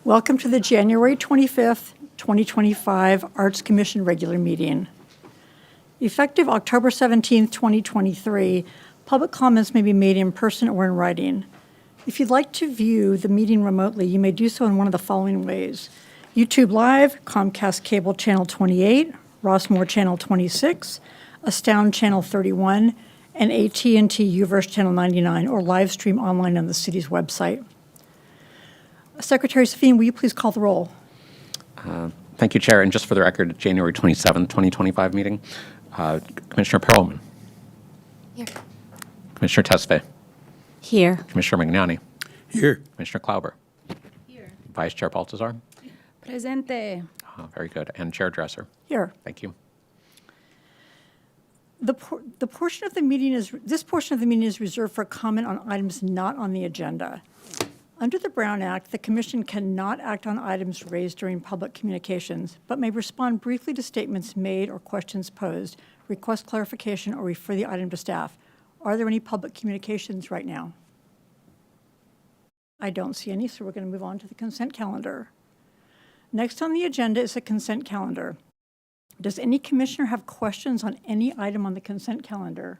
Welcome to the January 25th, 2025 Arts Commission regular meeting. Effective October 17th, 2023, public comments may be made in person or in writing. If you'd like to view the meeting remotely, you may do so in one of the following ways: YouTube Live, Comcast Cable Channel 28, Rossmore Channel 26, Astound Channel 31, and AT&T UVerse Channel 99, or live stream online on the city's website. Secretary Safine, will you please call the roll? Thank you, Chair. And just for the record, January 27th, 2025 meeting. Commissioner Perlman. Here. Commissioner Tesfaye. Here. Commissioner Magnani. Here. Commissioner Klauber. Here. Vice Chair Baltazar. Presente. Very good. And Chair Dresser. Here. Thank you. This portion of the meeting is reserved for comment on items not on the agenda. Under the Brown Act, the Commission cannot act on items raised during public communications, but may respond briefly to statements made or questions posed, request clarification, or refer the item to staff. Are there any public communications right now? I don't see any, so we're going to move on to the consent calendar. Next on the agenda is the consent calendar. Does any commissioner have questions on any item on the consent calendar?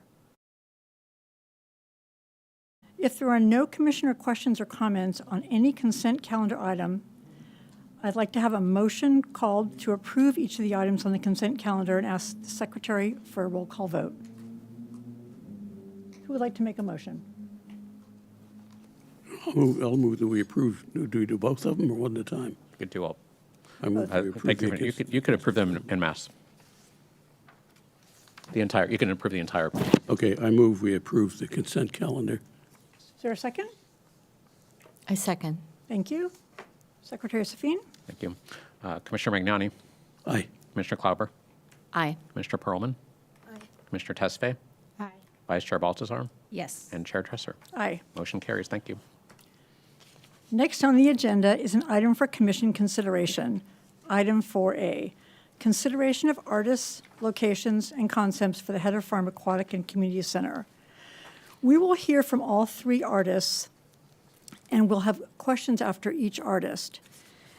If there are no commissioner questions or comments on any consent calendar item, I'd like to have a motion called to approve each of the items on the consent calendar and ask the secretary for a roll call vote. Who would like to make a motion? I'll move that we approve. Do we do both of them or one at a time? You could do all. I move that we approve. Thank you. You could approve them en masse. You can approve the entire. Okay, I move we approve the consent calendar. Is there a second? I second. Thank you. Secretary Safine? Thank you. Commissioner Magnani. Aye. Commissioner Klauber. Aye. Commissioner Perlman. Aye. Commissioner Tesfaye. Aye. Vice Chair Baltazar. Yes. And Chair Dresser. Aye. Motion carries. Thank you. Next on the agenda is an item for commission consideration. Item 4A, consideration of artists, locations, and concepts for the Heather Farm Aquatic and Community Center. We will hear from all three artists, and we'll have questions after each artist.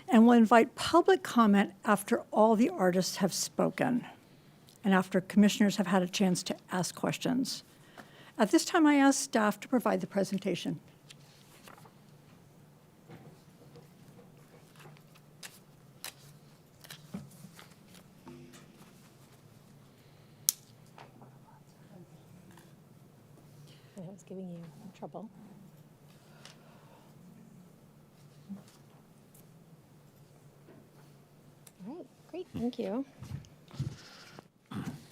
And we'll invite public comment after all the artists have spoken and after commissioners have had a chance to ask questions. At this time, I ask staff to provide the presentation. I was giving you trouble. All right, great, thank you.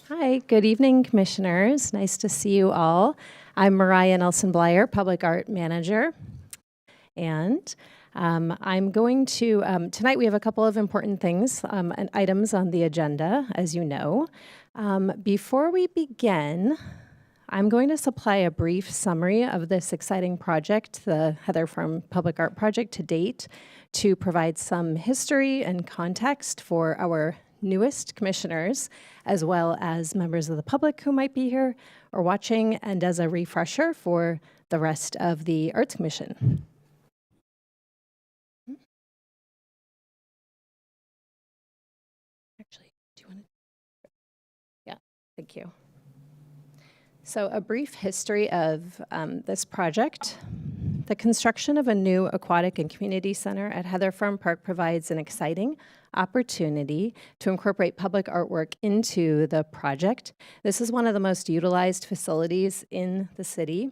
Hi, good evening, commissioners. Nice to see you all. I'm Mariah Nelson-Blyer, Public Art Manager. And I'm going to, tonight we have a couple of important things and items on the agenda, as you know. Before we begin, I'm going to supply a brief summary of this exciting project, the Heather Farm Public Art Project to date, to provide some history and context for our newest commissioners, as well as members of the public who might be here or watching, and as a refresher for the rest of the Arts Commission. Actually, do you want to? Yeah, thank you. So a brief history of this project. The construction of a new aquatic and community center at Heather Farm Park provides an exciting opportunity to incorporate public artwork into the project. This is one of the most utilized facilities in the city.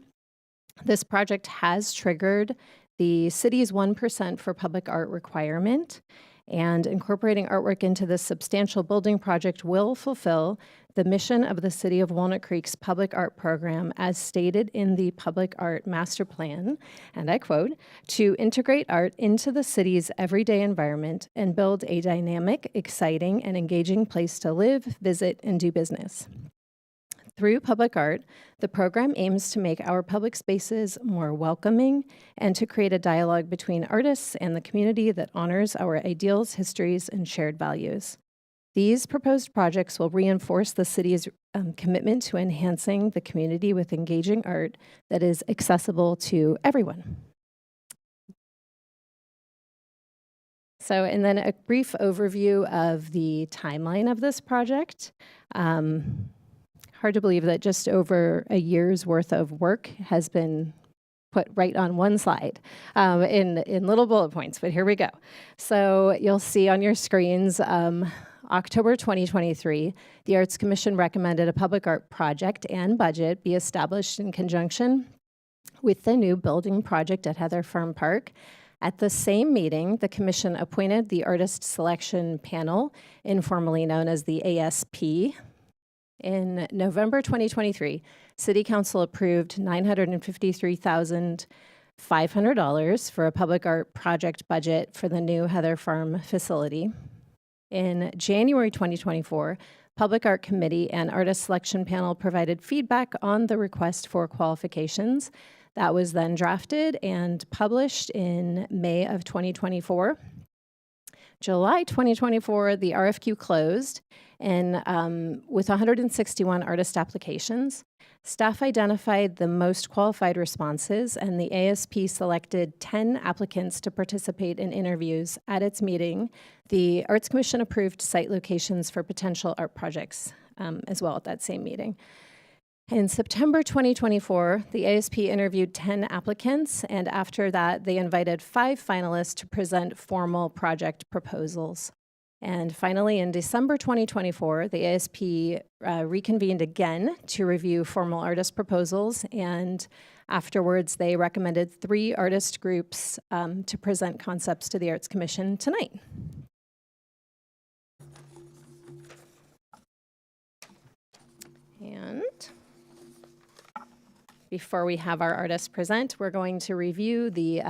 This project has triggered the city's 1% for public art requirement, and incorporating artwork into this substantial building project will fulfill the mission of the City of Walnut Creek's public art program as stated in the Public Art Master Plan, and I quote, to integrate art into the city's everyday environment and build a dynamic, exciting, and engaging place to live, visit, and do business. Through public art, the program aims to make our public spaces more welcoming and to create a dialogue between artists and the community that honors our ideals, histories, and shared values. These proposed projects will reinforce the city's commitment to enhancing the community with engaging art that is accessible to everyone. So, and then a brief overview of the timeline of this project. Hard to believe that just over a year's worth of work has been put right on one slide in little bullet points, but here we go. So you'll see on your screens, October 2023, the Arts Commission recommended a public art project and budget be established in conjunction with the new building project at Heather Farm Park. At the same meeting, the Commission appointed the Artist Selection Panel, informally known as the ASP. In November 2023, City Council approved $953,500 for a public art project budget for the new Heather Farm facility. In January 2024, Public Art Committee and Artist Selection Panel provided feedback on the request for qualifications. That was then drafted and published in May of 2024. July 2024, the RFQ closed, and with 161 artist applications, staff identified the most qualified responses, and the ASP selected 10 applicants to participate in interviews. At its meeting, the Arts Commission approved site locations for potential art projects as well at that same meeting. In September 2024, the ASP interviewed 10 applicants, and after that, they invited 5 finalists to present formal project proposals. And finally, in December 2024, the ASP reconvened again to review formal artist proposals, and afterwards, they recommended 3 artist groups to present concepts to the Arts Commission tonight. And before we have our artists present, we're going to review the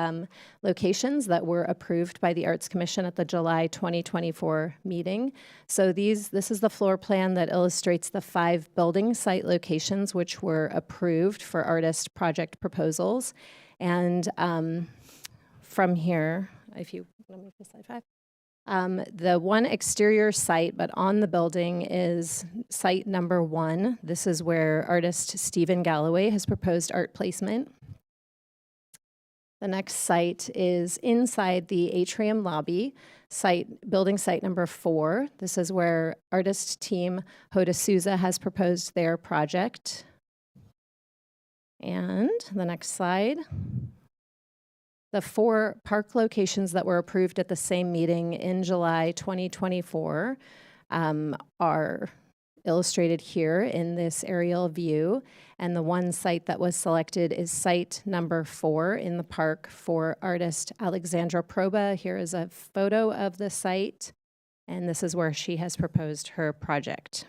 locations that were approved by the Arts Commission at the July 2024 meeting. So this is the floor plan that illustrates the 5 building site locations which were approved for artist project proposals. And from here, if you let me move to slide 5. The one exterior site, but on the building, is site number 1. This is where artist Stephen Galloway has proposed art placement. The next site is inside the atrium lobby, building site number 4. This is where artist team Hoda Souza has proposed their project. And the next slide. The 4 park locations that were approved at the same meeting in July 2024 are illustrated here in this aerial view. And the one site that was selected is site number 4 in the park for artist Alexandra Proba. Here is a photo of the site, and this is where she has proposed her project.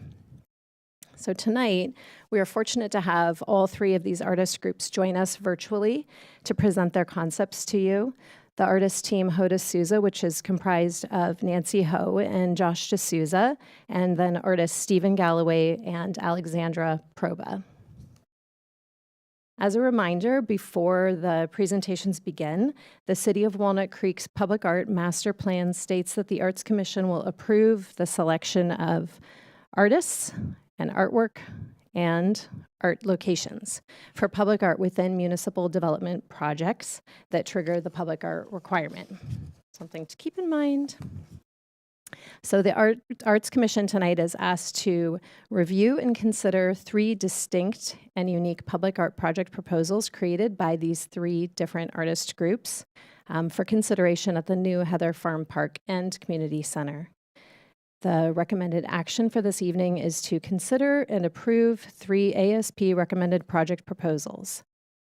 So tonight, we are fortunate to have all 3 of these artist groups join us virtually to present their concepts to you. The artist team Hoda Souza, which is comprised of Nancy Ho and Josh D'Souza, and then artists Stephen Galloway and Alexandra Proba. As a reminder, before the presentations begin, the City of Walnut Creek's Public Art Master Plan states that the Arts Commission will approve the selection of artists and artwork and art locations for public art within municipal development projects that trigger the public art requirement. Something to keep in mind. So the Arts Commission tonight is asked to review and consider 3 distinct and unique public art project proposals created by these 3 different artist groups for consideration at the new Heather Farm Park and Community Center. The recommended action for this evening is to consider and approve 3 ASP recommended project proposals.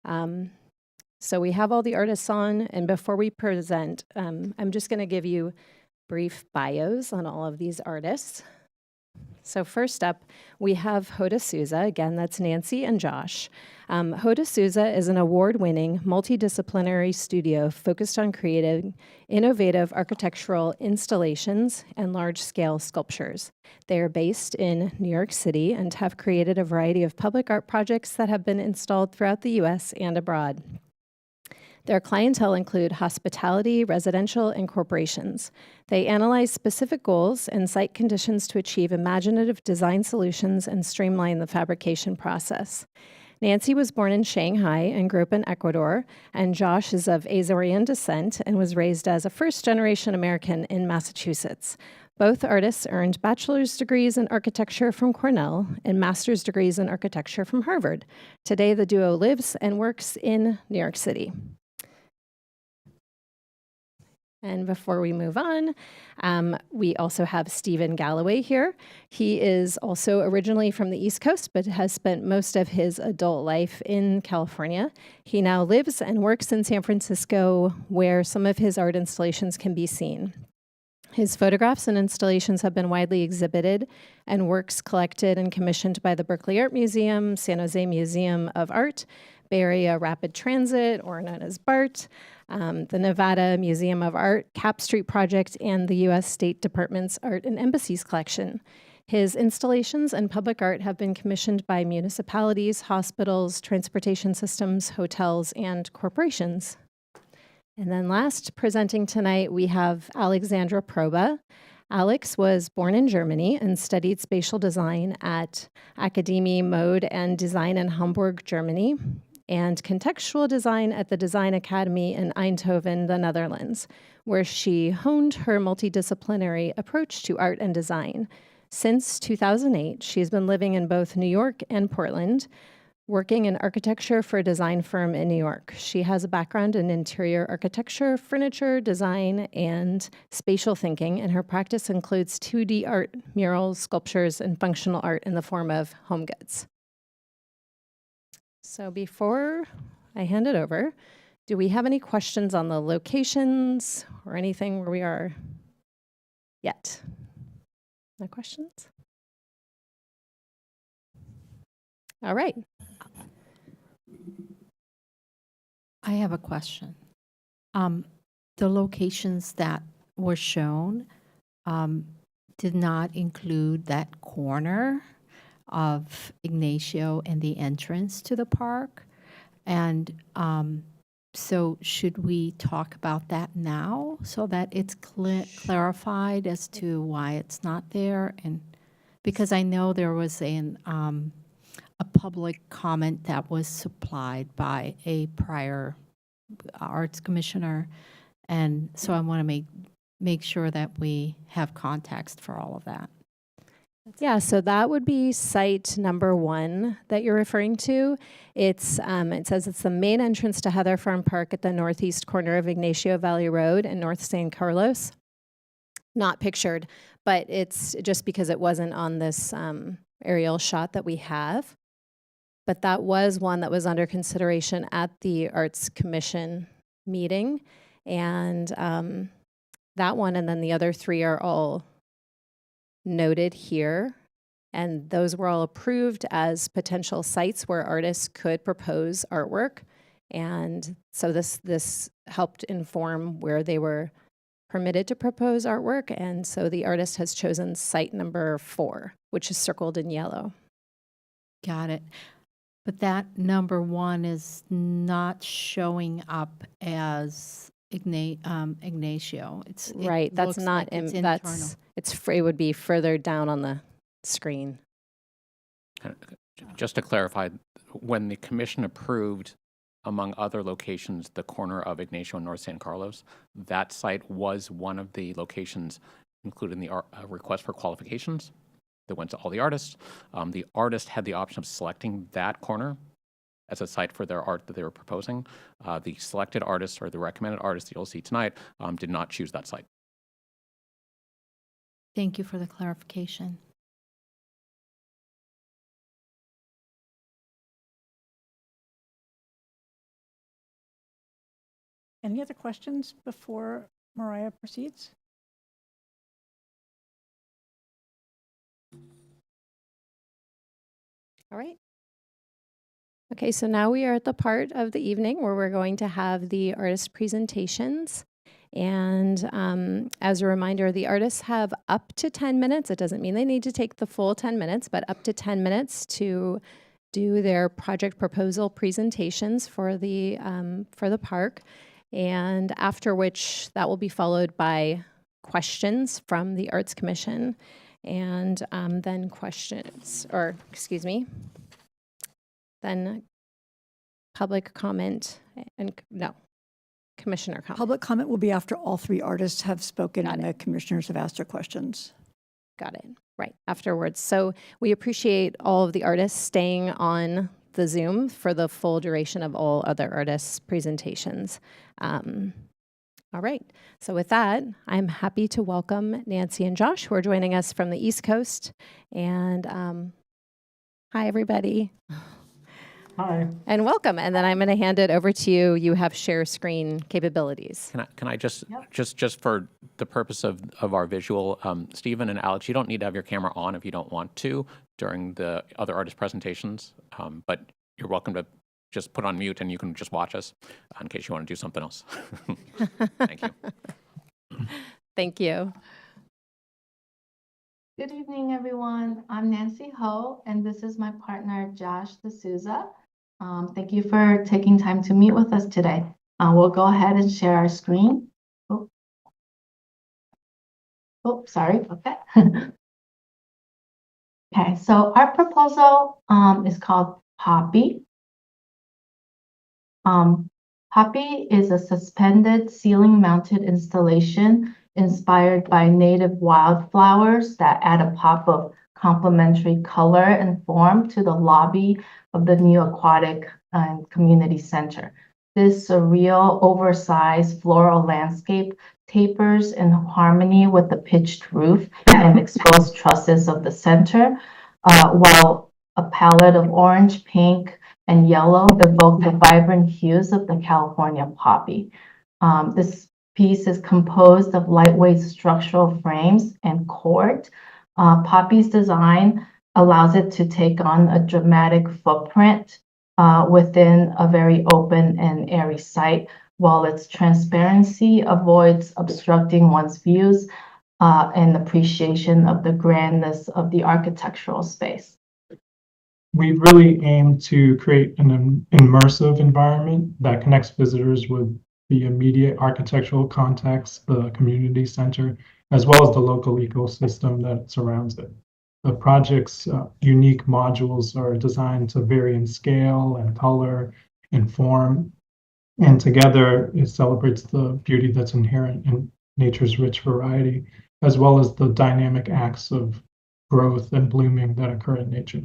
So we have all the artists on, and before we present, I'm just going to give you brief bios on all of these artists. So first up, we have Hoda Souza. Again, that's Nancy and Josh. Hoda Souza is an award-winning multidisciplinary studio focused on creating innovative architectural installations and large-scale sculptures. They are based in New York City and have created a variety of public art projects that have been installed throughout the U.S. and abroad. Their clientele include hospitality, residential, and corporations. They analyze specific goals and site conditions to achieve imaginative design solutions and streamline the fabrication process. Nancy was born in Shanghai and grew up in Ecuador, and Josh is of Azorean descent and was raised as a first-generation American in Massachusetts. Both artists earned bachelor's degrees in architecture from Cornell and master's degrees in architecture from Harvard. Today, the duo lives and works in New York City. And before we move on, we also have Stephen Galloway here. He is also originally from the East Coast, but has spent most of his adult life in California. He now lives and works in San Francisco, where some of his art installations can be seen. His photographs and installations have been widely exhibited, and works collected and commissioned by the Berkeley Art Museum, San Jose Museum of Art, Bay Area Rapid Transit, or known as BART, the Nevada Museum of Art, Cap Street Project, and the U.S. State Department's Art and Embassies Collection. His installations and public art have been commissioned by municipalities, hospitals, transportation systems, hotels, and corporations. And then last, presenting tonight, we have Alexandra Proba. Alex was born in Germany and studied spatial design at Akademie Mode and Design in Hamburg, Germany, and contextual design at the Design Academy in Eindhoven, the Netherlands, where she honed her multidisciplinary approach to art and design. Since 2008, she's been living in both New York and Portland, working in architecture for a design firm in New York. She has a background in interior architecture, furniture, design, and spatial thinking, and her practice includes 2D art, murals, sculptures, and functional art in the form of home goods. So before I hand it over, do we have any questions on the locations or anything where we are yet? No questions? All right. I have a question. The locations that were shown did not include that corner of Ignacio and the entrance to the park. And so should we talk about that now so that it's clarified as to why it's not there? And because I know there was a public comment that was supplied by a prior arts commissioner. And so I want to make sure that we have context for all of that. Yeah, so that would be site number 1 that you're referring to. It's it says it's the main entrance to Heather Farm Park at the northeast corner of Ignacio Valley Road in North San Carlos. Not pictured, but it's just because it wasn't on this aerial shot that we have. But that was one that was under consideration at the Arts Commission meeting. And that one and then the other 3 are all noted here. And those were all approved as potential sites where artists could propose artwork. And so this helped inform where they were permitted to propose artwork. And so the artist has chosen site number 4, which is circled in yellow. Got it. But that number 1 is not showing up as Ignacio. Right. That's not it's internal. It would be further down on the screen. Just to clarify, when the commission approved, among other locations, the corner of Ignacio and North San Carlos, that site was one of the locations included in the request for qualifications that went to all the artists. The artist had the option of selecting that corner as a site for their art that they were proposing. The selected artist, or the recommended artist that you'll see tonight, did not choose that site. Thank you for the clarification. Any other questions before Mariah proceeds? All right. Okay, so now we are at the part of the evening where we're going to have the artist presentations. And as a reminder, the artists have up to 10 minutes. It doesn't mean they need to take the full 10 minutes, but up to 10 minutes to do their project proposal presentations for the park. And after which that will be followed by questions from the Arts Commission, and then then public comment commissioner comment. Public comment will be after all three artists have spoken Got and the commissioners have asked their questions. Got it. Right, afterwards. So we appreciate all of the artists staying on the Zoom for the full duration of all other artists' presentations. All right, so with that, I'm happy to welcome Nancy and Josh, who are joining us from the East Coast. And hi, everybody. Hi. And welcome. And then I'm going to hand it over to you. You have share screen capabilities. Can I just for the purpose of our visual, Stephen and Alex, you don't need to have your camera on if you don't want to during the other artist presentations, but you're welcome to just put on mute and you can just watch us in case you want to do something else. Thank you. Thank you. Good evening, everyone. I'm Nancy Ho, and this is my partner, Josh D'Souza. Thank you for taking time to meet with us today. We'll go ahead and share our screen. Sorry about that. Okay, so our proposal is called Poppy. Poppy is a suspended ceiling-mounted installation inspired by native wildflowers that add a pop of complementary color and form to the lobby of the new Aquatic and Community Center. This surreal, oversized floral landscape tapers in harmony with the pitched roof and exposed trusses of the center, while a palette of orange, pink, and yellow evoke the vibrant hues of the California poppy. This piece is composed of lightweight structural frames and cord. Poppy's design allows it to take on a dramatic footprint within a very open and airy site, while its transparency avoids obstructing one's views and appreciation of the grandness of the architectural space. We really aim to create an immersive environment that connects visitors with the immediate architectural context, the community center, as well as the local ecosystem that surrounds it. The project's unique modules are designed to vary in scale and color and form, and together it celebrates the beauty that's inherent in nature's rich variety, as well as the dynamic acts of growth and blooming that occur in nature.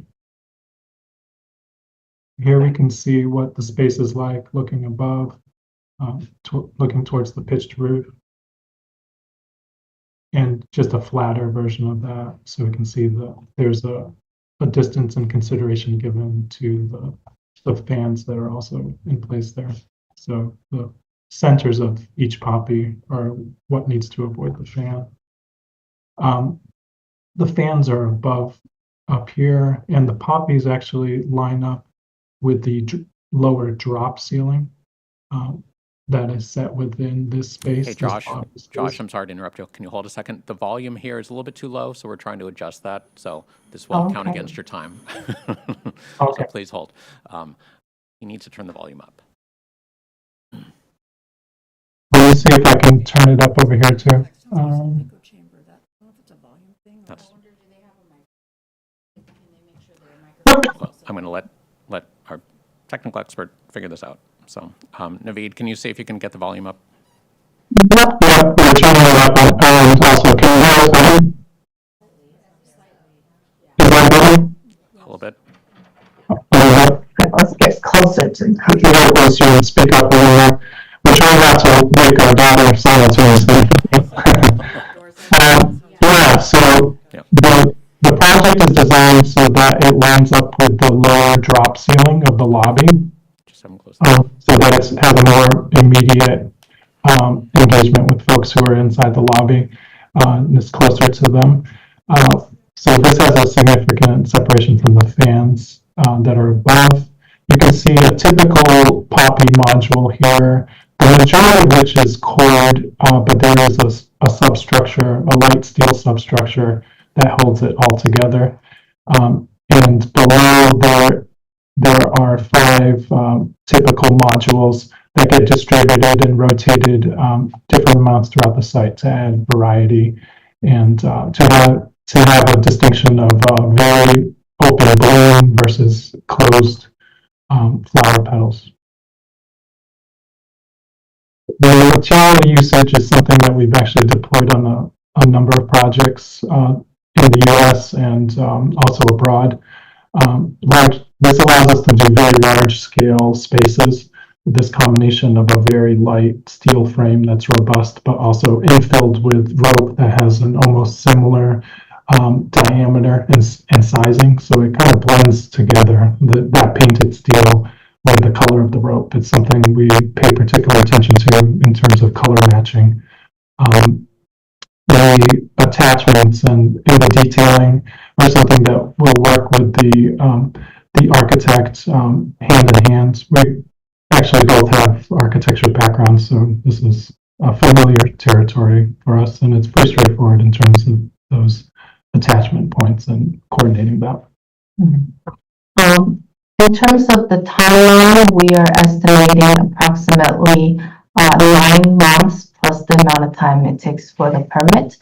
Here we can see what the space is like looking above, looking towards the pitched roof. And just a flatter version of that, so we can see there's a distance and consideration given to the fans that are also in place there. So the centers of each poppy are what needs to avoid the fan. The fans are above up here, and the poppies actually line up with the lower drop ceiling that is set within this space. Hey, Josh, I'm sorry to interrupt you. Can you hold a second? The volume here is a little bit too low, so we're trying to adjust that. So this won't count against your time. So please hold. You need to turn the volume up. Let me see if I can turn it up over here too. Well, I'm going to let our technical expert figure this out. So, Naveed, can you see if you can get the volume up? Yep, we're turning it up. And also, can you hear us better? Is that better? A little bit. Let's get closer to If you get closer and speak up a little more. We're trying not to wake our daughter simultaneously. So the project is designed so that it lines up with the lower drop ceiling of the lobby, Just have them close. so that it has a more immediate engagement with folks who are inside the lobby, and it's closer to them. So this has a significant separation from the fans that are above. You can see a typical poppy module here, the majority of which is cord, but there is a substructure, a light steel substructure that holds it all together. And below there are 5 typical modules that get distributed and rotated different amounts throughout the site to add variety and to have a distinction of very open bloom versus closed flower petals. The material usage is something that we've actually deployed on a number of projects in the US and also abroad. This allows us to do very large scale spaces. This combination of a very light steel frame that's robust, but also infilled with rope that has an almost similar diameter and sizing. So it kind of blends together that painted steel with the color of the rope. It's something we pay particular attention to in terms of color matching. The attachments and the detailing are something that will work with the architect hand in hand. We actually both have architecture backgrounds, so this is a familiar territory for us, and it's pretty straightforward in terms of those attachment points and coordinating that. In terms of the timeline, we are estimating approximately 9 months plus the amount of time it takes for the permit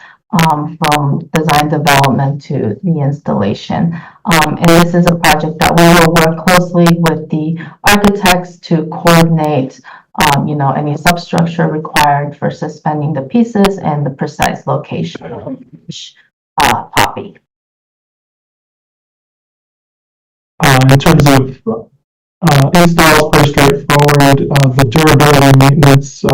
from design development to the installation. And this is a project that we will work closely with the architects to coordinate any substructure required for suspending the pieces and the precise location of each poppy. In terms of installs, pretty straightforward. The durability maintenance,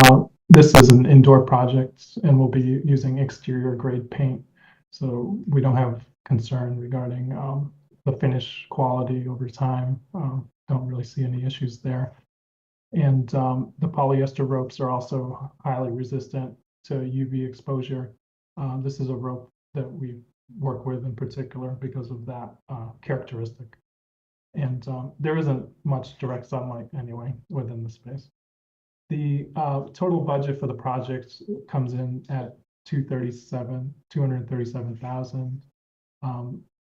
this is an indoor project and we'll be using exterior grade paint. So we don't have concern regarding the finish quality over time. Don't really see any issues there. And the polyester ropes are also highly resistant to UV exposure. This is a rope that we work with in particular because of that characteristic. And there isn't much direct sunlight anyway within the space. The total budget for the project comes in at $237,000.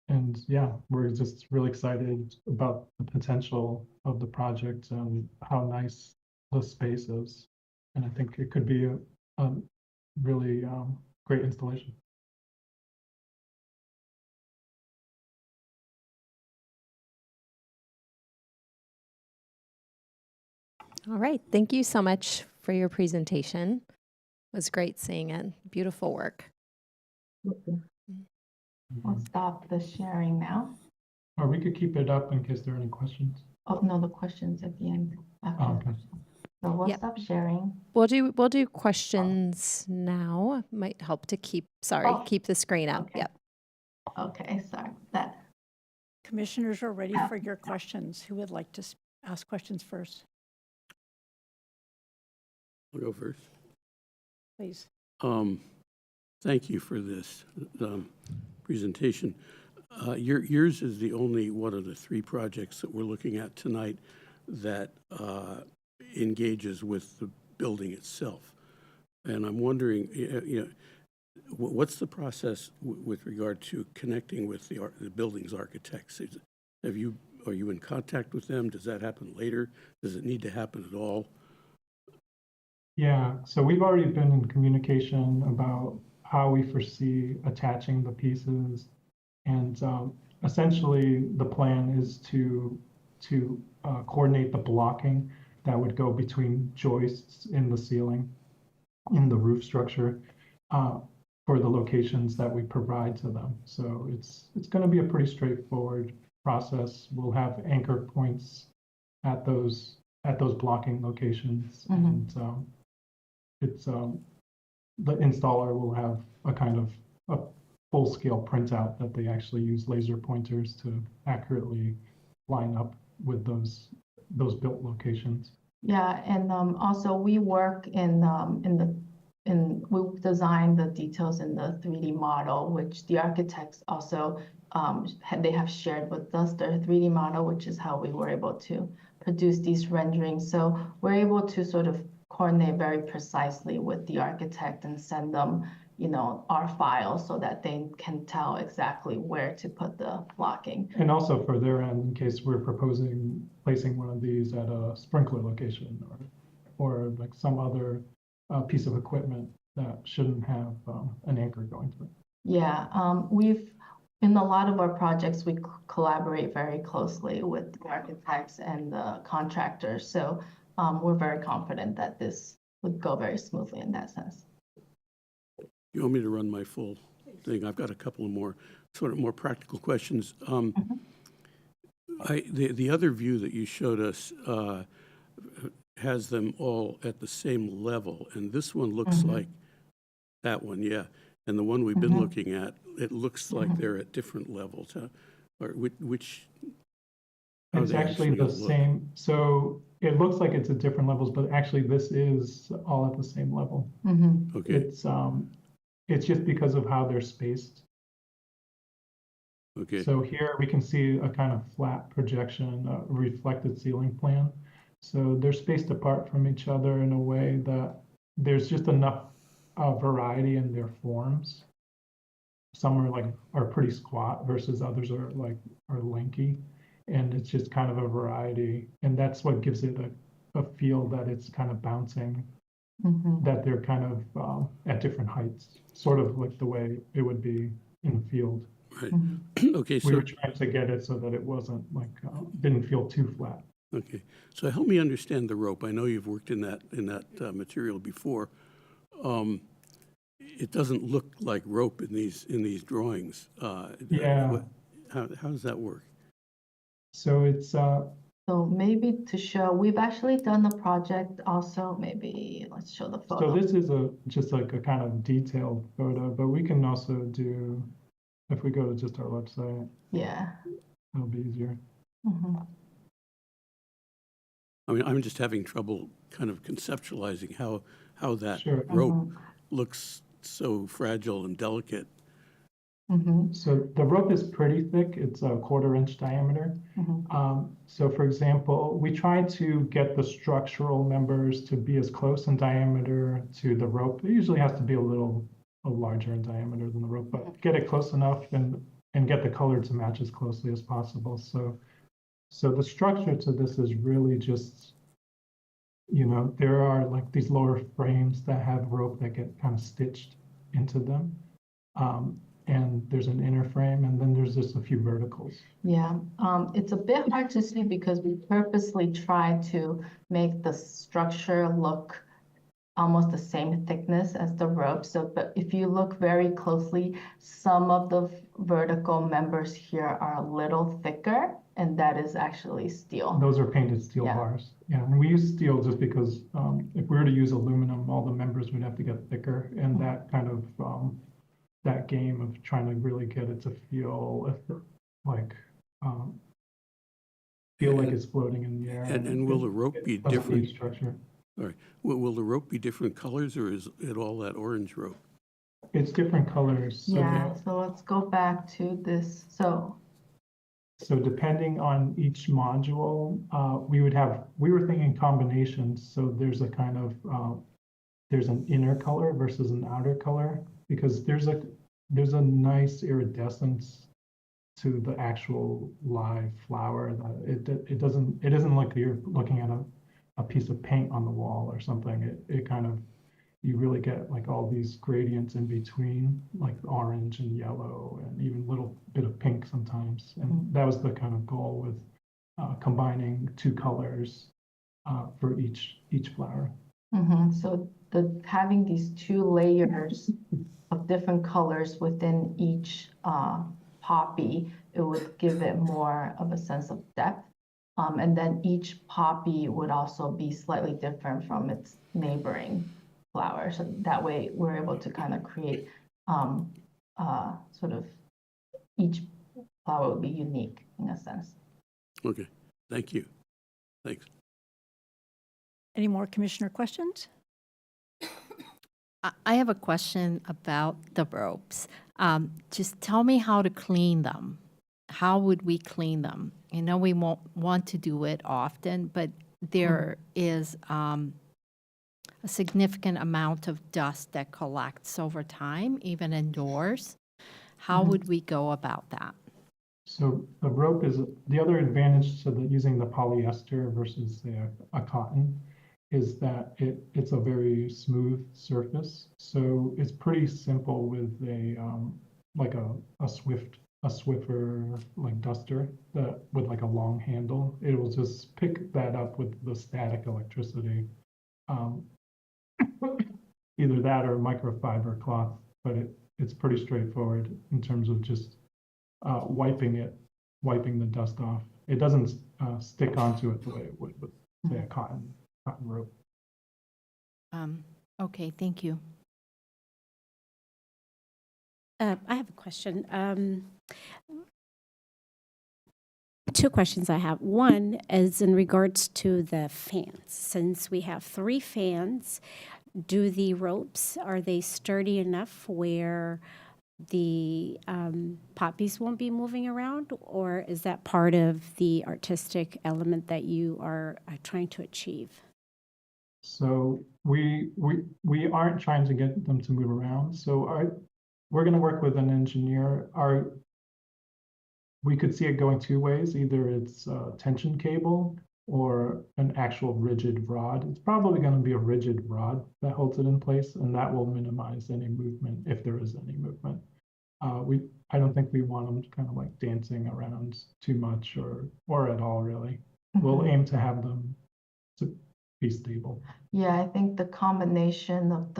And yeah, we're just really excited about the potential of the project and how nice the space is. And I think it could be a really great installation. All right. Thank you so much for your presentation. It was great seeing it. Beautiful work. I'll stop the sharing now. Or we could keep it up in case there are any questions. Oh, no, the questions at the end. After Oh, okay. So we'll Yep. stop sharing. We'll do questions now. Might help to keep the screen up. Okay. Yep. Okay, sorry. That Commissioners are ready for your questions. Who would like to ask questions first, I'll go first. please? Thank you for this presentation. Yours is the only one of the 3 projects that we're looking at tonight that engages with the building itself. And I'm wondering, what's the process with regard to connecting with the building's architects? Are you in contact with them? Does that happen later? Does it need to happen at all? Yeah, so we've already been in communication about how we foresee attaching the pieces. And essentially, the plan is to coordinate the blocking that would go between joists in the ceiling, in the roof structure, for the locations that we provide to them. So it's going to be a pretty straightforward process. We'll have anchor points at those blocking locations, and the installer will have a kind of a full-scale printout that they actually use laser pointers to accurately line up with those built locations. Yeah, and also we work in the and we designed the details in the 3D model, which the architects also they have shared with us their 3D model, which is how we were able to produce these renderings. So we're able to sort of coordinate very precisely with the architect and send them, our files so that they can tell exactly where to put the blocking. And also for their end, in case we're proposing placing one of these at a sprinkler location or like some other piece of equipment that shouldn't have an anchor going through. Yeah, in a lot of our projects, we collaborate very closely with the architects and the contractors. So we're very confident that this would go very smoothly in that sense. You want me to run my full thing? I've got a couple of more sort of more practical questions. The other view that you showed us has them all at the same level, and this one looks like that one, yeah. And the one we've been looking at, it looks like they're at different levels. Or which It's actually the same. So it looks like it's at different levels, but actually this is all at the same level. Okay. It's just because of how they're spaced. Okay. So here we can see a kind of flat projection, a reflected ceiling plan. So they're spaced apart from each other in a way that there's just enough variety in their forms. Some are pretty squat versus others are lanky, and it's just kind of a variety, and that's what gives it a feel that it's kind of bouncing, that they're kind of at different heights, sort of like the way it would be in the field. Right. Okay. We So were trying to get it so that it wasn't didn't feel too flat. okay. So help me understand the rope. I know you've worked in that material before. It doesn't look like rope in these drawings. Yeah. How does that work? So it's So maybe to show, we've actually done the project also. Maybe let's show the photo. so this is just like a kind of detailed photo, but we can also do, if we go to just our website, Yeah. it'll be easier. I mean, I'm just having trouble kind of conceptualizing how that Sure. rope looks so fragile and delicate. So the rope is pretty thick. It's a 1/4 inch diameter. So for example, we try to get the structural members to be as close in diameter to the rope. It usually has to be a larger in diameter than the rope, but get it close enough and get the color to match as closely as possible. So the structure to this is really just, there are like these lower frames that have rope that get kind of stitched into them. And there's an inner frame, and then there's just a few verticals. Yeah, it's a bit hard to see because we purposely try to make the structure look almost the same thickness as the rope. So, but if you look very closely, some of the vertical members here are a little thicker, and that is actually steel. Those are painted steel bars. Yeah, and we use steel just because if we were to use aluminum, all the members would have to get thicker, and that kind of that game of trying to really get it to feel like it's floating in the air. And will the rope be different? Structure. All right. Will the rope be different colors, or is it all that orange rope? It's different colors. So Yeah, so let's go back to this. So depending on each module, we were thinking combinations. So there's a kind of, there's an inner color versus an outer color, because there's a nice iridescence to the actual live flower. That it isn't like you're looking at a piece of paint on the wall or something. It kind of, you really get like all these gradients in between, like orange and yellow and even a little bit of pink sometimes. And that was the kind of goal with combining two colors for each flower. So having these two layers of different colors within each poppy, it would give it more of a sense of depth. And then each poppy would also be slightly different from its neighboring flower. So that way we're able to kind of create sort of each flower would be unique in a sense. Okay, thank you. Thanks. Any more commissioner questions? I have a question about the ropes. Just tell me how to clean them. How would we clean them? I know we won't want to do it often, but there is a significant amount of dust that collects over time, even indoors. How would we go about that? So the rope is, the other advantage to using the polyester versus say a cotton is that it's a very smooth surface. So it's pretty simple with a like a Swiffer like duster that with like a long handle. It will just pick that up with the static electricity. Either that or microfiber cloth, but it's pretty straightforward in terms of just wiping the dust off. It doesn't stick onto it the way it would with, say, a cotton rope. Okay, thank you. I have a question. Two questions I have. One is in regards to the fans. Since we have 3 fans, do the ropes, are they sturdy enough where the poppies won't be moving around? Or is that part of the artistic element that you are trying to achieve? So we aren't trying to get them to move around. So we're going to work with an engineer. We could see it going 2 ways. Either it's a tension cable or an actual rigid rod. It's probably going to be a rigid rod that holds it in place, and that will minimize any movement if there is any movement. I don't think we want them kind of like dancing around too much or at all, really. We'll aim to have them to be stable. Yeah, I think the combination of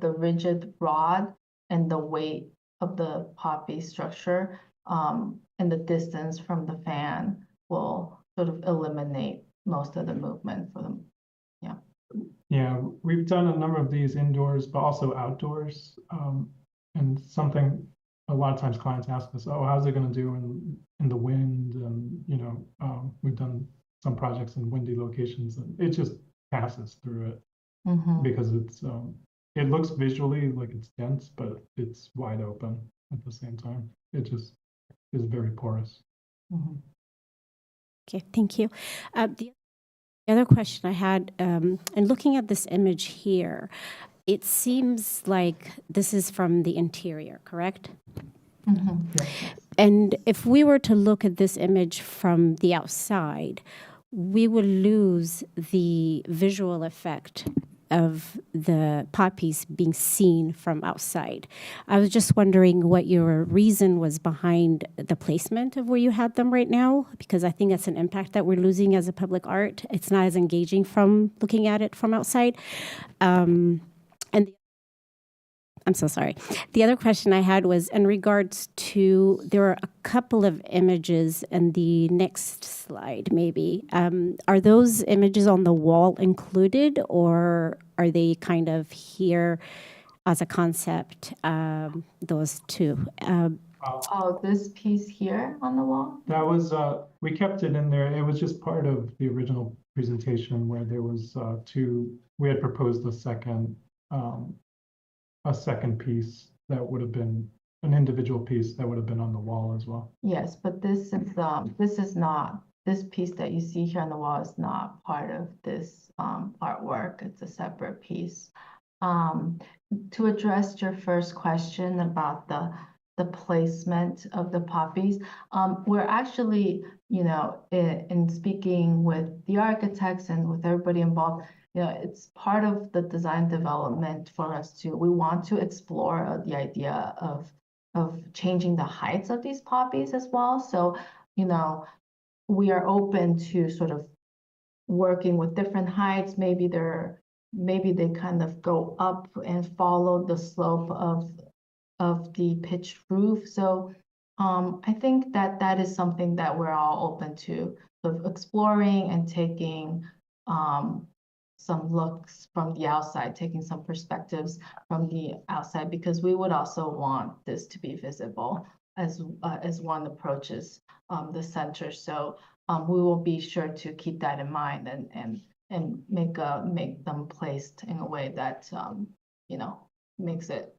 the rigid rod and the weight of the poppy structure and the distance from the fan will sort of eliminate most of the movement for them. Yeah. Yeah, we've done a number of these indoors, but also outdoors. And something a lot of times clients ask us, oh, how's it going to do in the wind? And, you know, we've done some projects in windy locations and it just passes through it because it looks visually like it's dense, but it's wide open at the same time. It just is very porous. Okay, thank you. The other question I had, and looking at this image here, it seems like this is from the interior, correct? And if we were to look at this image from the outside, we would lose the visual effect of the poppies being seen from outside. I was just wondering what your reason was behind the placement of where you had them right now, because I think that's an impact that we're losing as a public art. It's not as engaging from looking at it from outside. And I'm so sorry. The other question I had was in regards to, there are a couple of images in the next slide, maybe. Are those images on the wall included, or are they kind of here as a concept, those two? Oh, this piece here on the wall? That was, we kept it in there. It was just part of the original presentation where there was we had proposed a second piece that would have been an individual piece that would have been on the wall as well. Yes, but this is not, this piece that you see here on the wall is not part of this artwork. It's a separate piece. To address your first question about the placement of the poppies, we're actually, you know, in speaking with the architects and with everybody involved, you know, it's part of the design development for us we want to explore the idea of changing the heights of these poppies as well. So, you know, we are open to sort of working with different heights. Maybe they kind of go up and follow the slope of the pitched roof. So I think that is something that we're all open to, sort of exploring and taking some looks from the outside, taking some perspectives from the outside, because we would also want this to be visible as one approaches the center. So we will be sure to keep that in mind and make them placed in a way that makes it.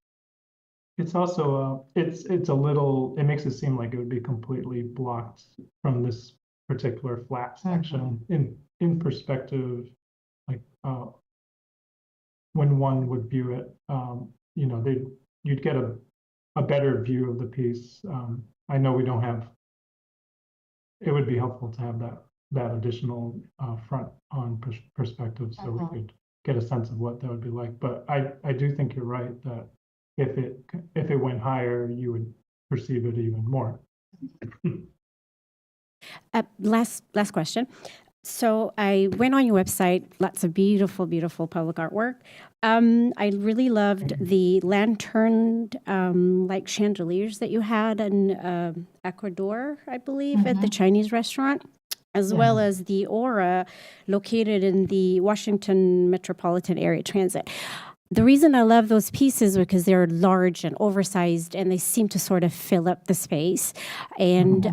It's also, it's a little, it makes it seem like it would be completely blocked from this particular flat section. In perspective, like, when one would view it, you'd get a better view of the piece. I know we don't have, it would be helpful to have that additional front on perspective, so we could get a sense of what that would be like. But I do think you're right that if it went higher, you would perceive it even more. Last question. So I went on your website, lots of beautiful, beautiful public artwork. I really loved the lantern like chandeliers that you had in Ecuador, I believe, at the Chinese restaurant, as well as the aura located in the Washington Metropolitan Area Transit. The reason I love those pieces is because they're large and oversized, and they seem to sort of fill up the space. And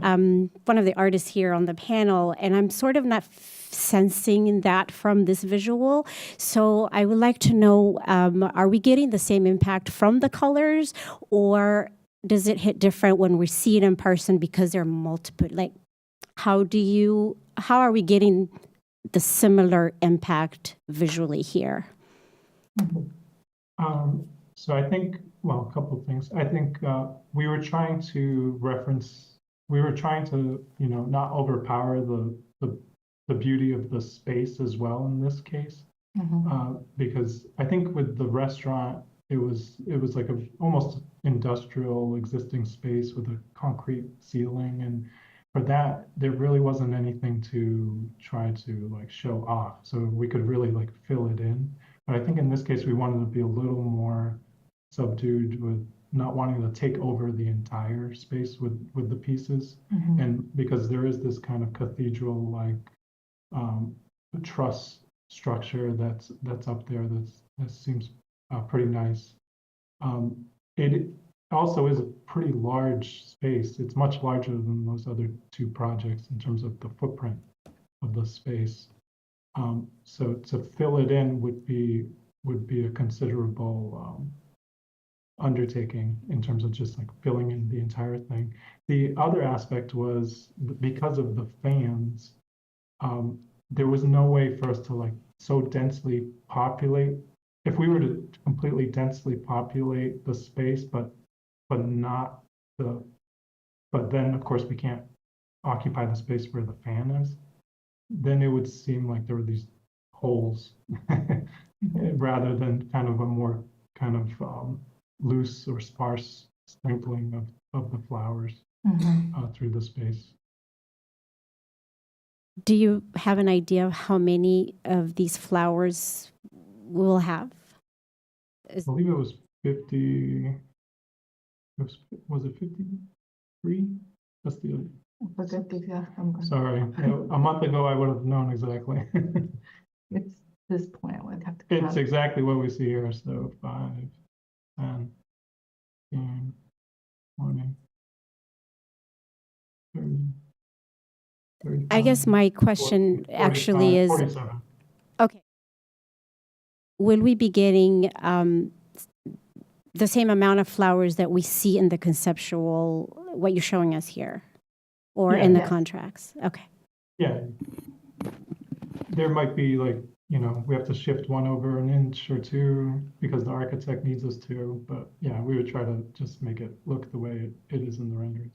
one of the artists here on the panel, and I'm sort of not sensing that from this visual. So I would like to know, are we getting the same impact from the colors, or does it hit different when we see it in person because there are multiple? Like, how are we getting the similar impact visually here? So I think, well, a couple of things. I think we were trying to not overpower the beauty of the space as well in this case. Because I think with the restaurant, it was like a almost industrial existing space with a concrete ceiling, and for that there really wasn't anything to try to like show off, so we could really like fill it in. But I think in this case we wanted to be a little more subdued, with not wanting to take over the entire space with the pieces. And because there is this kind of cathedral like truss structure that's up there that seems pretty nice. It also is a pretty large space. It's much larger than those other two projects in terms of the footprint of the space. So to fill it in would be a considerable undertaking in terms of just like filling in the entire thing. The other aspect was because of the fans, there was no way for us to like so densely populate. If we were to completely densely populate the space, but then of course we can't occupy the space where the fan is, then it would seem like there were these holes rather than kind of a more kind of loose or sparse sprinkling of the flowers through the space. Do you have an idea of how many of these flowers we'll have? I believe it was 50. Was it 53? That's the. Sorry, a month ago I would have known exactly. It's this point I would have to. It's exactly what we see here. So 5, 10, 15, 20, 30. 35, I guess my question 40, actually is, 47. okay, will we be getting the same amount of flowers that we see in the conceptual, what you're showing us here, or in the contracts? Okay. Yeah. There might be like, we have to shift one over an inch or two because the architect needs us to, but yeah, we would try to just make it look the way it is in the renderings.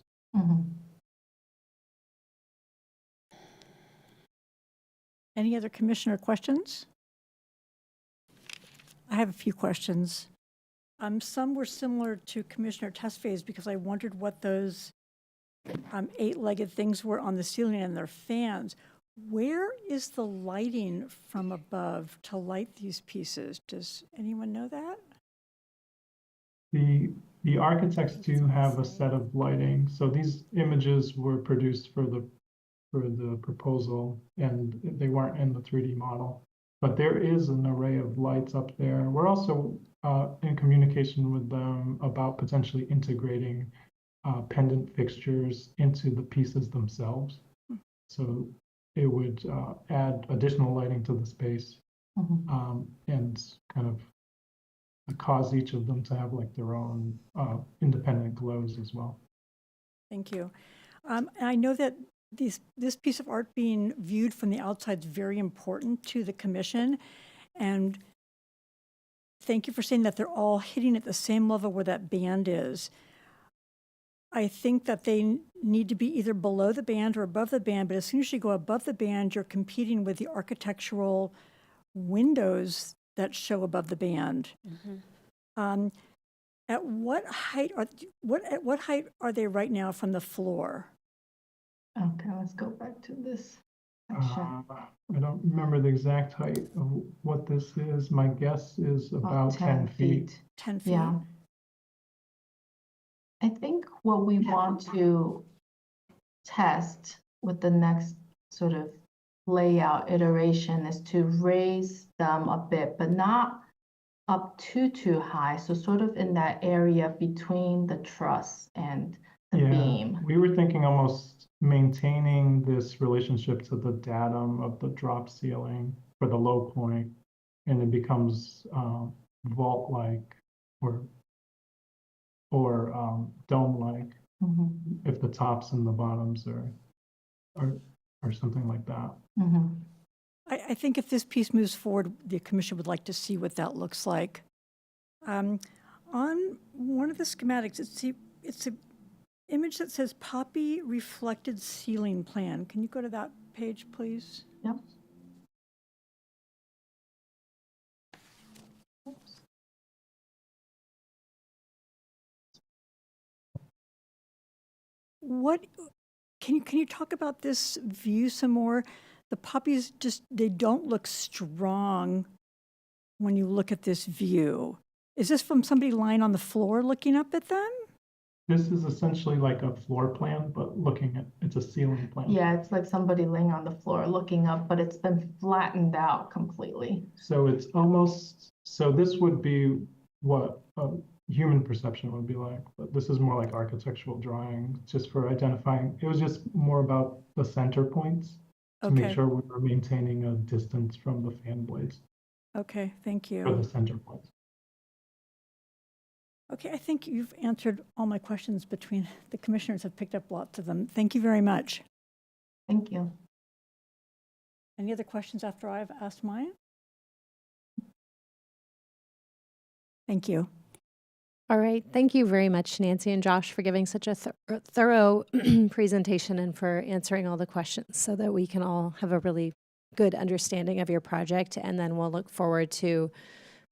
Any other commissioner questions? I have a few questions. Some were similar to Commissioner Tesfaye's because I wondered what those 8-legged things were on the ceiling and their fans. Where is the lighting from above to light these pieces? Does anyone know that? The architects do have a set of lighting. So these images were produced for the proposal, and they weren't in the 3D model. But there is an array of lights up there. We're also in communication with them about potentially integrating pendant fixtures into the pieces themselves. So it would add additional lighting to the space and kind of cause each of them to have like their own independent glows as well. Thank you. And I know that this piece of art being viewed from the outside is very important to the commission. And thank you for saying that they're all hitting at the same level where that band is. I think that they need to be either below the band or above the band, but as soon as you go above the band, you're competing with the architectural windows that show above the band. At what height are they right now from the floor? Okay, let's go back to this section. I don't remember the exact height of what this is. My guess is about 10 feet. 10 feet? Yeah. I think what we want to test with the next sort of layout iteration is to raise them a bit, but not up too high. So sort of in that area between the truss and the beam. We were thinking almost maintaining this relationship to the datum of the drop ceiling for the low point, and it becomes vault-like or dome-like if the tops and the bottoms are something like that. I think if this piece moves forward, the commission would like to see what that looks like. On one of the schematics, it's an image that says poppy reflected ceiling plan. Can you go to that page, please? Yep. What can you talk about this view some more? The poppies they don't look strong when you look at this view. Is this from somebody lying on the floor looking up at them? This is essentially like a floor plan, but it's a ceiling plan. Yeah, it's like somebody laying on the floor looking up, but it's been flattened out completely. So it's almost, so this would be what human perception would be like, but this is more like architectural drawing, just for identifying. It was just more about the center points to make sure we were maintaining a distance from the fan blades. Okay, thank For you. the center points. Okay, I think you've answered all my questions. Between the commissioners have picked up lots of them. Thank you very much. Thank you. Any other questions after I've asked mine? Thank you. All right. Thank you very much, Nancy and Josh, for giving such a thorough presentation and for answering all the questions so that we can all have a really good understanding of your project. And then we'll look forward to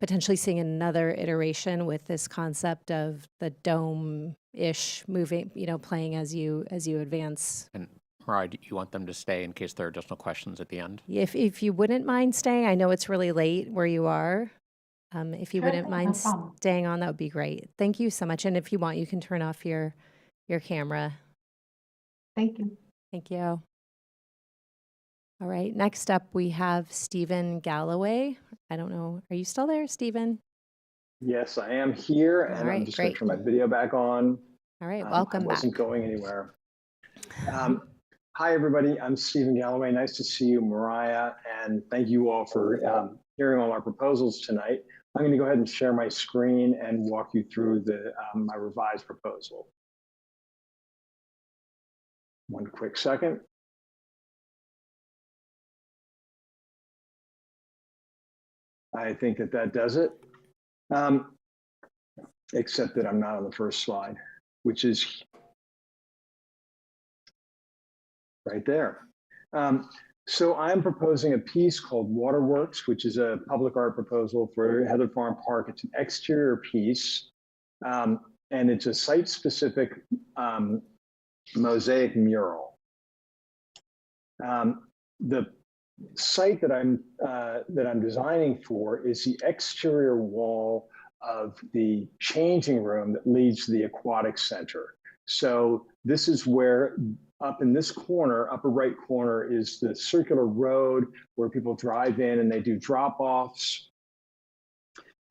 potentially seeing another iteration with this concept of the dome-ish moving, playing as you advance. And Mariah, do you want them to stay in case there are additional questions at the end? If you wouldn't mind staying, I know it's really late where you are. If you Sure wouldn't thing, mind no problem. staying on, that would be great. Thank you so much. And if you want, you can turn off your camera. Thank you. Thank you. All right. Next up, we have Stephen Galloway. I don't know. Are you still there, Stephen? Yes, I am here, and All right, I'm just going great. to turn my video back on. All right. Welcome I back. wasn't going anywhere. Hi, everybody. I'm Stephen Galloway. Nice to see you, Mariah, and thank you all for hearing all our proposals tonight. I'm going to go ahead and share my screen and walk you through my revised proposal. One quick second. I think that does it, except that I'm not on the first slide, which is right there. So I'm proposing a piece called Waterworks, which is a public art proposal for Heather Farm Park. It's an exterior piece, and it's a site-specific mosaic mural. The site that I'm designing for is the exterior wall of the changing room that leads to the aquatic center. So this is where, up in this corner, upper right corner, is the circular road where people drive in and they do drop-offs.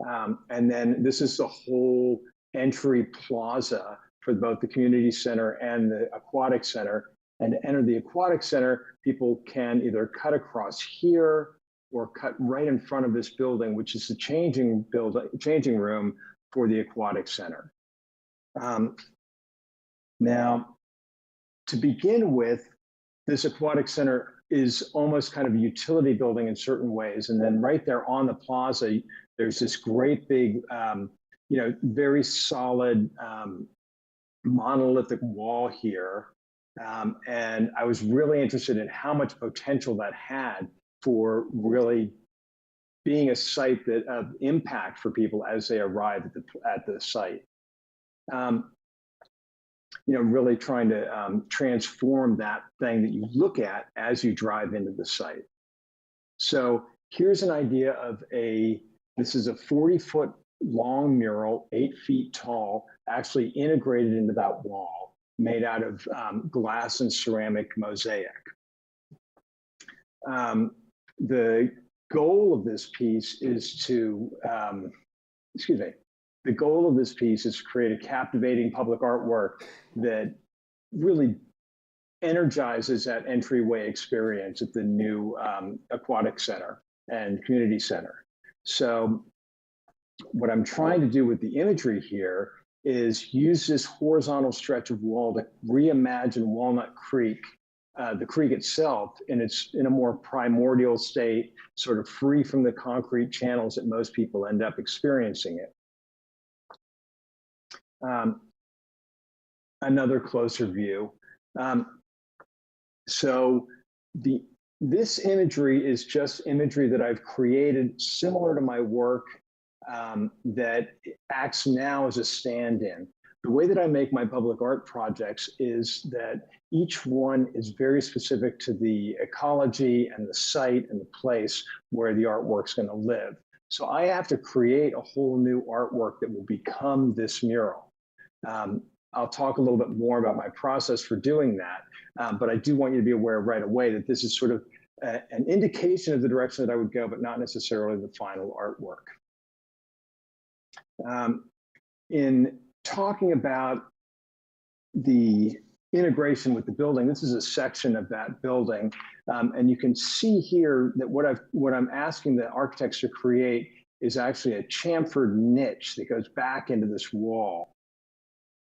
And then this is the whole entry plaza for both the community center and the aquatic center. And to enter the aquatic center, people can either cut across here or cut right in front of this building, which is the changing room for the aquatic center. Now, to begin with, this aquatic center is almost kind of a utility building in certain ways. And then right there on the plaza, there's this great big, very solid monolithic wall here. And I was really interested in how much potential that had for really being a site that of impact for people as they arrive at the site. Really trying to transform that thing that you look at as you drive into the site. So here's an idea of this is a 40-foot long mural, 8 feet tall, actually integrated into that wall, made out of glass and ceramic mosaic. The goal of this piece is to, the goal of this piece is to create a captivating public artwork that really energizes that entryway experience at the new aquatic center and community center. So what I'm trying to do with the imagery here is use this horizontal stretch of wall to reimagine Walnut Creek, the creek itself, in a more primordial state, sort of free from the concrete channels that most people end up experiencing it. Another closer view. This imagery is just imagery that I've created similar to my work that acts now as a stand-in. The way that I make my public art projects is that each one is very specific to the ecology and the site and the place where the artwork's going to live. So I have to create a whole new artwork that will become this mural. I'll talk a little bit more about my process for doing that, but I do want you to be aware right away that this is sort of an indication of the direction that I would go, but not necessarily the final artwork. In talking about the integration with the building, this is a section of that building, and you can see here that what I'm asking the architects to create is actually a chamfered niche that goes back into this wall.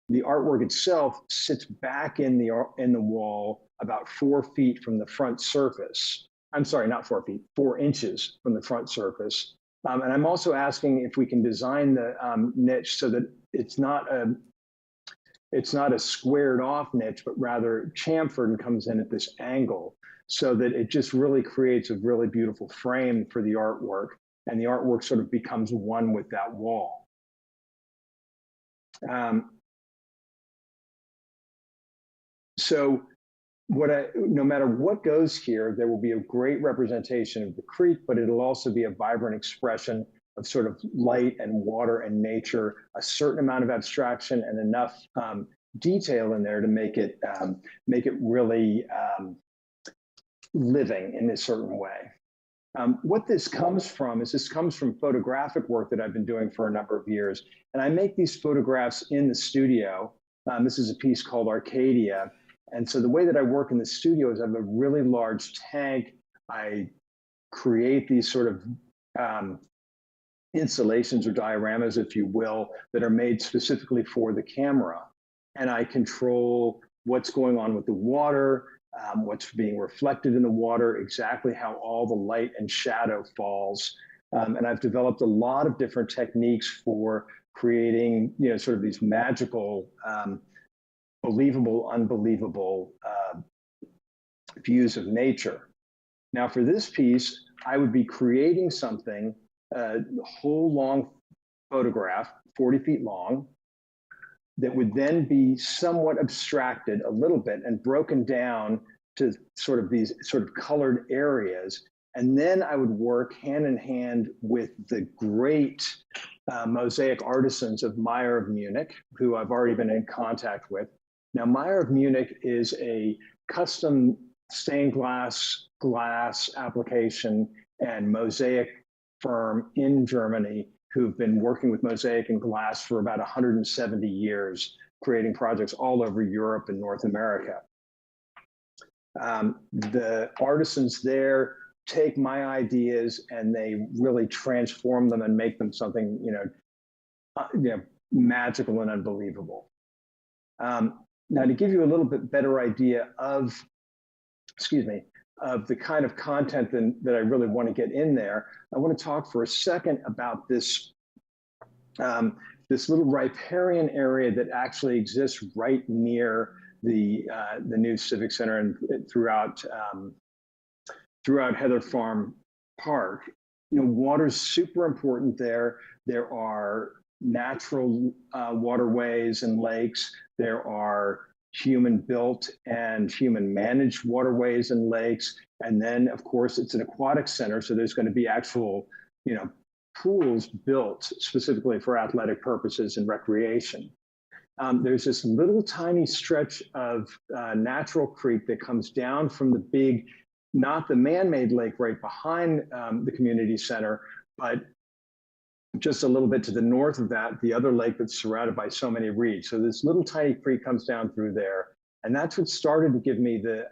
The artwork itself sits back in the wall about 4 feet from the front surface. I'm sorry, not 4 feet, 4 inches from the front surface. And I'm also asking if we can design the niche so that it's not a squared off niche, but rather chamfered and comes in at this angle, so that it just really creates a really beautiful frame for the artwork, and the artwork sort of becomes one with that wall. So no matter what goes here, there will be a great representation of the creek, but it'll also be a vibrant expression of sort of light and water and nature, a certain amount of abstraction and enough detail in there to make it really living in a certain way. What this comes from photographic work that I've been doing for a number of years. And I make these photographs in the studio. This is a piece called Arcadia. And so the way that I work in the studio is I have a really large tank. I create these sort of installations or dioramas, if you will, that are made specifically for the camera. And I control what's going on with the water, what's being reflected in the water, exactly how all the light and shadow falls. And I've developed a lot of different techniques for creating, sort of these magical, believable, unbelievable views of nature. Now, for this piece, I would be creating something, a whole long photograph, 40 feet long, that would then be somewhat abstracted a little bit and broken down to sort of these sort of colored areas. And then I would work hand in hand with the great mosaic artisans of Meyer of Munich, who I've already been in contact with. Now, Meyer of Munich is a custom stained glass application and mosaic firm in Germany who've been working with mosaic and glass for about 170 years, creating projects all over Europe and North America. The artisans there take my ideas and they really transform them and make them something, magical and unbelievable. Now, to give you a little bit better idea of, of the kind of content that I really want to get in there, I want to talk for a second about this, this little riparian area that actually exists right near the new Civic Center and throughout Heather Farm Park. Water's super important there. There are natural waterways and lakes. There are human-built and human-managed waterways and lakes. And then, of course, it's an aquatic center, so there's going to be actual, pools built specifically for athletic purposes and recreation. There's this little tiny stretch of natural creek that comes down from the big, not the man-made lake right behind the community center, but just a little bit to the north of that, the other lake that's surrounded by so many reeds. So this little tiny creek comes down through there. And that's what started to give me the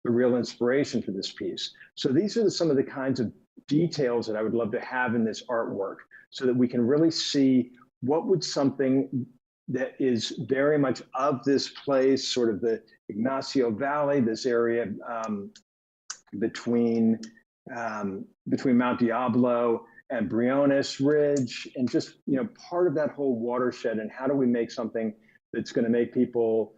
real inspiration for this piece. So these are some of the kinds of details that I would love to have in this artwork so that we can really see what would something that is very much of this place, sort of the Ignacio Valley, this area between Mount Diablo and Briones Ridge, and just part of that whole watershed, and how do we make something that's going to make people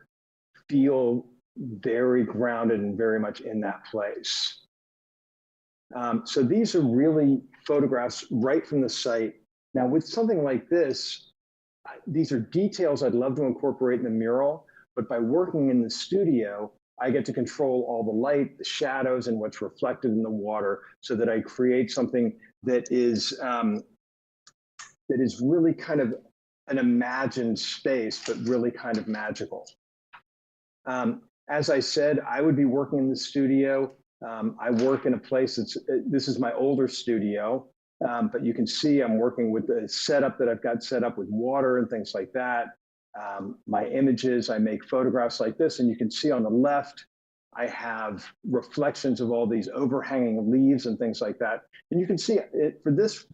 feel very grounded and very much in that place. So these are really photographs right from the site. Now with something like this, these are details I'd love to incorporate in the mural, but by working in the studio, I get to control all the light, the shadows, and what's reflected in the water, so that I create something that is really kind of an imagined space, but really kind of magical. As I said, I would be working in the studio. I work in a place this is my older studio, but you can see I'm working with the setup that I've got set up with water and things like that. My images, I make photographs like this, and you can see on the left, I have reflections of all these overhanging leaves and things like that. And you can see for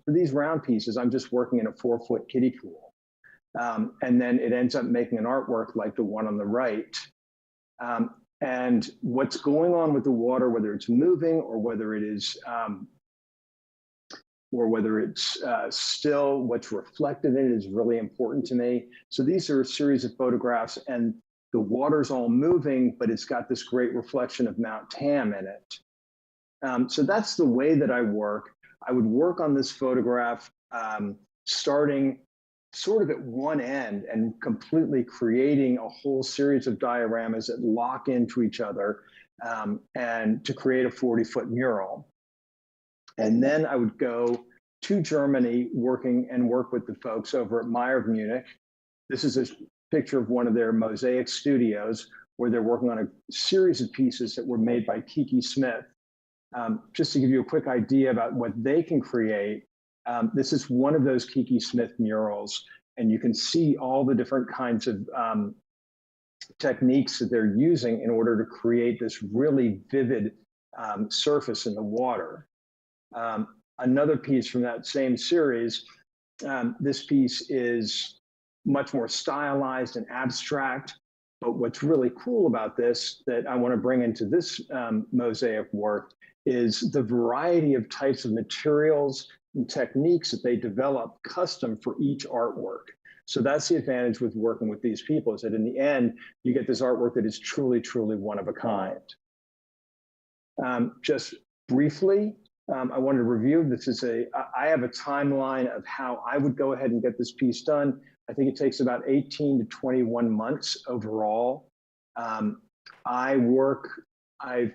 these round pieces, I'm just working in a 4-foot kiddie pool. And then it ends up making an artwork like the one on the right. And what's going on with the water, whether it's moving or whether it is still, what's reflected in it is really important to me. So these are a series of photographs, and the water's all moving, but it's got this great reflection of Mount Tam in it. So that's the way that I work. I would work on this photograph starting sort of at one end and completely creating a whole series of dioramas that lock into each other and to create a 40-foot mural. And then I would go to Germany work with the folks over at Meyer of Munich. This is a picture of one of their mosaic studios where they're working on a series of pieces that were made by Kiki Smith. Just to give you a quick idea about what they can create, this is one of those Kiki Smith murals, and you can see all the different kinds of techniques that they're using in order to create this really vivid surface in the water. Another piece from that same series, this piece is much more stylized and abstract, but what's really cool about this that I want to bring into this mosaic work is the variety of types of materials and techniques that they develop custom for each artwork. So that's the advantage with working with these people, is that in the end, you get this artwork that is truly, truly one of a kind. Just briefly, I wanted to review, I have a timeline of how I would go ahead and get this piece done. I think it takes about 18 to 21 months overall. I've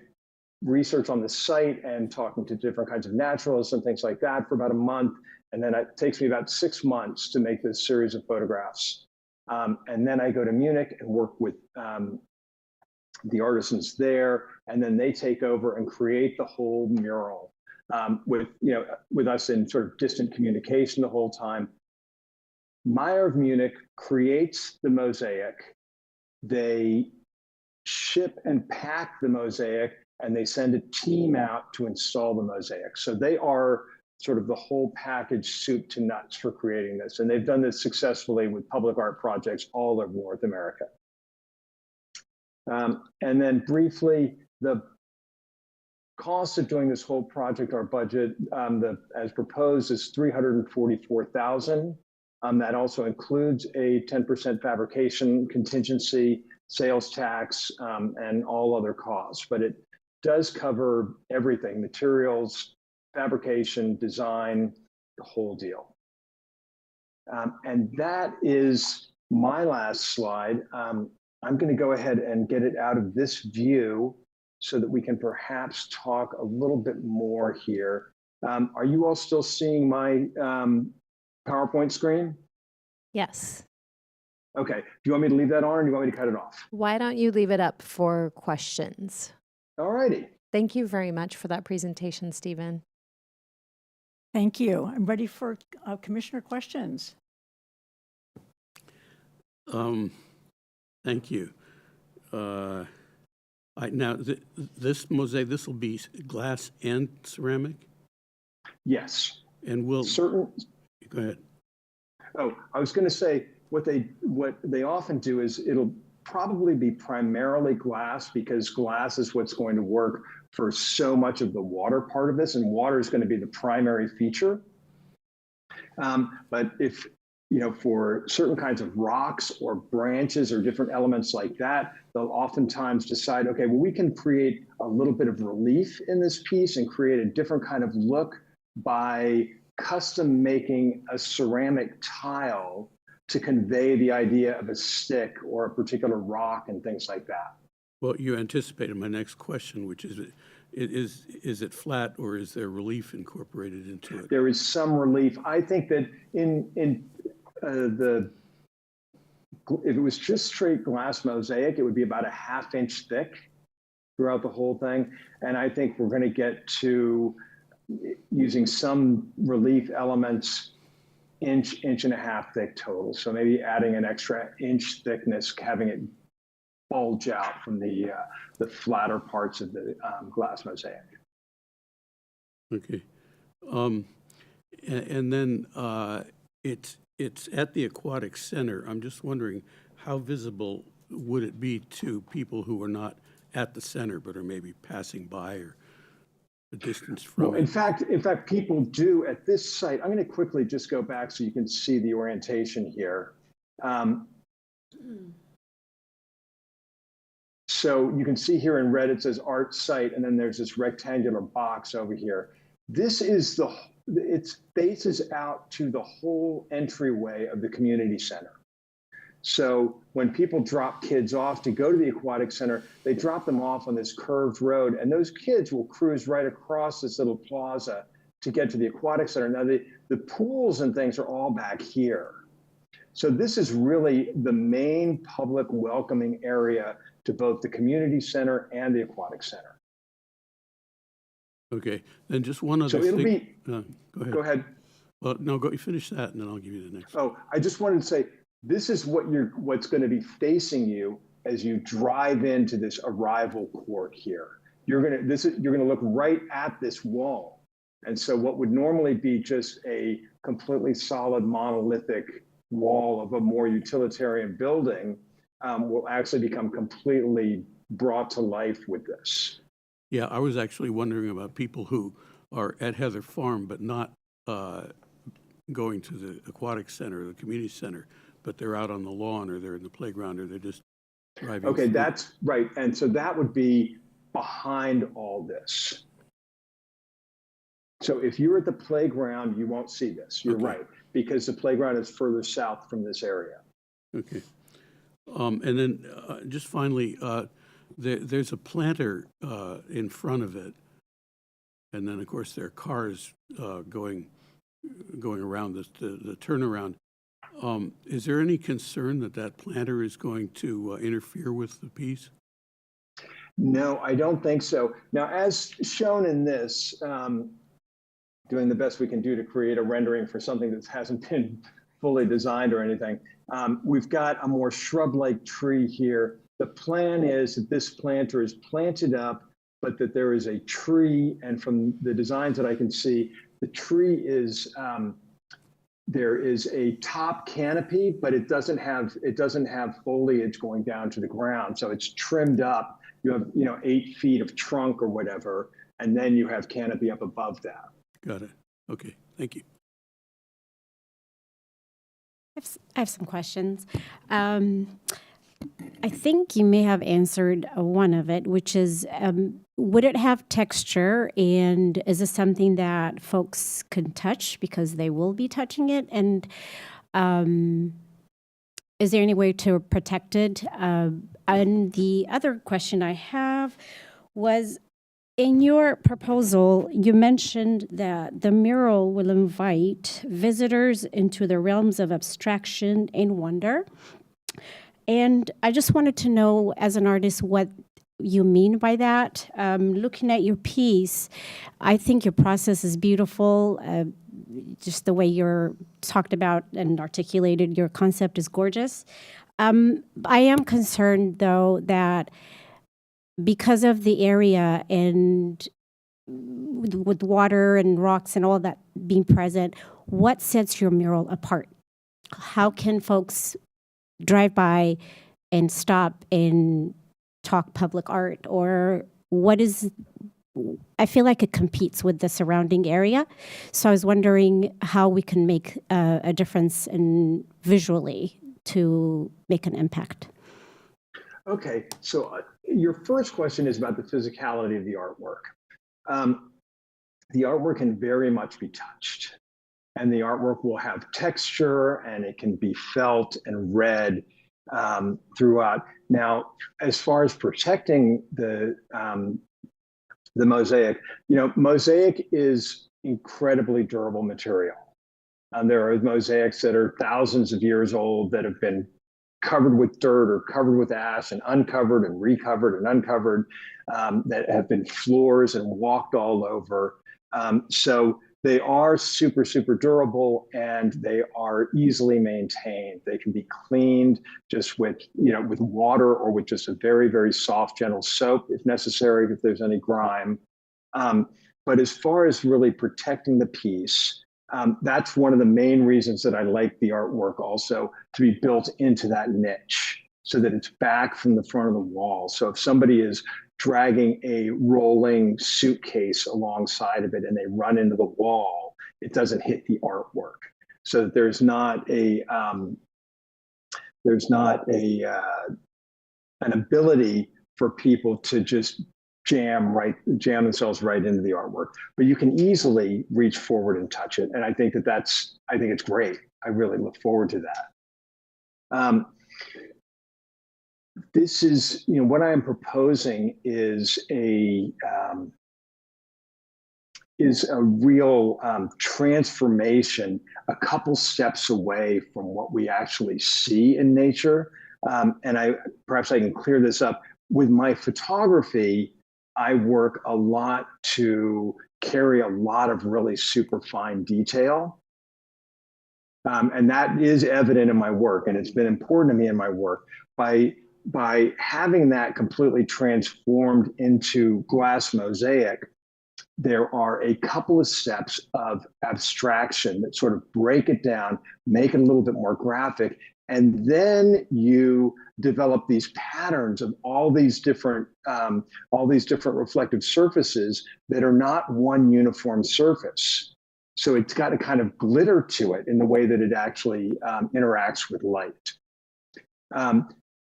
researched on the site and talking to different kinds of naturalists and things like that for about a month. And then it takes me about 6 months to make this series of photographs. And then I go to Munich and work with the artisans there, and then they take over and create the whole mural with us in sort of distant communication the whole time. Meyer of Munich creates the mosaic. They ship and pack the mosaic, and they send a team out to install the mosaics. So they are sort of the whole package soup to nuts for creating this. And they've done this successfully with public art projects all over North America. And then briefly, the cost of doing this whole project, our budget, as proposed, is $344,000. That also includes a 10% fabrication contingency, sales tax, and all other costs. But it does cover everything: materials, fabrication, design, the whole deal. And that is my last slide. I'm going to go ahead and get it out of this view so that we can perhaps talk a little bit more here. Are you all still seeing my PowerPoint screen? Yes. Okay. Do you want me to leave that on, or do you want me to cut it off? Why don't you leave it up for questions? All righty. Thank you very much for that presentation, Stephen. Thank you. I'm ready for commissioner questions. Thank you. Now, this mosaic, this will be glass and ceramic? Yes. And will certain. Go ahead. Oh, I was going to say what they often do is it'll probably be primarily glass, because glass is what's going to work for so much of the water part of this, and water is going to be the primary feature. But if, for certain kinds of rocks or branches or different elements like that, they'll oftentimes decide, okay, well, we can create a little bit of relief in this piece and create a different kind of look by custom making a ceramic tile to convey the idea of a stick or a particular rock and things like that. Well, you anticipated my next question, which is it flat, or is there relief incorporated into it? There is some relief. I think that if it was just straight glass mosaic, it would be about a ½ inch thick throughout the whole thing. And I think we're going to get to using some relief elements, inch and a half thick total. So maybe adding an extra inch thickness, having it bulge out from the flatter parts of the glass mosaic. Okay. And then it's at the Aquatic Center. I'm just wondering, how visible would it be to people who are not at the center but are maybe passing by or a distance from well, it? in fact, people do at this site. I'm going to quickly just go back so you can see the orientation here. So you can see here in red, it says art site, and then there's this rectangular box over here. This is it faces out to the whole entryway of the community center. So when people drop kids off to go to the Aquatic Center, they drop them off on this curved road, and those kids will cruise right across this little plaza to get to the Aquatic Center. Now, the pools and things are all back here. So this is really the main public welcoming area to both the community center and the Aquatic Center. Okay, then just one other So thing. it'll be, Go ahead. go ahead. Well, no, you finish that, and then I'll give you the next. Oh, I just wanted to say, this is what's going to be facing you as you drive into this arrival court here. You're going to look right at this wall. And so what would normally be just a completely solid monolithic wall of a more utilitarian building will actually become completely brought to life with this. Yeah, I was actually wondering about people who are at Heather Farm but not going to the Aquatic Center, the community center, but they're out on the lawn, or they're in the playground, or they're just driving. Okay, through. that's right. And so that would be behind all this. So if you're at the playground, you won't see this. You're Okay. right, because the playground is further south from this area. Okay. And then just finally, there's a planter in front of it, and then of course there are cars going around the turnaround. Is there any concern that planter is going to interfere with the piece? No, I don't think so. Now, as shown in this, doing the best we can do to create a rendering for something that hasn't been fully designed or anything, we've got a more shrub-like tree here. The plan is that this planter is planted up but that there is a tree, and from the designs that I can see, the tree is, there is a top canopy, but it doesn't have foliage going down to the ground. So it's trimmed up. You have, 8 feet of trunk or whatever, and then you have canopy up above that. Got it. Okay, thank you. I have some questions. I think you may have answered one of it, which is, would it have texture? And is this something that folks can touch because they will be touching it? And is there any way to protect it? And the other question I have was, in your proposal, you mentioned that the mural will invite visitors into the realms of abstraction and wonder. And I just wanted to know, as an artist, what you mean by that. Looking at your piece, I think your process is beautiful. Just the way you're talked about and articulated, your concept is gorgeous. I am concerned, though, that because of the area and with water and rocks and all that being present, what sets your mural apart? How can folks drive by and stop and talk public art? Or what is, I feel like it competes with the surrounding area. So I was wondering how we can make a difference in visually to make an impact. Okay, so your first question is about the physicality of the artwork. The artwork can very much be touched, and the artwork will have texture, and it can be felt and read throughout. Now, as far as protecting the mosaic, mosaic is incredibly durable material. There are mosaics that are thousands of years old that have been covered with dirt or covered with ash and uncovered and recovered and uncovered, that have been floors and walked all over. So they are super, super durable, and they are easily maintained. They can be cleaned just with water, or with just a very, very soft, gentle soap if necessary, if there's any grime. But as far as really protecting the piece, that's one of the main reasons that I like the artwork also to be built into that niche, so that it's back from the front of the wall. So if somebody is dragging a rolling suitcase alongside of it and they run into the wall, it doesn't hit the artwork. So that there's not an ability for people to just jam themselves right into the artwork, but you can easily reach forward and touch it. And I think it's great. I really look forward to that. This is, what I am proposing is a real transformation, a couple steps away from what we actually see in nature. And perhaps I can clear this up. With my photography, I work a lot to carry a lot of really super fine detail. And that is evident in my work, and it's been important to me in my work. By having that completely transformed into glass mosaic, there are a couple of steps of abstraction that sort of break it down, make it a little bit more graphic, and then you develop these patterns of all these different reflective surfaces that are not one uniform surface. So it's got a kind of glitter to it in the way that it actually interacts with light.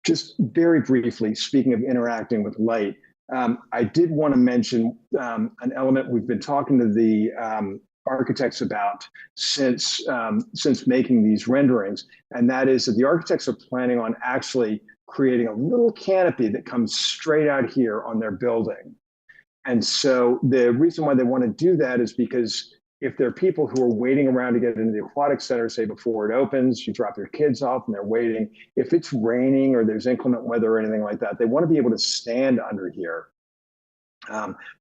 Just very briefly, speaking of interacting with light, I did want to mention an element we've been talking to the architects about since making these renderings, and that is that the architects are planning on actually creating a little canopy that comes straight out here on their building. And so the reason why they want to do that is because if there are people who are waiting around to get into the aquatic center, say before it opens, you drop your kids off and they're waiting. If it's raining or there's inclement weather or anything like that, they want to be able to stand under here.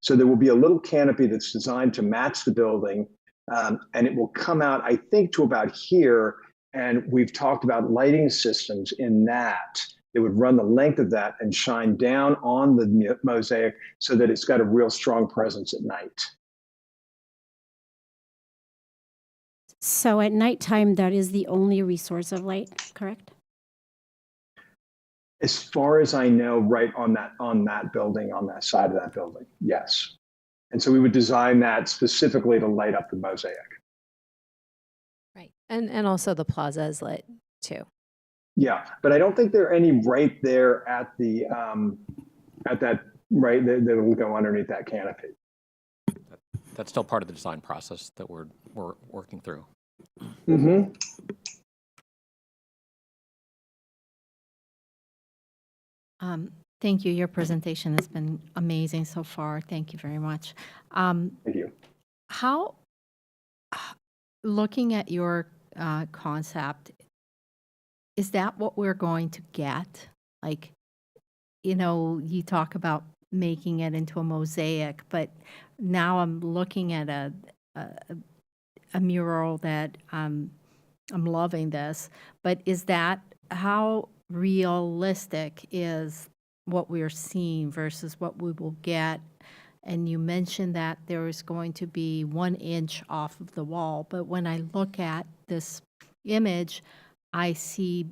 So there will be a little canopy that's designed to match the building, and it will come out, I think, to about here. And we've talked about lighting systems in that It would run the length of that and shine down on the mosaic so that it's got a real strong presence at night. So at nighttime, that is the only resource of light, correct? As far as I know, right on that building, on that side of that building, yes. And so we would design that specifically to light up the mosaic. Right. And also the plaza is lit too. Yeah, but I don't think there are any right there at the at that right that will go underneath that canopy. That's still part of the design process that we're working through. Mm-hmm. Thank you. Your presentation has been amazing so far. Thank you very much. Thank you. How, looking at your concept, is that what we're going to get? Like, you know, you talk about making it into a mosaic, but now I'm looking at a mural that I'm loving this. But is that how realistic is what we're seeing versus what we will get? And you mentioned that there is going to be 1 inch off of the wall, but when I look at this image, I see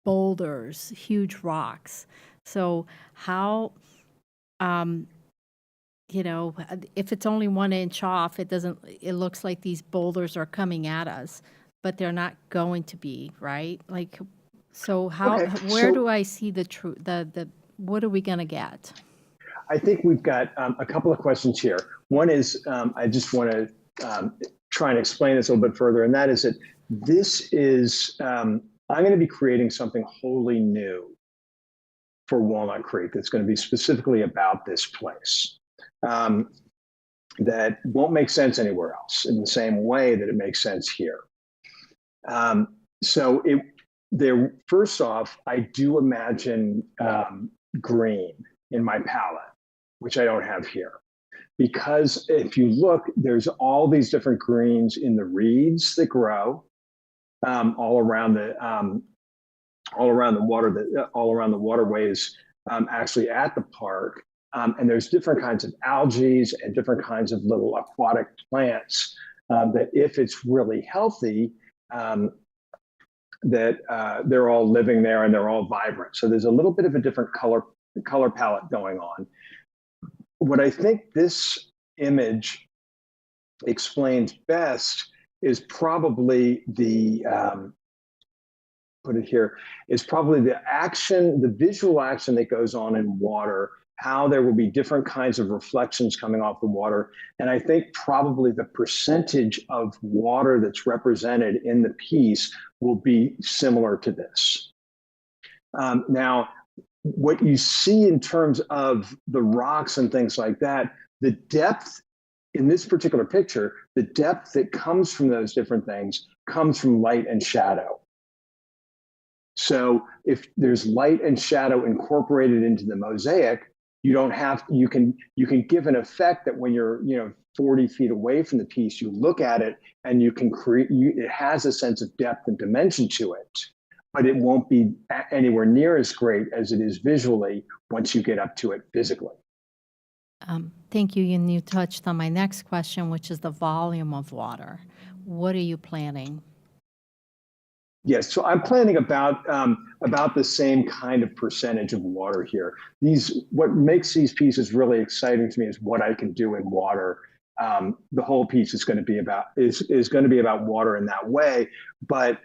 boulders, huge rocks. So how, you know, if it's only 1 inch off, it looks like these boulders are coming at us, but they're not going to be, right? Like, so how, Okay, where so- do I see what are we going to get? I think we've got a couple of questions here. One is I just want to try and explain this a little bit further, and that is that this is I'm going to be creating something wholly new for Walnut Creek that's going to be specifically about this place. That won't make sense anywhere else in the same way that it makes sense here. So first off, I do imagine green in my palette, which I don't have here. Because if you look, there's all these different greens in the reeds that grow all around the waterways, actually at the park. And there's different kinds of algae and different kinds of little aquatic plants that, if it's really healthy, that they're all living there and they're all vibrant. So there's a little bit of a different color palette going on. What I think this image explains best is probably the visual action that goes on in water, how there will be different kinds of reflections coming off the water. And I think probably the percentage of water that's represented in the piece will be similar to this. Now, what you see in terms of the rocks and things like that, the depth in this particular picture, the depth that comes from those different things comes from light and shadow. So if there's light and shadow incorporated into the mosaic, you can give an effect that when you're 40 feet away from the piece, you look at it and you can it has a sense of depth and dimension to it, but it won't be anywhere near as great as it is visually once you get up to it physically. Thank you. And you touched on my next question, which is the volume of water. What are you planning? Yes, so I'm planning about the same kind of percentage of water here. What makes these pieces really exciting to me is what I can do in water. The whole piece is going to be about water in that way, but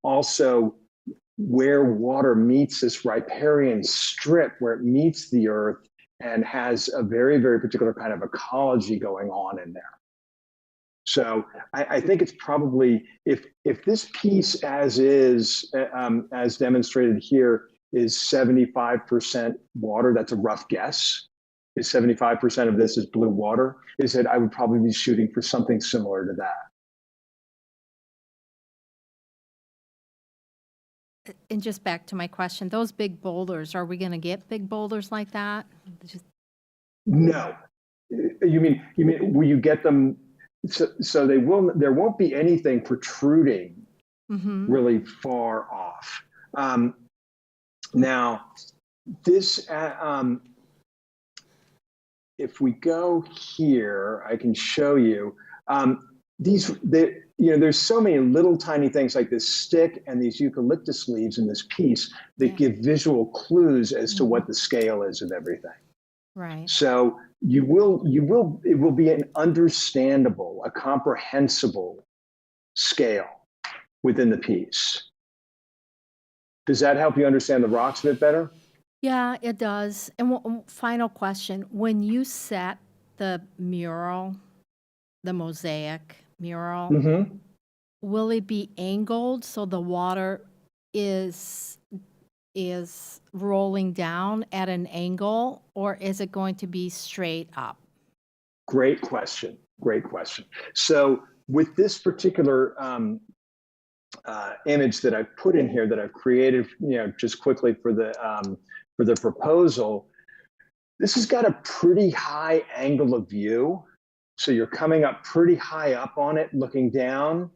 also where water meets this riparian strip, where it meets the earth and has a very, very particular kind of ecology going on in there. So I think it's probably, if this piece as is, as demonstrated here, is 75% water, that's a rough guess, is 75% of this is blue water, is that I would probably be shooting for something similar to that. And just back to my question, those big boulders, are we going to get big boulders like that? No. You mean will you get them? So there won't be anything protruding really far off. Now, this, if we go here, I can show you. There's so many little tiny things like this stick and these eucalyptus leaves in this piece that give visual clues as to what the scale is of everything. Right. So it will be an understandable, a comprehensible scale within the piece. Does that help you understand the rocks a bit better? Yeah, it does. And final question, when you set the mural, the mosaic mural, Mm-hmm. will it be angled so the water is rolling down at an angle, or is it going to be straight up? Great question. Great question. So with this particular image that I've put in here that I've created, just quickly for the proposal, this has got a pretty high angle of view. So you're coming up pretty high up on it, looking down.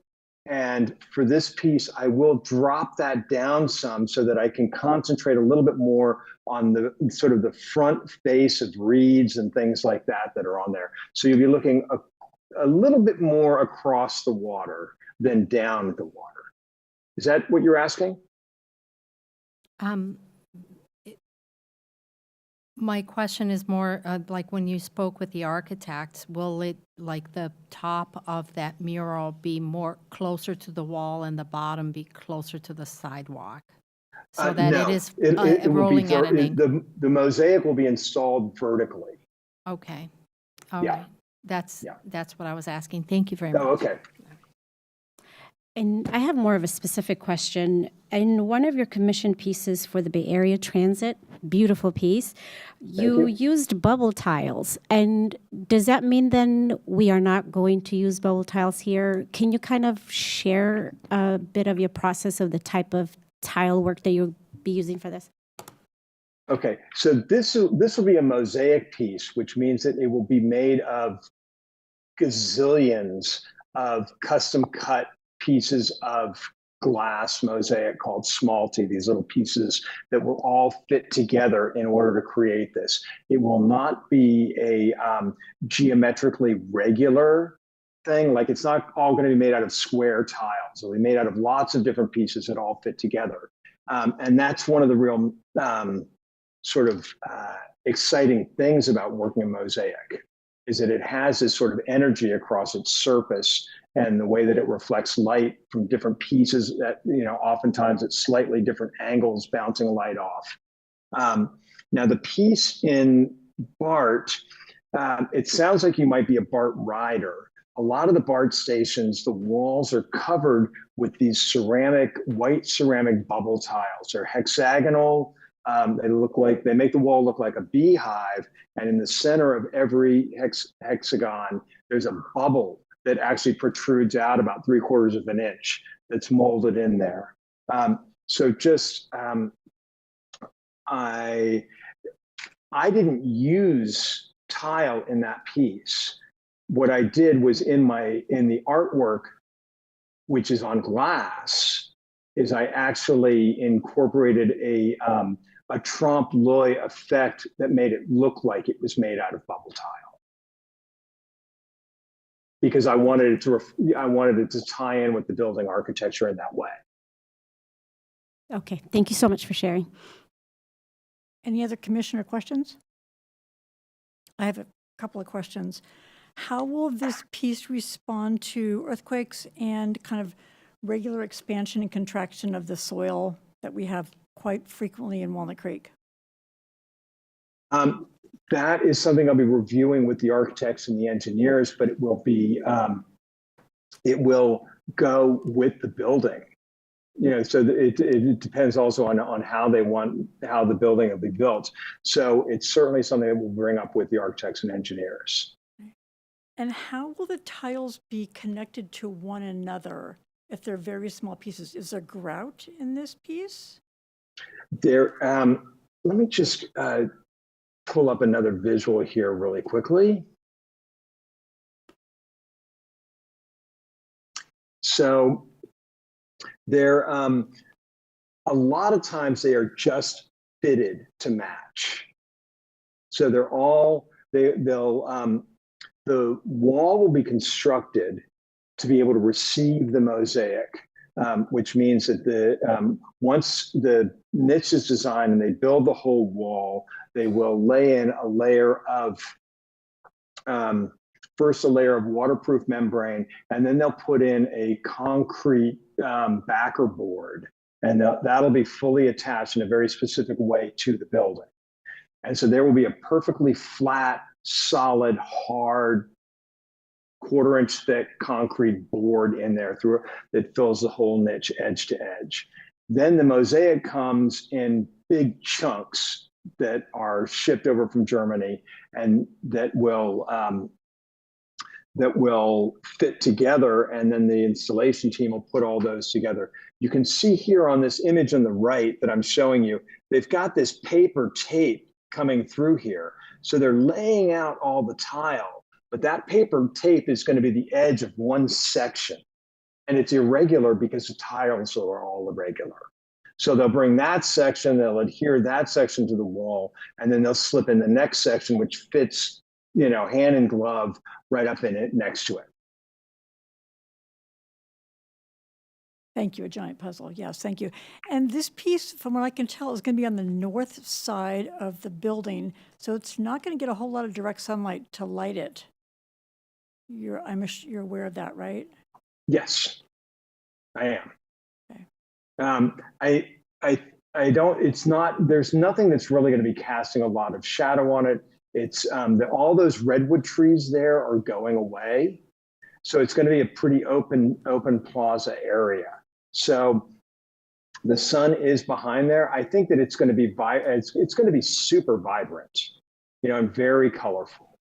And for this piece, I will drop that down some so that I can concentrate a little bit more on the sort of the front face of reeds and things like that are on there. So you'll be looking a little bit more across the water than down at the water. Is that what you're asking? My question is more like when you spoke with the architects, will it, like the top of that mural be more closer to the wall and the bottom be closer to the sidewalk? So that No, it is it will rolling be at an angle? the mosaic will be installed vertically. Okay, all Yeah. right. That's Yeah. that's what I was asking. Thank you very much. Oh, okay. And I have more of a specific question. In one of your commission pieces for the Bay Area Transit, beautiful piece, you used bubble tiles. And does that mean then we are not going to use bubble tiles here? Can you kind of share a bit of your process of the type of tile work that you'll be using for this? Okay, so this will be a mosaic piece, which means that it will be made of gazillions of custom cut pieces of glass mosaic called smalty, these little pieces that will all fit together in order to create this. It will not be a geometrically regular thing. Like, it's not all going to be made out of square tiles. It'll be made out of lots of different pieces that all fit together. And that's one of the real exciting things about working in mosaic, is that it has this sort of energy across its surface and the way that it reflects light from different pieces that, oftentimes at slightly different angles bouncing light off. Now, the piece in BART, it sounds like you might be a BART rider. A lot of the BART stations, the walls are covered with these white ceramic bubble tiles. They're hexagonal. They make the wall look like a beehive. And in the center of every hexagon, there's a bubble that actually protrudes out about 3/4 of an inch that's molded in there. I didn't use tile in that piece. What I did was in the artwork, which is on glass, is I actually incorporated a trompe l'oeil effect that made it look like it was made out of bubble tile, because I wanted it to tie in with the building architecture in that way. Okay, thank you so much for sharing. Any other commissioner questions? I have a couple of questions. How will this piece respond to earthquakes and kind of regular expansion and contraction of the soil that we have quite frequently in Walnut Creek? That is something I'll be reviewing with the architects and the engineers, but it will go with the building. So it depends also on how the building will be built. So it's certainly something that we'll bring up with the architects and engineers. And how will the tiles be connected to one another if they're very small pieces? Is there grout in this piece? Let me just pull up another visual here really quickly. So a lot of times they are just fitted to match. So they're all, they'll, the wall will be constructed to be able to receive the mosaic, which means that once the niche is designed and they build the whole wall, they will lay in a layer of, first a layer of waterproof membrane, and then they'll put in a concrete backer board, and that'll be fully attached in a very specific way to the building. And so there will be a perfectly flat, solid, hard, quarter-inch thick concrete board in there that fills the whole niche edge to edge. Then the mosaic comes in big chunks that are shipped over from Germany and that will fit together, and then the installation team will put all those together. You can see here on this image on the right that I'm showing you, they've got this paper tape coming through here. So they're laying out all the tile, but that paper tape is going to be the edge of one section. And it's irregular because the tiles are all irregular. So they'll bring that section, they'll adhere that section to the wall, and then they'll slip in the next section, which fits, you know, hand in glove right up in it next to it. Thank you, a giant puzzle. Yes, thank you. And this piece, from what I can tell, is going to be on the north side of the building, so it's not going to get a whole lot of direct sunlight to light it. You're aware of that, right? Yes, I am. Okay. I don't, it's not, there's nothing that's really going to be casting a lot of shadow on it. It's all those redwood trees there are going away. So it's going to be a pretty open plaza area. So the sun is behind there. I think that it's going to be it's going to be super vibrant, you know, and very colorful.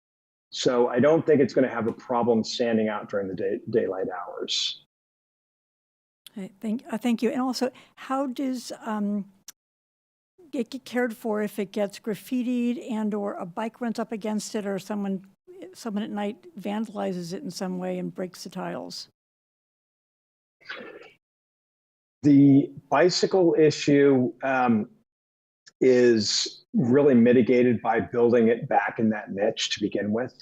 So I don't think it's going to have a problem standing out during the daylight hours. Thank you. And also, how does it get cared for if it gets graffitied and or a bike runs up against it, or someone at night vandalizes it in some way and breaks the tiles? The bicycle issue is really mitigated by building it back in that niche to begin with.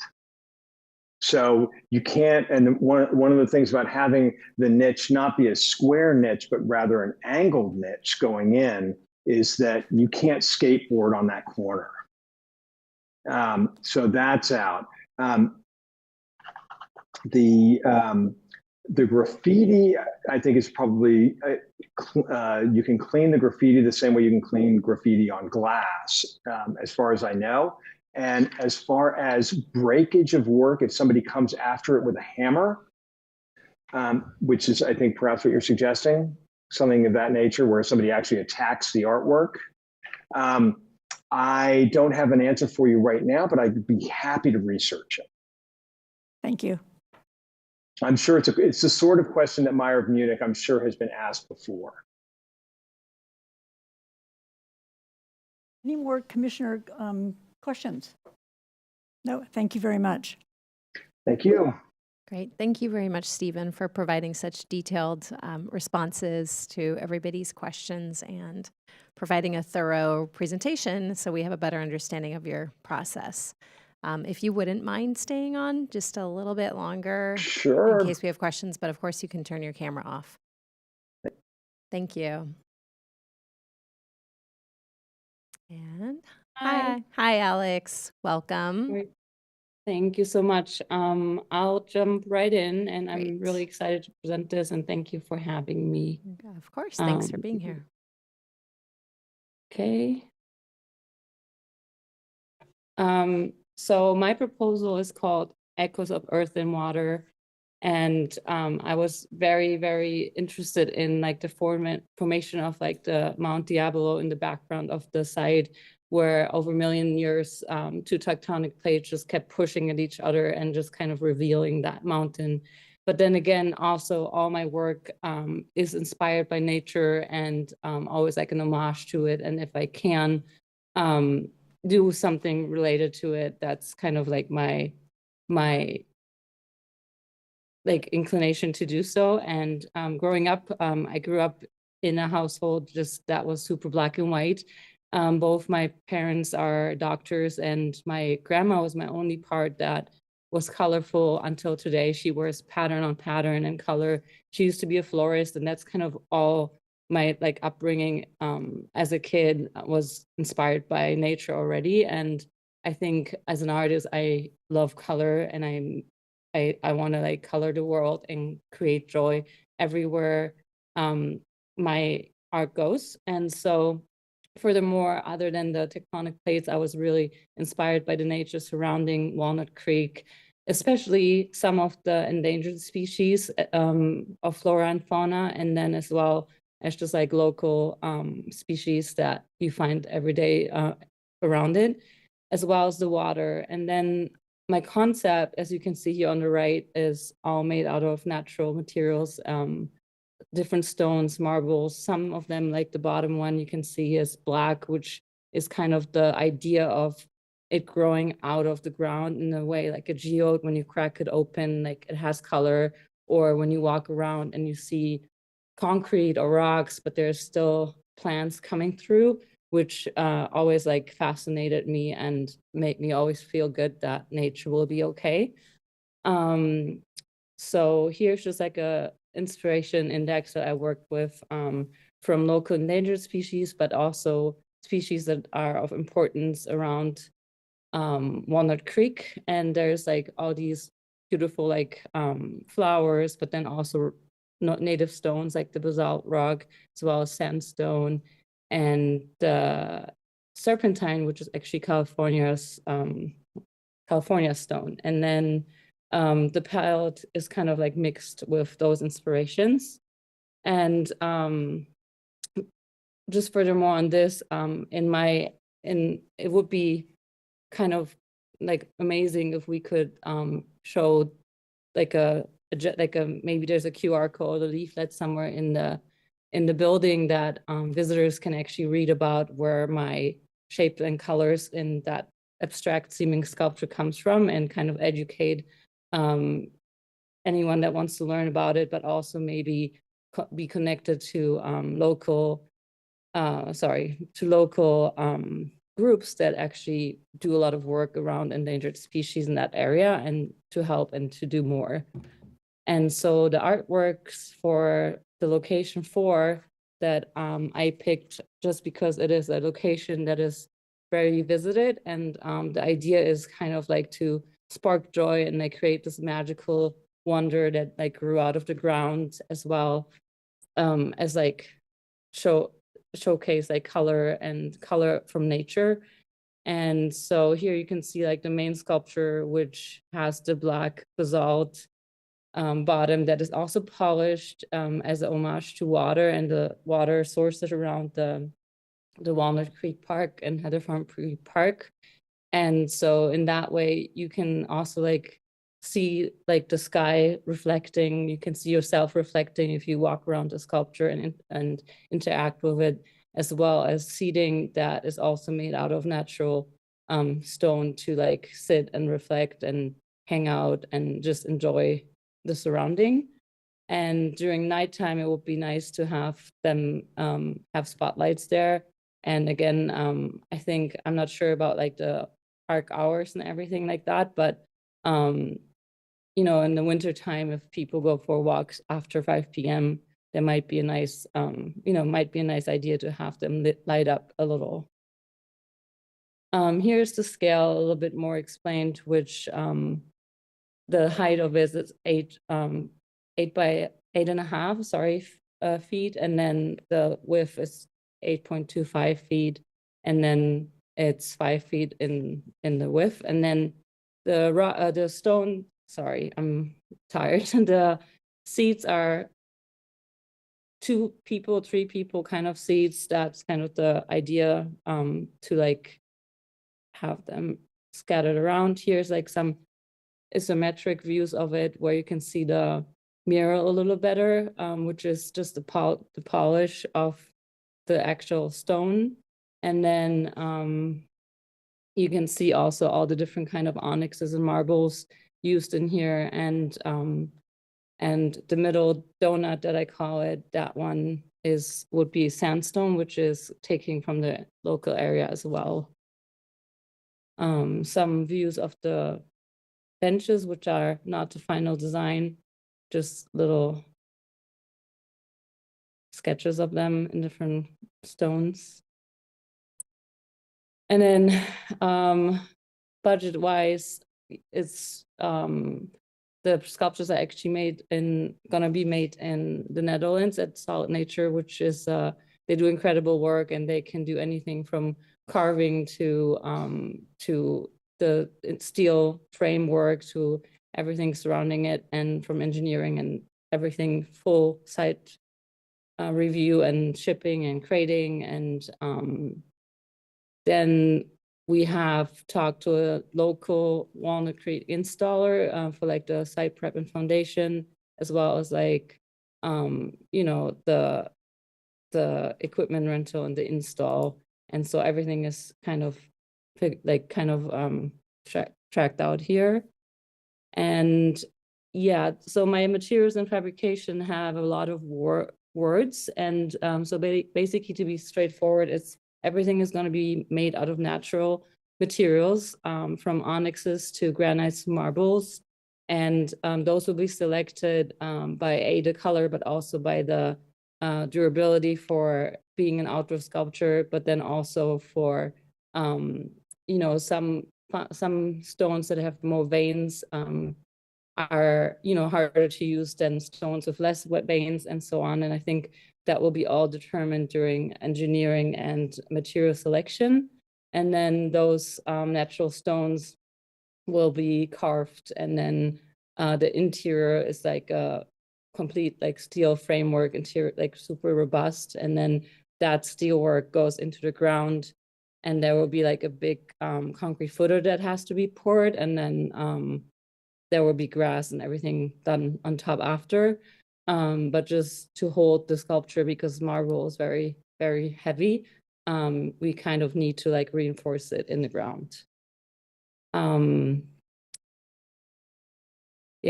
So you can't, and one of the things about having the niche not be a square niche, but rather an angled niche going in, is that you can't skateboard on that corner. So that's out. The graffiti, I think, is probably, you can clean the graffiti the same way you can clean graffiti on glass, as far as I know. And as far as breakage of work, if somebody comes after it with a hammer, which is, I think, perhaps what you're suggesting, something of that nature where somebody actually attacks the artwork. I don't have an answer for you right now, but I'd be happy to research it. Thank you. I'm sure it's the sort of question that Meyer of Munich, I'm sure, has been asked before. Any more commissioner questions? No, thank you very much. Thank you. Great. Thank you very much, Stephen, for providing such detailed responses to everybody's questions and providing a thorough presentation so we have a better understanding of your process. If you wouldn't mind staying on just a little bit longer, sure, in case we have questions, but of course you can turn your camera off. Thank you. And hi, Alex. Welcome. Great. Thank you so much. I'll jump right in, and Great. I'm really excited to present this, and thank you for having me. Of course. Thanks for being here. Okay. So my proposal is called Echoes of Earth and Water. And I was very, very interested in like the formation of like the Mount Diablo in the background of the site, where over a million years, two tectonic plates just kept pushing at each other and just kind of revealing that mountain. But then again, also all my work is inspired by nature and always like an homage to it. And if I can do something related to it, that's kind of like my like inclination to do so. And growing up, I grew up in a household just that was super black and white. Both my parents are doctors, and my grandma was my only part that was colorful until today. She wears pattern on pattern and color. She used to be a florist, and that's kind of all my like upbringing as a kid was inspired by nature already. And I think as an artist, I love color, and I want to like color the world and create joy everywhere my art goes. And so furthermore, other than the tectonic plates, I was really inspired by the nature surrounding Walnut Creek, especially some of the endangered species of flora and fauna, and then as well as just like local species that you find every day around it, as well as the water. And then my concept, as you can see here on the right, is all made out of natural materials, different stones, marbles. Some of them, like the bottom one you can see is black, which is kind of the idea of it growing out of the ground in a way like a geode. When you crack it open, like it has color. Or when you walk around and you see concrete or rocks, but there's still plants coming through, which always like fascinated me and made me always feel good that nature will be okay. So here's just like a inspiration index that I worked with from local endangered species, but also species that are of importance around Walnut Creek. And there's like all these beautiful like flowers, but then also native stones like the basalt rock, as well as sandstone and serpentine, which is actually California's California stone. And then the palette is kind of like mixed with those inspirations. And just furthermore on this, it would be kind of like amazing if we could show like maybe there's a QR code or leaflet somewhere in the building that visitors can actually read about where my shape and colors in that abstract seeming sculpture comes from, and kind of educate anyone that wants to learn about it, but also maybe be connected to local groups that actually do a lot of work around endangered species in that area, and to help and to do more. And so the artworks for the location 4 that I picked just because it is a location that is very visited, and the idea is kind of like to spark joy and like create this magical wonder that like grew out of the ground, as well as like showcase like color from nature. And so here you can see like the main sculpture, which has the black basalt bottom that is also polished as an homage to water and the water sources around the Walnut Creek Park and Heather Farm Creek Park. And so in that way, you can also like see like the sky reflecting. You can see yourself reflecting if you walk around the sculpture and interact with it, as well as seating that is also made out of natural stone to like sit and reflect and hang out and just enjoy the surrounding. And during nighttime, it would be nice to have them have spotlights there. And again, I think, I'm not sure about like the park hours and everything like that, but you know, in the winter time, if people go for walks after 5 p.m., there might be a nice, might be a nice idea to have them light up a little. Here's the scale a little bit more explained, which the height of it is 8 by 8.5, feet, and then the width is 8.25 feet, and then it's 5 feet in the width, and then the stone. Sorry, I'm tired. The seats are 2 people, 3 people kind of seats. That's kind of the idea to like have them scattered around. Here's like some isometric views of it where you can see the mural a little better, which is just the polish of the actual stone. And then you can see also all the different kind of onyxes and marbles used in here, and the middle donut that I call it, that one would be sandstone, which is taking from the local area as well. Some views of the benches, which are not the final design, just little sketches of them in different stones. And then budget-wise, it's the sculptures are actually gonna be made in the Netherlands at Solid Nature, which is they do incredible work, and they can do anything from carving to the steel framework to everything surrounding it, and from engineering and everything, full site review and shipping and crating. And then we have talked to a local Walnut Creek installer for like the site prep and foundation, as well as like, you know, the equipment rental and the install. And so everything is kind of tracked out here. And yeah, so my materials and fabrication have a lot of words. And so basically, to be straightforward, everything is going to be made out of natural materials, from onyxes to granites to marbles. And those will be selected by the color, but also by the durability for being an outdoor sculpture, but then also for, you know, some stones that have more veins are, you know, harder to use than stones with less wet veins and so on. And I think that will be all determined during engineering and material selection. And then those natural stones will be carved, and then the interior is like a complete like steel framework interior, like super robust. And then that steel work goes into the ground, and there will be like a big concrete footer that has to be poured, and then there will be grass and everything done on top after. But just to hold the sculpture, because marble is very, very heavy, we kind of need to like reinforce it in the ground. Yeah,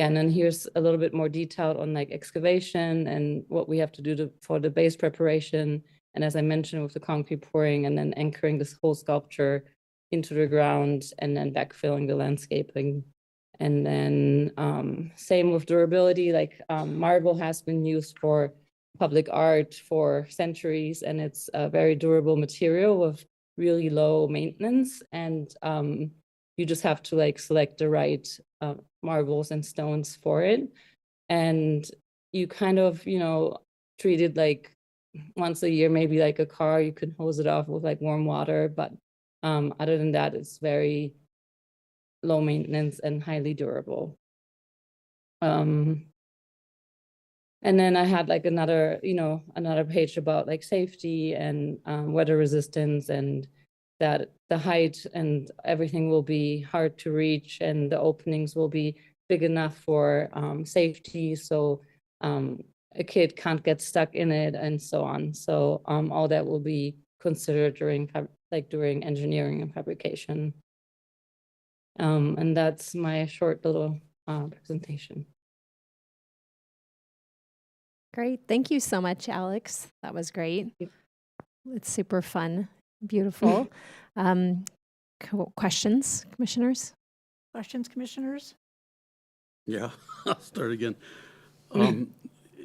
and then here's a little bit more detailed on like excavation and what we have to do for the base preparation. And as I mentioned, with the concrete pouring and then anchoring this whole sculpture into the ground, and then backfilling the landscaping. And then same with durability, like marble has been used for public art for centuries, and it's a very durable material with really low maintenance. And you just have to like select the right marbles and stones for it. And you kind of, you know, treat it like once a year, maybe like a car, you can hose it off with like warm water. But other than that, it's very low maintenance and highly durable. And then I had like another page about like safety and weather resistance, and that the height and everything will be hard to reach, and the openings will be big enough for safety, so a kid can't get stuck in it, and so on. So all that will be considered during engineering and fabrication. And that's my short little presentation. Great. Thank you so much, Alex. That was great. It's super fun, beautiful. Questions, commissioners? Questions, commissioners? Yeah, I'll start again.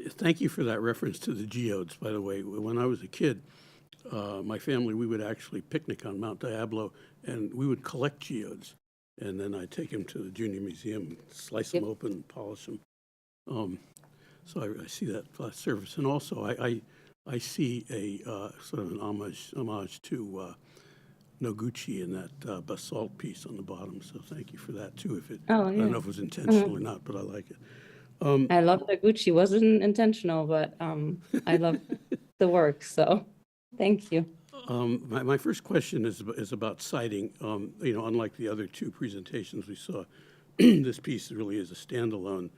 Thank you for that reference to the geodes, by the way. When I was a kid, my family, we would actually picnic on Mount Diablo, and we would collect geodes. And then I'd take them to the Junior Museum, slice them open, polish them. So I see that service. And also, I see a sort of an homage to Noguchi in that basalt piece on the bottom. So thank you for that, too. I don't know if it was intentional or not, but I like it. I love Noguchi. Wasn't intentional, but I love the work. So thank you. My first question is about siting. You know, unlike the other two presentations we saw, this piece really is a standalone,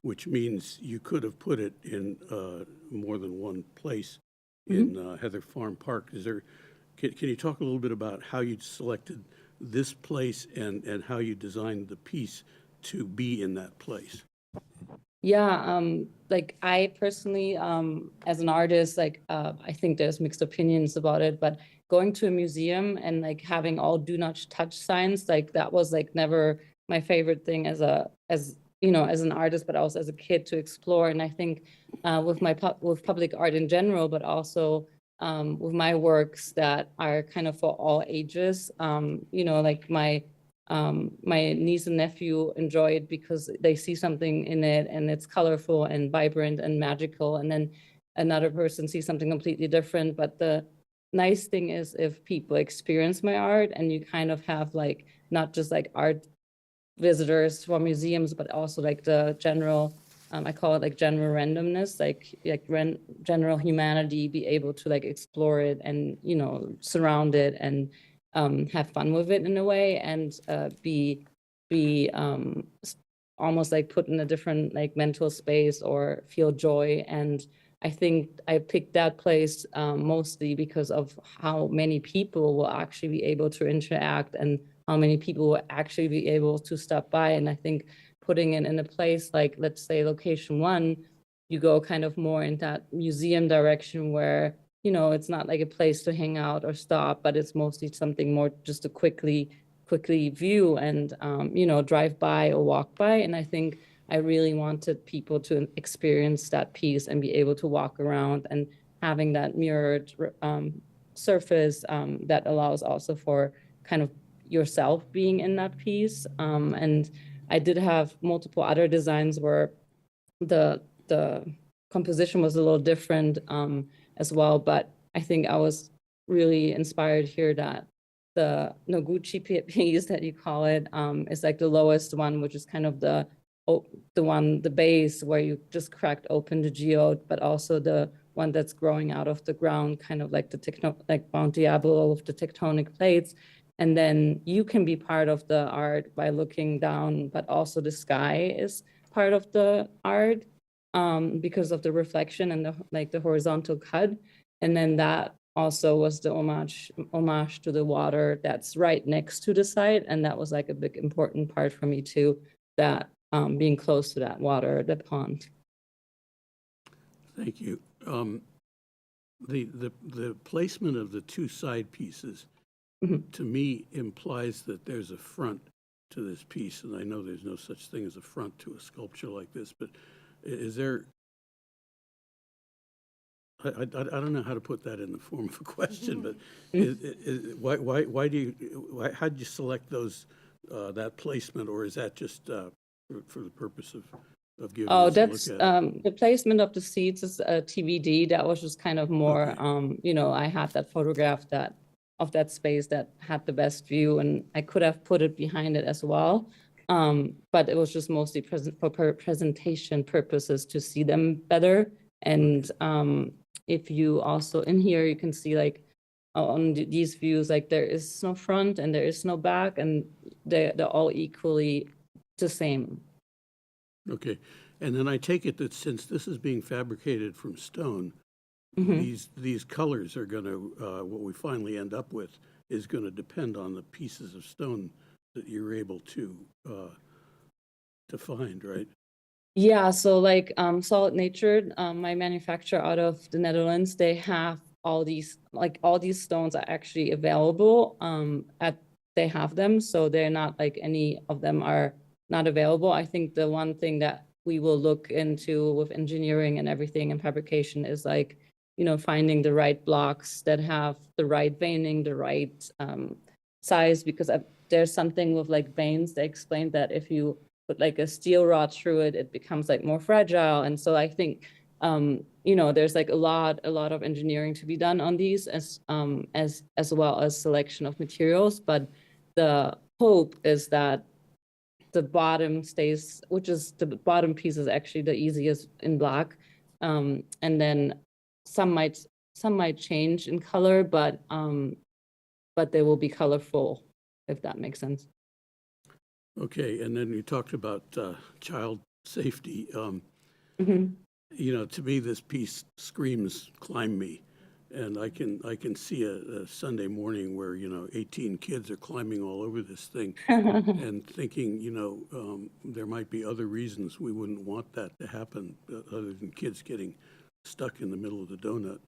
which means you could have put it in more than one place in Heather Farm Park. Can you talk a little bit about how you selected this place and how you designed the piece to be in that place? Yeah, like I personally, as an artist, like I think there's mixed opinions about it, but going to a museum and like having all do not touch signs, like that was like never my favorite thing as as an artist, but also as a kid to explore. And I think with with public art in general, but also with my works that are kind of for all ages, like my niece and nephew enjoy it because they see something in it and it's colorful and vibrant and magical. And then another person sees something completely different. But the nice thing is if people experience my art and you kind of have like, not just like art visitors from museums, but also like the general, I call it like general randomness, general humanity, be able to like explore it and, surround it and have fun with it in a way, and be almost like put in a different like mental space or feel joy. And I think I picked that place mostly because of how many people will actually be able to interact and how many people will actually be able to stop by. And I think putting it in a place like, let's say, location one, you go kind of more in that museum direction where, it's not like a place to hang out or stop, but it's mostly something more just to quickly view and, drive by or walk by. And I think I really wanted people to experience that piece and be able to walk around and having that mirrored surface that allows also for kind of yourself being in that piece. And I did have multiple other designs where the composition was a little different as well. But I think I was really inspired here that the Noguchi piece that you call it is like the lowest one, which is kind of the base where you just cracked open the geode, but also the one that's growing out of the ground, kind of like like Mount Diablo of the tectonic plates. And then you can be part of the art by looking down, but also the sky is part of the art because of the reflection and the horizontal cut. And then that also was the homage to the water that's right next to the site. And that was like a big important part for me too, that being close to that water, the pond. Thank you. The placement of the two side pieces, to me, implies that there's a front to this piece, and I know there's no such thing as a front to a sculpture like this, but is there, I don't know how to put that in the form of a question, but why do you, how did you select those, that placement, or is that just for the purpose of giving us a That's look at it? the placement of the seats is a TBD. That was just kind of more, Okay. I had that photograph of that space that had the best view, and I could have put it behind it as well. But it was just mostly for presentation purposes to see them better. And if you also in here, you can see like on these views, like there is no front and there is no back, and they're all equally the same. Okay, and then I take it that since this is being fabricated from stone, these colors are going to, what we finally end up with is going to depend on the pieces of stone that you're able to find, right? Yeah, so like Solid Natured, my manufacturer out of the Netherlands, they have all these stones are actually available they have them, so they're not like any of them are not available. I think the one thing that we will look into with engineering and everything and fabrication is like, finding the right blocks that have the right veining, the right size, because there's something with like veins. They explained that if you put like a steel rod through it, it becomes like more fragile. And so I think, there's like a lot of engineering to be done on these as well as selection of materials. But the hope is that the bottom stays, which is the bottom piece is actually the easiest in black. And then some might change in color, but they will be colorful, if that makes sense. Okay, and then you talked about child safety. To me, this piece screams "climb me," And I can see a Sunday morning where, 18 kids are climbing all over this thing and thinking, there might be other reasons we wouldn't want that to happen other than kids getting stuck in the middle of the donut.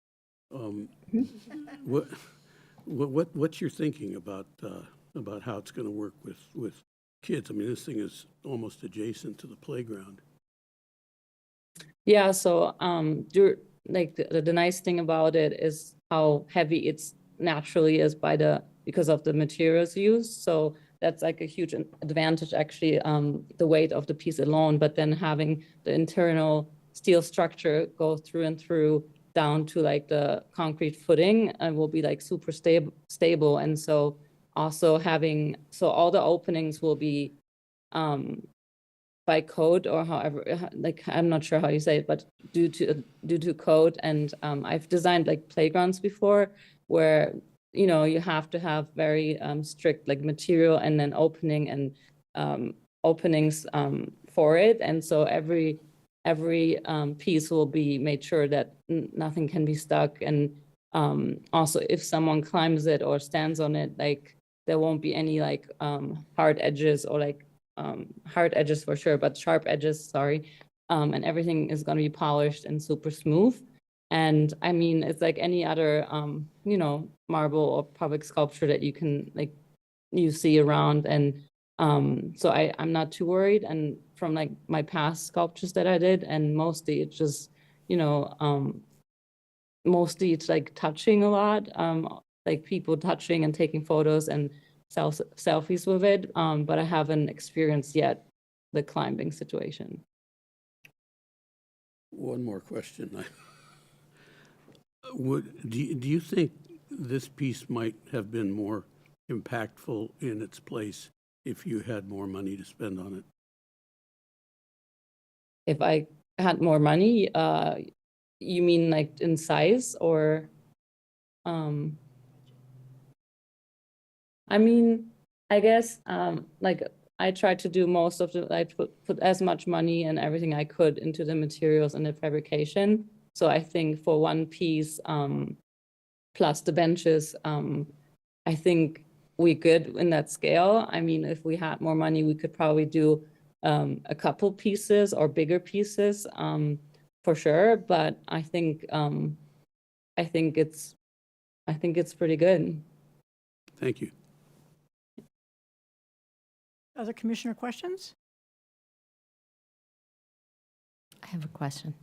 What's your thinking about how it's going to work with kids? I mean, this thing is almost adjacent to the playground. Yeah, so like the nice thing about it is how heavy it's naturally is because of the materials used. So that's like a huge advantage, actually, the weight of the piece alone, but then having the internal steel structure go through and through down to like the concrete footing and will be like super stable. And so also so all the openings will be by code, or however, like, I'm not sure how you say it, but due to code. And I've designed like playgrounds before where, you have to have very strict like material and then opening and openings for it. And so every piece will be made sure that nothing can be stuck. And also if someone climbs it or stands on it, like there won't be any like hard edges or like hard edges for sure, but sharp edges, sorry. And everything is going to be polished and super smooth. And I mean, it's like any other, marble or public sculpture that you see around. And so I'm not too worried. And from like my past sculptures that I did, and mostly it's just, mostly it's like touching a lot, like people touching and taking photos and selfies with it, but I haven't experienced yet the climbing situation. One more question. Do you think this piece might have been more impactful in its place if you had more money to spend on it? If I had more money, you mean like in size or? I mean, I guess like I tried to do most of I put as much money and everything I could into the materials and the fabrication. So I think for one piece, plus the benches, I think we good in that scale. I mean, if we had more money, we could probably do a couple pieces or bigger pieces, for sure. But I think it's pretty good. Thank you. Other commissioner questions? I have a question.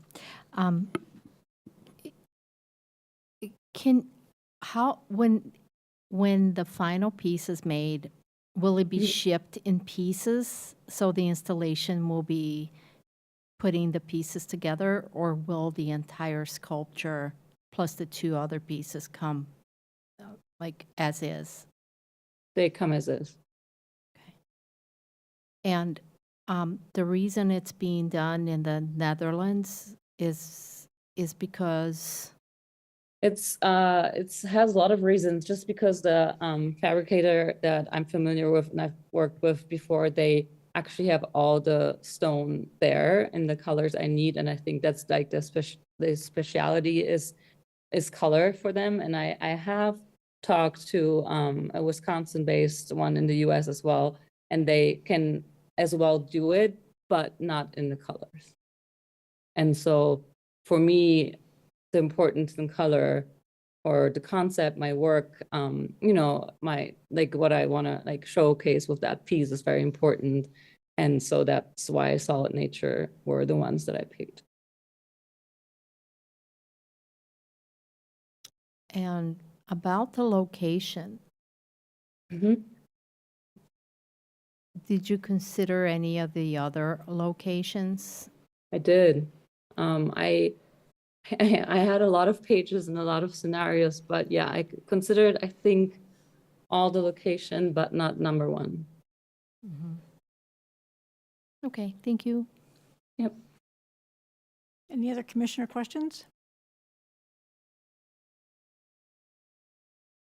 When the final piece is made, will it be shipped in pieces? So the installation will be putting the pieces together, or will the entire sculpture plus the two other pieces come like as is? They come as is. And the reason it's being done in the Netherlands is because It has a lot of reasons. Just because the fabricator that I'm familiar with and I've worked with before, they actually have all the stone there in the colors I need, and I think that's like the speciality is color for them. And I have talked to a Wisconsin-based one in the U.S. as well, and they can as well do it, but not in the colors. And so for me, the importance in color or the concept, my work, my like what I want to like showcase with that piece is very important. And so that's why Solid Nature were the ones that I picked. And about the location, did you consider any of the other locations? I did. I had a lot of pages and a lot of scenarios, but yeah, I considered, I think, all the location, but not number one. Okay, thank you. Yep. Any other commissioner questions?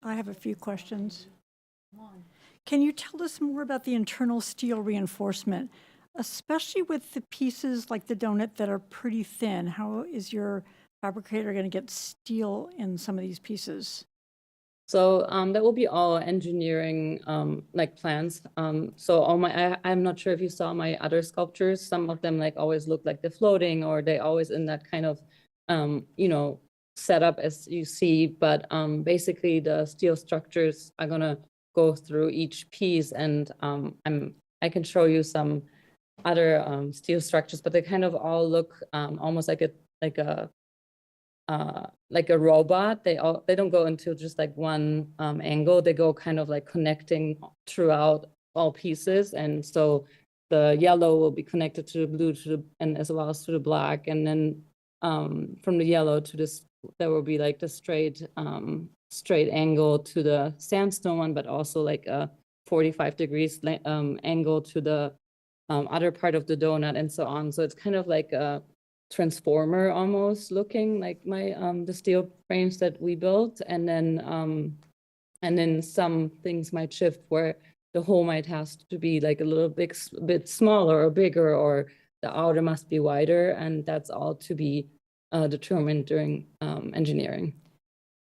I have a few questions. Can you tell us more about the internal steel reinforcement, especially with the pieces like the donut that are pretty thin? How is your fabricator going to get steel in some of these pieces? So that will be all engineering like plans. So all I'm not sure if you saw my other sculptures. Some of them like always look like they're floating, or they always in that kind of you know, setup as you see. But basically the steel structures are gonna go through each piece, and I can show you some other steel structures, but they kind of all look almost like a robot. They don't go into just like one angle. They go kind of like connecting throughout all pieces. And so the yellow will be connected to the blue and as well as to the black. And then from the yellow to this, there will be like the straight angle to the sandstone one, but also like a 45 degrees angle to the other part of the donut and so on. So it's kind of like a transformer almost looking, like my the steel frames that we built. And then some things might shift where the hole might have to be like a little bit smaller or bigger, or the outer must be wider, and that's all to be determined during engineering.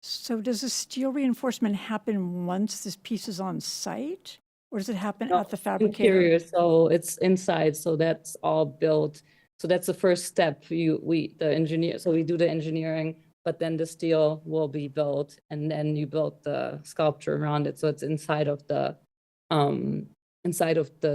So does the steel reinforcement happen once this piece is on site, or does it happen at the fabricator? Interior, so it's inside, so that's all built. So that's the first step. So we do the engineering, but then the steel will be built, and then you build the sculpture around it. So it's inside of the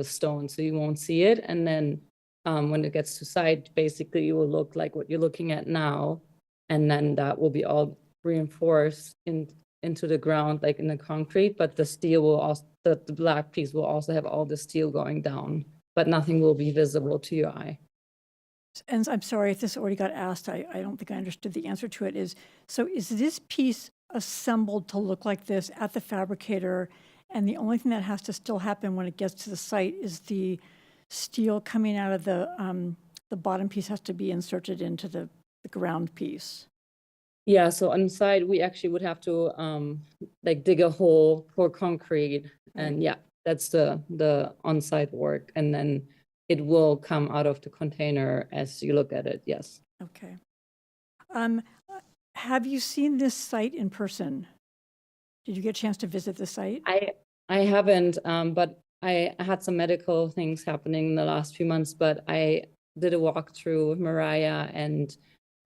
stone, so you won't see it. And then when it gets to site, basically it will look like what you're looking at now, and then that will be all reinforced into the ground, like in the concrete. But the steel will also, the black piece will also have all the steel going down, but nothing will be visible to your eye. And I'm sorry if this already got asked, I don't think I understood the answer to it. So is this piece assembled to look like this at the fabricator, and the only thing that has to still happen when it gets to the site is the steel coming out of the bottom piece has to be inserted into the ground piece? Yeah, so inside we actually would have to like dig a hole, pour concrete, and yeah, that's the on-site work. And then it will come out of the container as you look at it, yes. Okay. Have you seen this site in person? Did you get a chance to visit the site? I haven't, but I had some medical things happening in the last few months, but I did a walkthrough with Mariah, and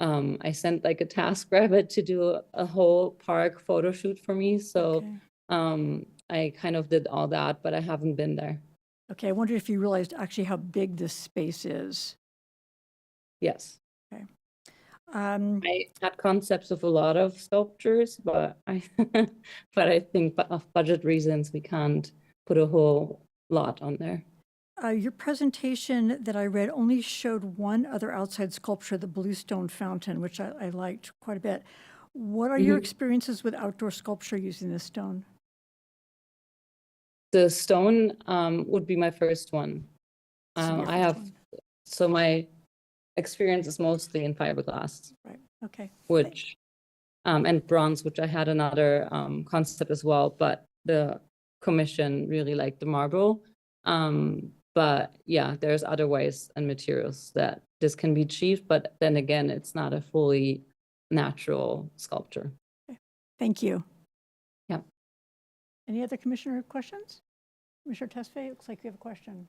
I sent like a TaskRabbit to do a whole park photo shoot for me. So Okay. I kind of did all that, but I haven't been there. Okay, I wondered if you realized actually how big this space is. Yes. Okay. I had concepts of a lot of sculptures, but I think of budget reasons, we can't put a whole lot on there. Your presentation that I read only showed one other outside sculpture, the Bluestone Fountain, which I liked quite a bit. What are your experiences with outdoor sculpture using this stone? The stone would be my first one. So my experience is mostly in fiberglass. Right, okay. Which, and bronze, which I had another concept as well, but the commission really liked the marble. But yeah, there's other ways and materials that this can be achieved, but then again, it's not a fully natural sculpture. Okay. Thank you. Yeah. Any other commissioner questions? Commissioner Tesfaye, looks like you have a question.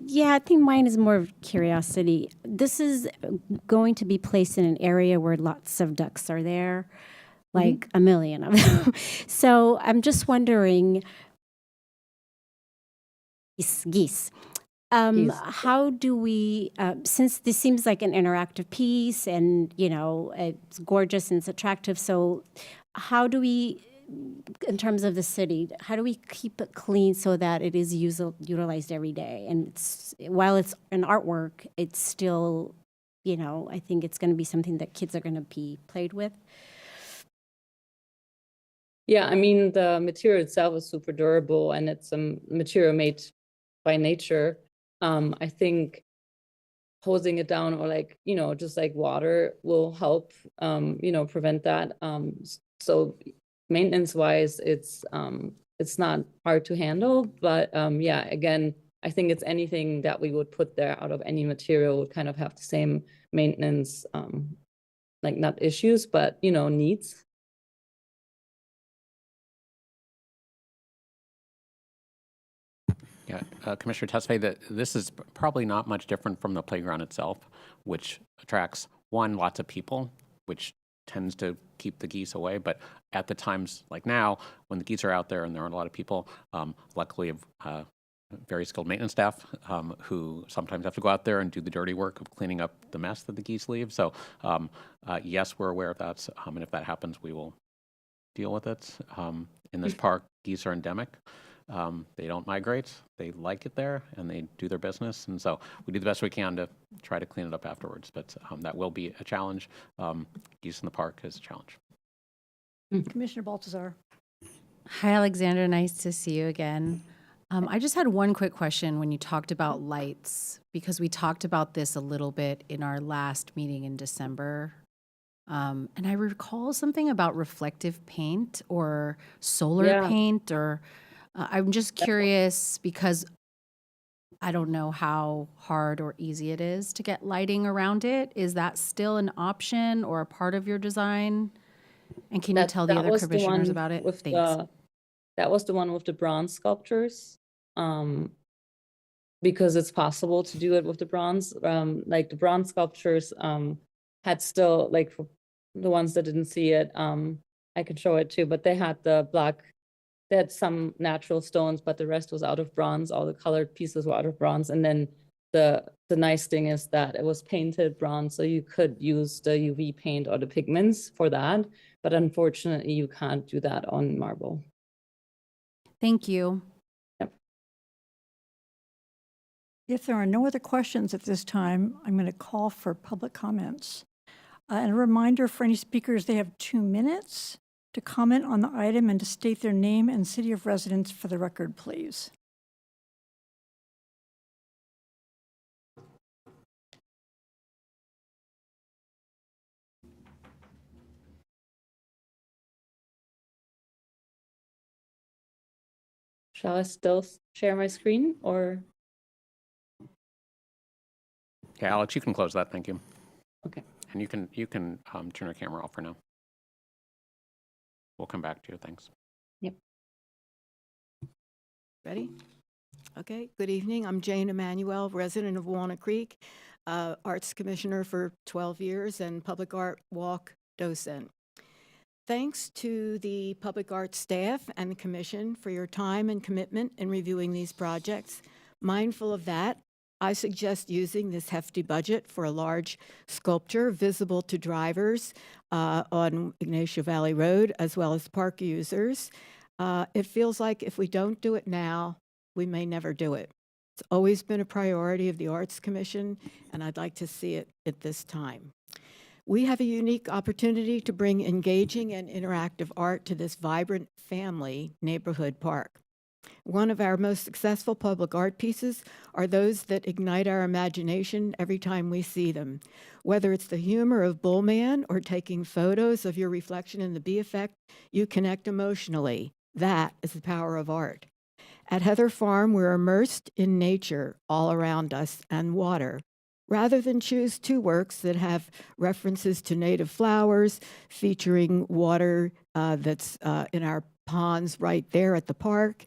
Yeah, I think mine is more of curiosity. This is going to be placed in an area where lots of ducks are there, like a million of them. So I'm just wondering, geese. How do we, since this seems like an interactive piece and, you know, it's gorgeous and it's attractive, so how do we, in terms of the city, how do we keep it clean so that it is utilized every day? And while it's an artwork, it's still, you know, I think it's going to be something that kids are going to be played with. Yeah, I mean, the material itself is super durable, and it's a material made by nature. I think hosing it down, or like, you know, just like water will help, you know, prevent that. So maintenance wise, it's not hard to handle, but yeah, again, I think it's anything that we would put there out of any material would kind of have the same maintenance like not issues, but needs. Yeah, Commissioner Tesfaye, that this is probably not much different from the playground itself, which attracts, one, lots of people, which tends to keep the geese away. But at the times like now, when the geese are out there and there aren't a lot of people, luckily very skilled maintenance staff who sometimes have to go out there and do the dirty work of cleaning up the mess that the geese leave. So yes, we're aware of that. And if that happens, we will deal with it. In this park, geese are endemic. They don't migrate. They like it there, and they do their business. And so we do the best we can to try to clean it up afterwards. But that will be a challenge. Geese in the park is a challenge. Commissioner Baltazar. Hi, Alexander. Nice to see you again. I just had one quick question when you talked about lights, because we talked about this a little bit in our last meeting in December. And I recall something about reflective paint or solar Yeah. paint, or I'm just curious because I don't know how hard or easy it is to get lighting around it. Is that still an option or a part of your design? And can you tell the other was the commissioners one about it? with Thanks. that was the one with the bronze sculptures. Because it's possible to do it with the bronze. Like the bronze sculptures had still, like for the ones that didn't see it, I can show it too, but they had they had some natural stones, but the rest was out of bronze. All the colored pieces were out of bronze. And then the nice thing is that it was painted bronze, so you could use the UV paint or the pigments for that. But unfortunately, you can't do that on marble. Thank you. If there are no other questions at this time, I'm going to call for public comments. And a reminder for any speakers, they have 2 minutes to comment on the item and to state their name and city of residence for the record, please. Shall I still share my screen or? Yeah, Alex, you can close that. Thank you. Okay. And you can turn your camera off for now. We'll come back to you. Thanks. Yep. Ready? Okay, good evening. I'm Jane Emanuel, resident of Walnut Creek, Arts Commissioner for 12 years and Public Art Walk docent. Thanks to the Public Art staff and the Commission for your time and commitment in reviewing these projects. Mindful of that, I suggest using this hefty budget for a large sculpture visible to drivers on Ignacio Valley Road, as well as park users. It feels like if we don't do it now, we may never do it. It's always been a priority of the Arts Commission, and I'd like to see it at this time. We have a unique opportunity to bring engaging and interactive art to this vibrant family neighborhood park. One of our most successful public art pieces are those that ignite our imagination every time we see them. Whether it's the humor of Bullman or taking photos of your reflection in the bee effect, you connect emotionally. That is the power of art. At Heather Farm, we're immersed in nature all around us and water. Rather than choose 2 works that have references to native flowers, featuring water that's in our ponds right there at the park,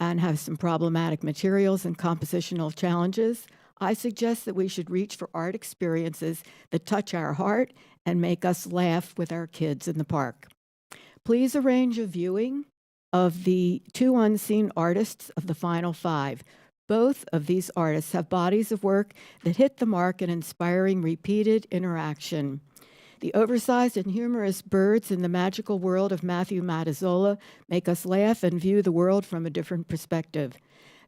and have some problematic materials and compositional challenges, I suggest that we should reach for art experiences that touch our heart and make us laugh with our kids in the park. Please arrange a viewing of the 2 unseen artists of the final 5. Both of these artists have bodies of work that hit the mark in inspiring repeated interaction. The oversized and humorous birds in the magical world of Matthew Matazzola make us laugh and view the world from a different perspective.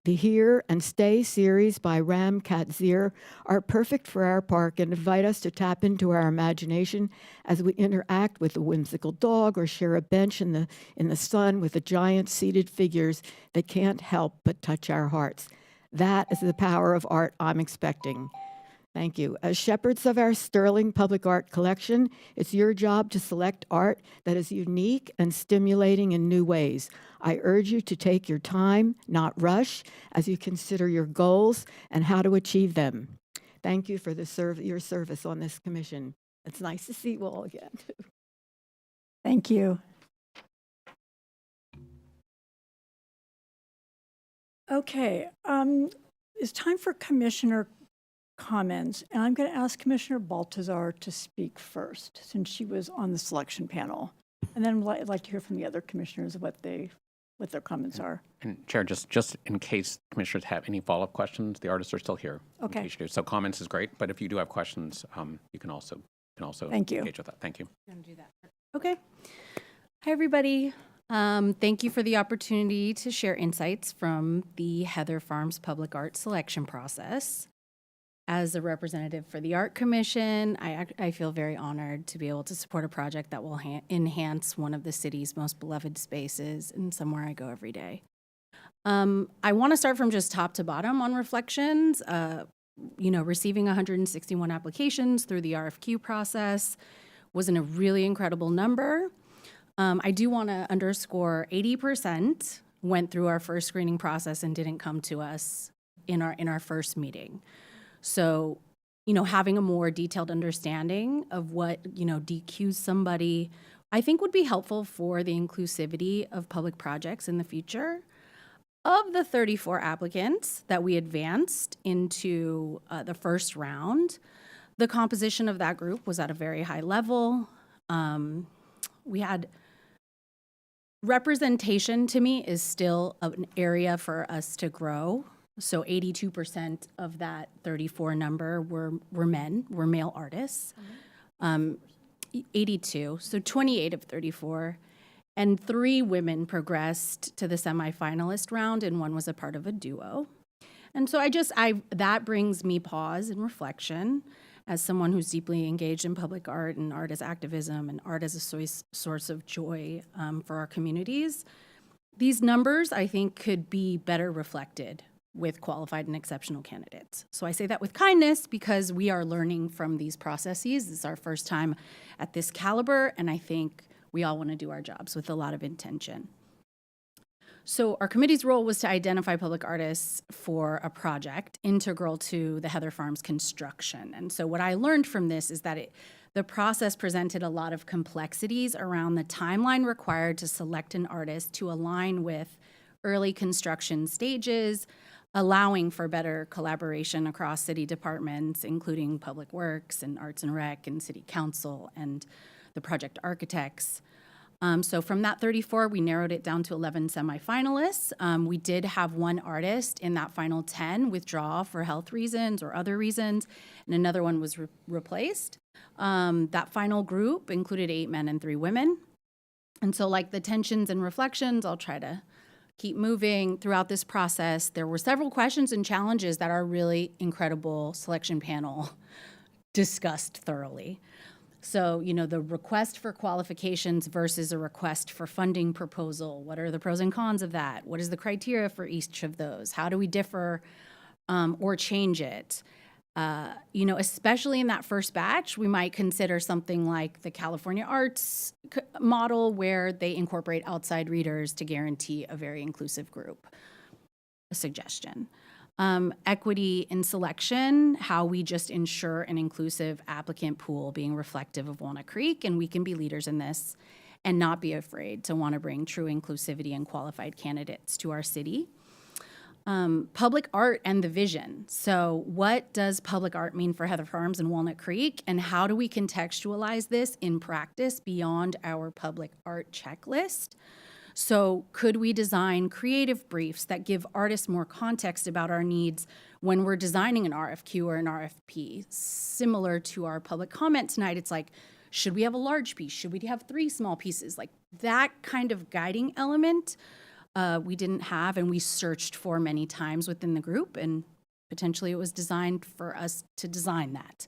The Here and Stay series by Ram Katzir are perfect for our park and invite us to tap into our imagination as we interact with a whimsical dog or share a bench in the sun with the giant seated figures that can't help but touch our hearts. That is the power of art I'm expecting. Thank you. As shepherds of our sterling public art collection, it's your job to select art that is unique and stimulating in new ways. I urge you to take your time, not rush, as you consider your goals and how to achieve them. Thank you for your service on this commission. It's nice to see you all again. Thank you. Okay, it's time for commissioner comments, and I'm going to ask Commissioner Baltazar to speak first, since she was on the selection panel. And then I'd like to hear from the other commissioners what their comments are. And Chair, just in case commissioners have any follow-up questions, the artists are still here. in Okay. case you do. So comments is great, but if you do have questions, you can also Thank you. engage with that. Thank you. Okay. Hi, everybody. Thank you for the opportunity to share insights from the Heather Farms Public Art selection process. As a representative for the Art Commission, I feel very honored to be able to support a project that will enhance one of the city's most beloved spaces and somewhere I go every day. I want to start from just top to bottom on reflections. Receiving 161 applications through the RFQ process was a really incredible number. I do want to underscore 80% went through our first screening process and didn't come to us in our first meeting. So, having a more detailed understanding of what, DQs somebody, I think would be helpful for the inclusivity of public projects in the future. Of the 34 applicants that we advanced into the first round, the composition of that group was at a very high level. We had representation, to me, is still an area for us to grow. So 82% of that 34 number were men, were male artists. 82, so 28 of 34. And 3 women progressed to the semifinalist round, and 1 was a part of a duo. And so that brings me pause and reflection as someone who's deeply engaged in public art and art as activism and art as a source of joy for our communities. These numbers, I think, could be better reflected with qualified and exceptional candidates. So I say that with kindness because we are learning from these processes. This is our first time at this caliber, and I think we all want to do our jobs with a lot of intention. So our committee's role was to identify public artists for a project integral to the Heather Farms construction. And so what I learned from this is that the process presented a lot of complexities around the timeline required to select an artist to align with early construction stages, allowing for better collaboration across city departments, including Public Works and Arts and Rec and City Council and the project architects. So from that 34, we narrowed it down to 11 semifinalists. We did have 1 artist in that final 10 withdraw for health reasons or other reasons, and another one was replaced. That final group included 8 men and 3 women. And so like the tensions and reflections, I'll try to keep moving throughout this process. There were several questions and challenges that our really incredible selection panel discussed thoroughly. So, the request for qualifications versus a request for funding proposal. What are the pros and cons of that? What is the criteria for each of those? How do we differ or change it? Especially in that first batch, we might consider something like the California Arts model where they incorporate outside readers to guarantee a very inclusive group. A suggestion. Equity in selection, how we just ensure an inclusive applicant pool being reflective of Walnut Creek, and we can be leaders in this and not be afraid to want to bring true inclusivity and qualified candidates to our city. Public art and the vision. So what does public art mean for Heather Farms and Walnut Creek, and how do we contextualize this in practice beyond our public art checklist? So could we design creative briefs that give artists more context about our needs when we're designing an RFQ or an RFP? Similar to our public comment tonight, it's like, should we have a large piece? Should we have 3 small pieces? Like that kind of guiding element we didn't have, and we searched for many times within the group, and potentially it was designed for us to design that.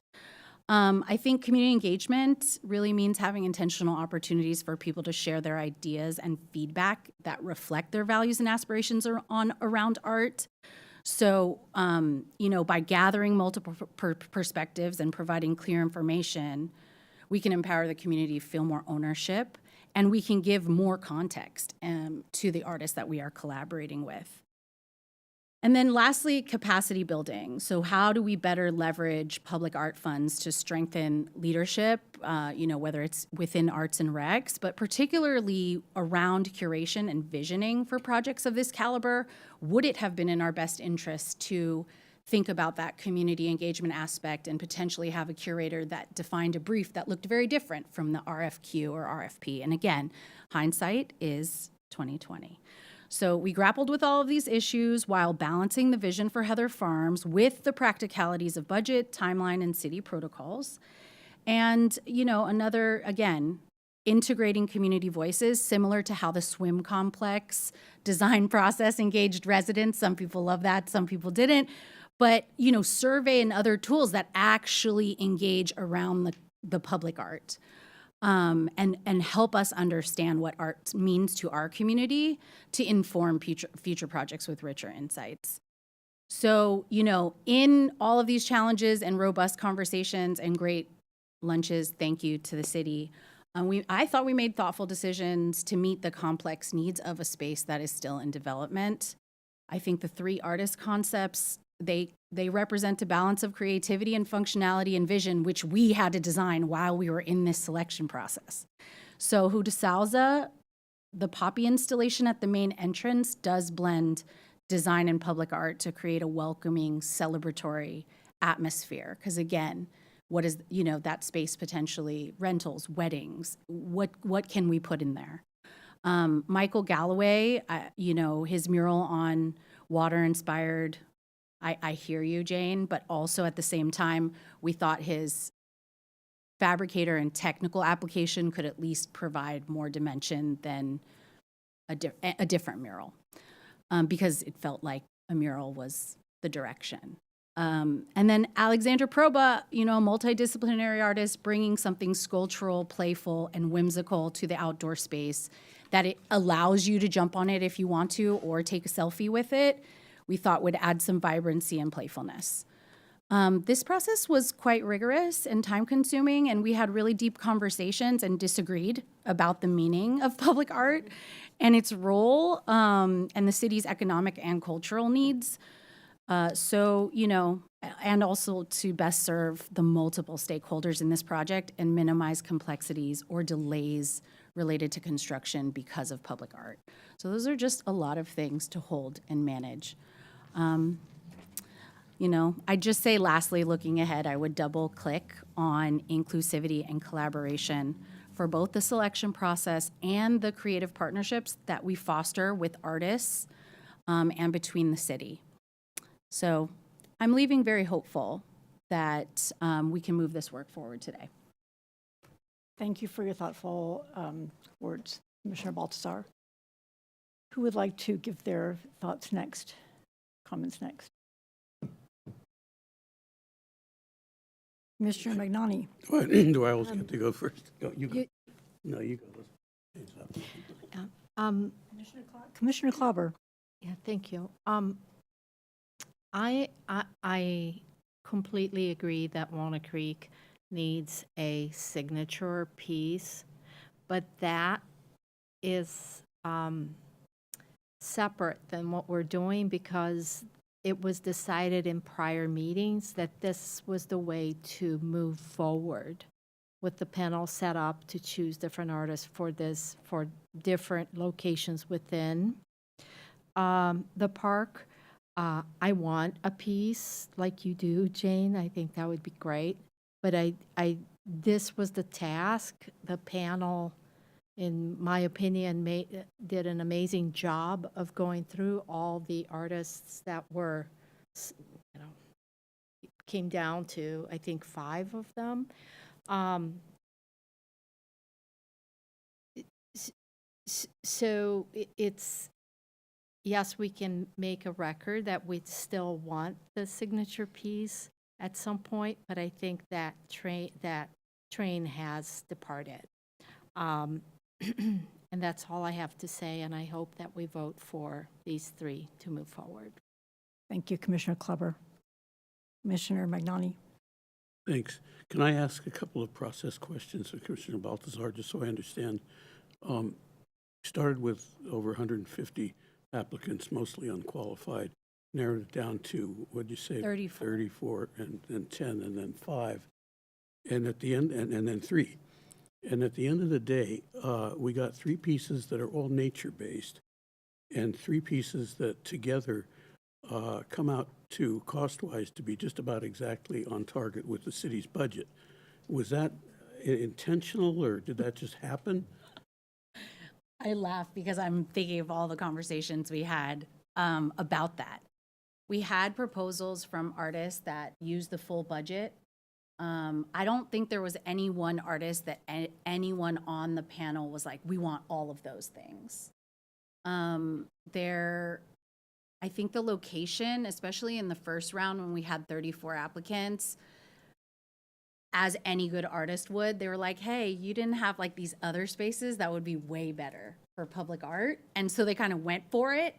I think community engagement really means having intentional opportunities for people to share their ideas and feedback that reflect their values and aspirations around art. So, by gathering multiple perspectives and providing clear information, we can empower the community to feel more ownership, and we can give more context to the artists that we are collaborating with. And then lastly, capacity building. So how do we better leverage public art funds to strengthen leadership, whether it's within arts and recs, but particularly around curation and visioning for projects of this caliber? Would it have been in our best interest to think about that community engagement aspect and potentially have a curator that defined a brief that looked very different from the RFQ or RFP? And again, hindsight is 2020. So we grappled with all of these issues while balancing the vision for Heather Farms with the practicalities of budget, timeline, and city protocols. And, again, integrating community voices, similar to how the swim complex design process engaged residents. Some people love that, some people didn't. But, survey and other tools that actually engage around the public art. And help us understand what art means to our community to inform future projects with richer insights. So, in all of these challenges and robust conversations and great lunches, thank you to the city, I thought we made thoughtful decisions to meet the complex needs of a space that is still in development. I think the 3 artist concepts, they represent a balance of creativity and functionality and vision, which we had to design while we were in this selection process. So Huda Salza, the poppy installation at the main entrance, does blend design and public art to create a welcoming, celebratory atmosphere. Because again, what is, that space potentially? Rentals, weddings, what can we put in there? Michael Galloway, his mural on water-inspired, I hear you, Jane, but also at the same time, we thought his fabricator and technical application could at least provide more dimension than a different mural, because it felt like a mural was the direction. And then Alexandra Proba, a multidisciplinary artist bringing something sculptural, playful, and whimsical to the outdoor space that it allows you to jump on it if you want to or take a selfie with it, we thought would add some vibrancy and playfulness. This process was quite rigorous and time-consuming, and we had really deep conversations and disagreed about the meaning of public art and its role and the city's economic and cultural needs. And also to best serve the multiple stakeholders in this project and minimize complexities or delays related to construction because of public art. So those are just a lot of things to hold and manage. I'd just say lastly, looking ahead, I would double click on inclusivity and collaboration for both the selection process and the creative partnerships that we foster with artists and between the city. So I'm leaving very hopeful that we can move this work forward today. Thank you for your thoughtful words, Commissioner Baltazar. Who would like to give their thoughts next, comments next? Commissioner Magnani. Do I always get to go first? You go. No, you go. Let's change that. Commissioner Klauber. Yeah, thank you. I completely agree that Walnut Creek needs a signature piece, but that is separate than what we're doing because it was decided in prior meetings that this was the way to move forward with the panel set up to choose different artists for different locations within the park. I want a piece like you do, Jane. I think that would be great. But this was the task. The panel, in my opinion, did an amazing job of going through all the artists that were, came down to, I think, 5 of them. So it's, yes, we can make a record that we still want the signature piece at some point, but I think that train has departed. And that's all I have to say, and I hope that we vote for these 3 to move forward. Thank you, Commissioner Kleber. Commissioner Magnani. Thanks. Can I ask a couple of process questions of Commissioner Baltazar, just so I understand? Started with over 150 applicants, mostly unqualified. narrowed it down to, what'd you say? 34. 34 and 10 and then 5. And at the end, and then 3. And at the end of the day, we got 3 pieces that are all nature-based and 3 pieces that together come out to, cost-wise, to be just about exactly on target with the city's budget. Was that intentional, or did that just happen? I laugh because I'm thinking of all the conversations we had about that. We had proposals from artists that used the full budget. I don't think there was any one artist that anyone on the panel was like, we want all of those things. I think the location, especially in the first round when we had 34 applicants, as any good artist would, they were like, hey, you didn't have like these other spaces that would be way better for public art. And so they kind of went for it.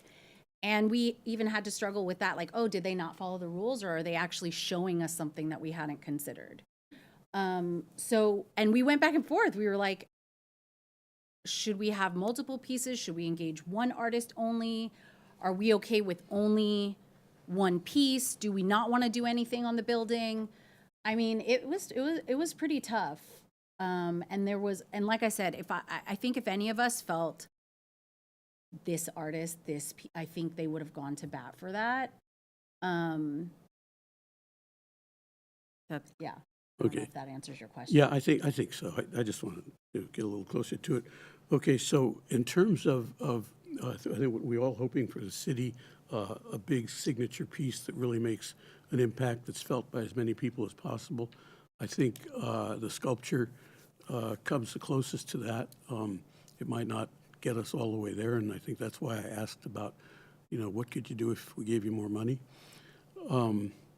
And we even had to struggle with that, like, oh, did they not follow the rules, or are they actually showing us something that we hadn't considered? And we went back and forth. We were like, should we have multiple pieces? Should we engage one artist only? Are we okay with only one piece? Do we not want to do anything on the building? I mean, it was pretty tough. And like I said, I think if any of us felt this artist, I think they would have gone to bat for that. Yeah. I don't know Okay. if that answers your question. Yeah, I think so. I just want to get a little closer to it. Okay, so in terms of I think what we're all hoping for the city, a big signature piece that really makes an impact that's felt by as many people as possible. I think the sculpture comes the closest to that. It might not get us all the way there, and I think that's why I asked about, what could you do if we gave you more money?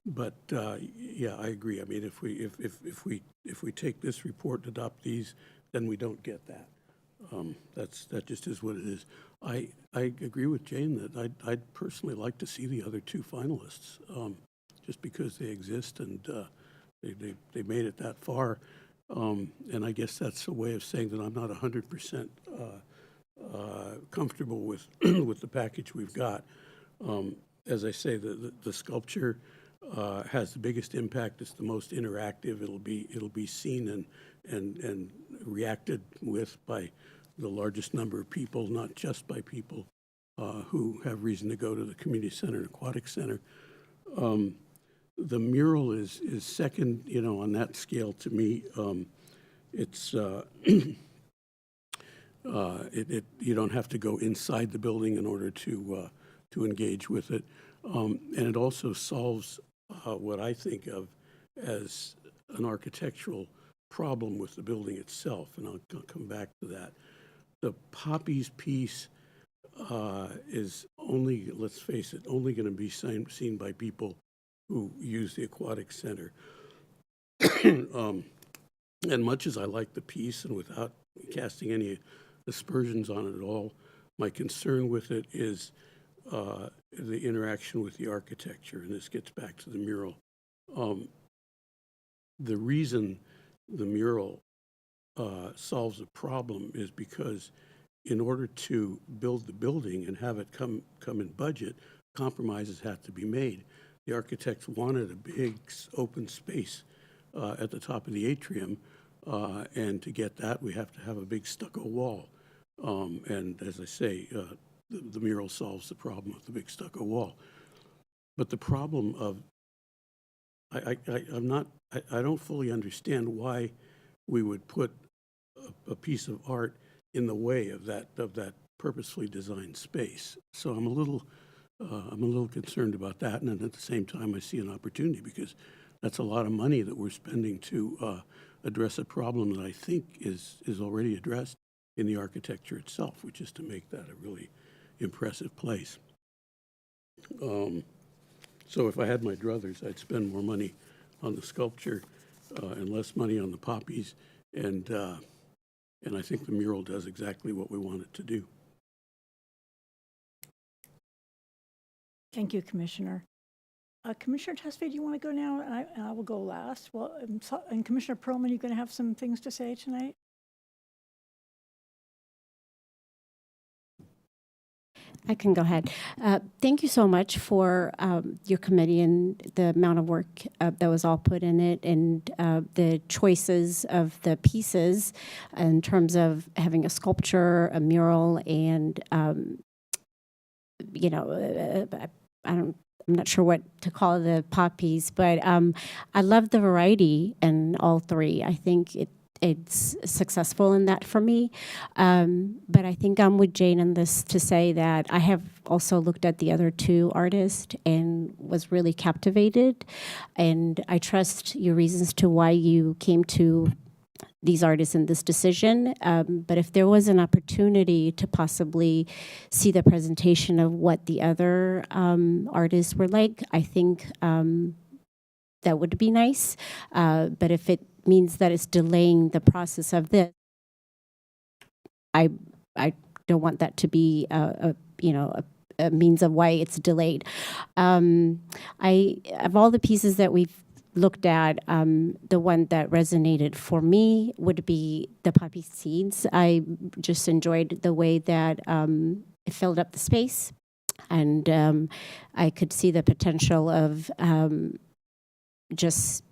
But yeah, I agree. I mean, if we take this report and adopt these, then we don't get that. That just is what it is. I agree with Jane that I'd personally like to see the other 2 finalists, just because they exist and they made it that far. And I guess that's a way of saying that I'm not 100% comfortable with with the package we've got. As I say, the sculpture has the biggest impact. It's the most interactive. It'll be seen and reacted with by the largest number of people, not just by people who have reason to go to the community center and aquatic center. The mural is second, on that scale to me. It's you don't have to go inside the building in order to engage with it, and it also solves what I think of as an architectural problem with the building itself, and I'll come back to that. The poppies piece is only, let's face it, only going to be seen by people who use the aquatic center. And much as I like the piece, and without casting any aspersions on it at all, my concern with it is the interaction with the architecture, and this gets back to the mural. The reason the mural solves a problem is because in order to build the building and have it come in budget, compromises have to be made. The architects wanted a big open space at the top of the atrium, and to get that, we have to have a big stucco wall. And as I say, the mural solves the problem of the big stucco wall. But the problem of, I don't fully understand why we would put a piece of art in the way of that purposefully designed space. So I'm a little concerned about that, and at the same time, I see an opportunity because that's a lot of money that we're spending to address a problem that I think is already addressed in the architecture itself, which is to make that a really impressive place. So if I had my druthers, I'd spend more money on the sculpture and less money on the poppies, and I think the mural does exactly what we want it to do. Thank you, Commissioner. Commissioner Tesfaye, do you want to go now? And I will go last. Well, and Commissioner Perlman, you going to have some things to say tonight? I can go ahead. Thank you so much for your committee and the amount of work that was all put in it, and the choices of the pieces in terms of having a sculpture, a mural, and I'm not sure what to call the poppies, but I love the variety in all three. I think it's successful in that for me. But I think I'm with Jane in this to say that I have also looked at the other two artists and was really captivated. And I trust your reasons to why you came to these artists in this decision. But if there was an opportunity to possibly see the presentation of what the other artists were like, I think that would be nice. But if it means that it's delaying the process of this, I don't want that to be a means of why it's delayed. Of all the pieces that we've looked at, the one that resonated for me would be the poppy seeds. I just enjoyed the way that it filled up the space, and I could see the potential of just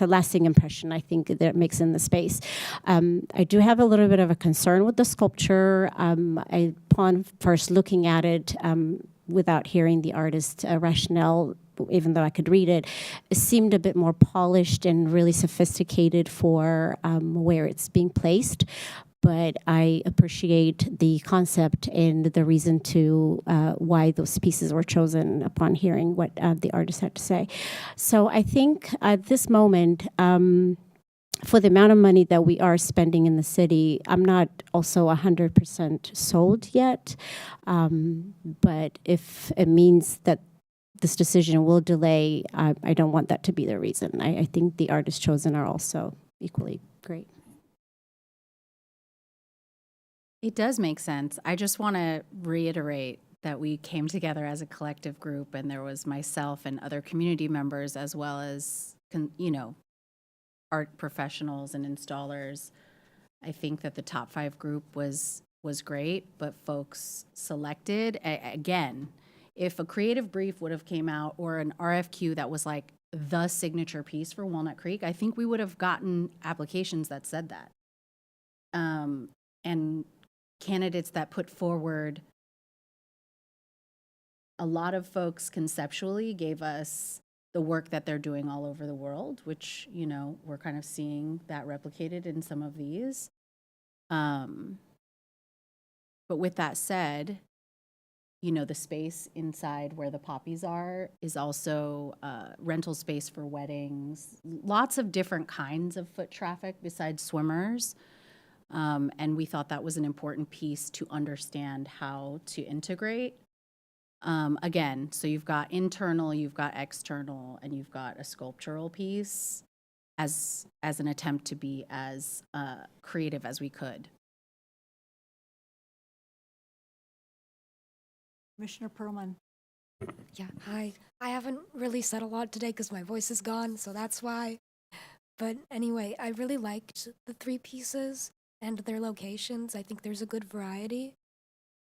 a lasting impression, I think, that it makes in the space. I do have a little bit of a concern with the sculpture. Upon first looking at it, without hearing the artist's rationale, even though I could read it, it seemed a bit more polished and really sophisticated for where it's being placed. But I appreciate the concept and the reason to why those pieces were chosen upon hearing what the artist had to say. So I think at this moment, for the amount of money that we are spending in the city, I'm not also 100% sold yet. But if it means that this decision will delay, I don't want that to be the reason. I think the artists chosen are also equally great. It does make sense. I just want to reiterate that we came together as a collective group, and there was myself and other community members, as well as, art professionals and installers. I think that the top 5 group was great, but folks selected, again, if a creative brief would have came out or an RFQ that was like the signature piece for Walnut Creek, I think we would have gotten applications that said that. And candidates that put forward, a lot of folks conceptually gave us the work that they're doing all over the world, which, we're kind of seeing that replicated in some of these. But with that said, the space inside where the poppies are is also rental space for weddings, lots of different kinds of foot traffic besides swimmers. And we thought that was an important piece to understand how to integrate. Again, so you've got internal, you've got external, and you've got a sculptural piece as an attempt to be as creative as we could. Commissioner Perlman. Yeah, hi. I haven't really said a lot today because my voice is gone, so that's why. But anyway, I really liked the 3 pieces and their locations. I think there's a good variety.